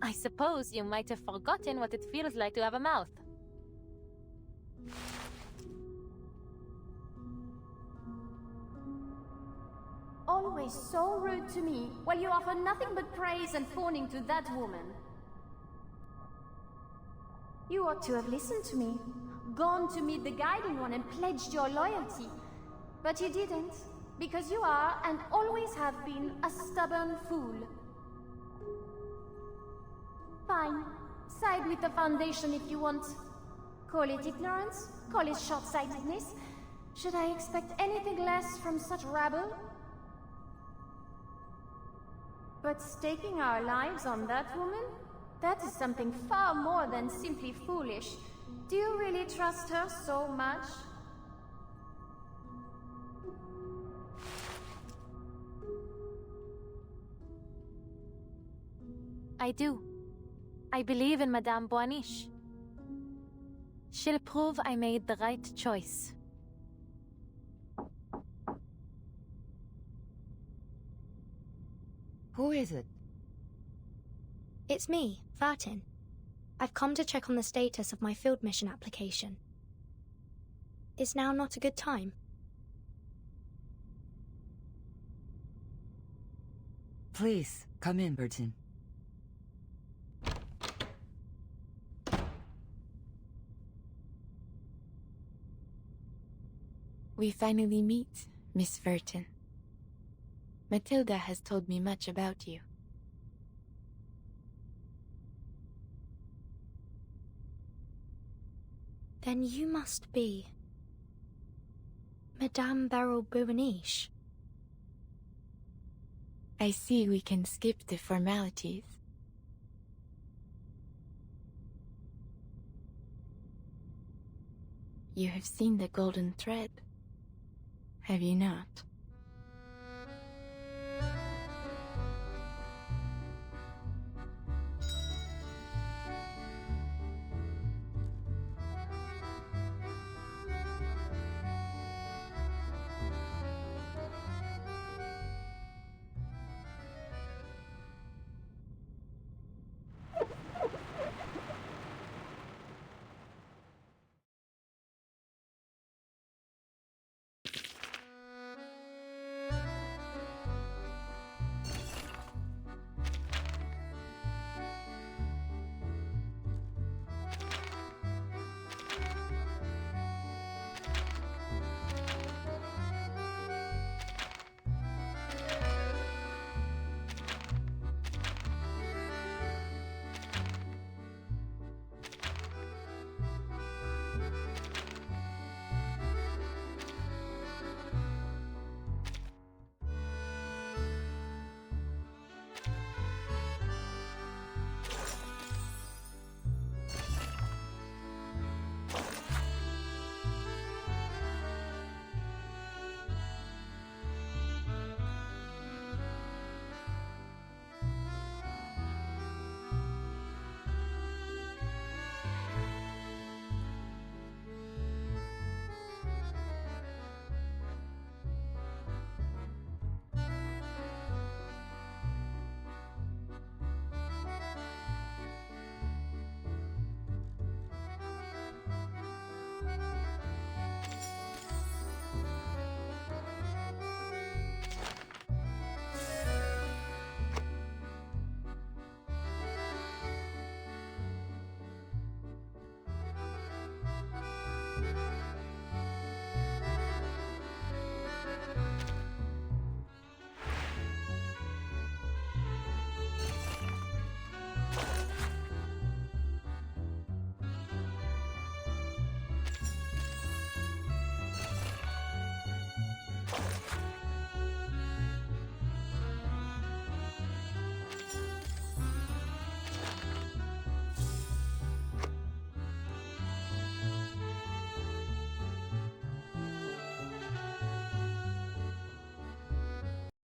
I suppose you might have forgotten what it feels like to have a mouth. Always so rude to me, while you offer nothing but praise and fawning to that woman. You ought to have listened to me, gone to meet the Guiding One and pledged your loyalty. But you didn't, because you are, and always have been, a stubborn fool. Fine, side with the Foundation if you want. Call it ignorance, call it short-sightedness. Should I expect anything less from such rabble? But staking our lives on that woman? That is something far more than simply foolish. Do you really trust her so much? I do. I believe in Madame Boaniche. She'll prove I made the right choice. Who is it? It's me, Vartin. I've come to check on the status of my field mission application. Is now not a good time? Please, come in, Vartin. We finally meet, Miss Vartin. Matilda has told me much about you. Then you must be Madame Beryl Boaniche. I see we can skip the formalities. You have seen the golden thread, have you not?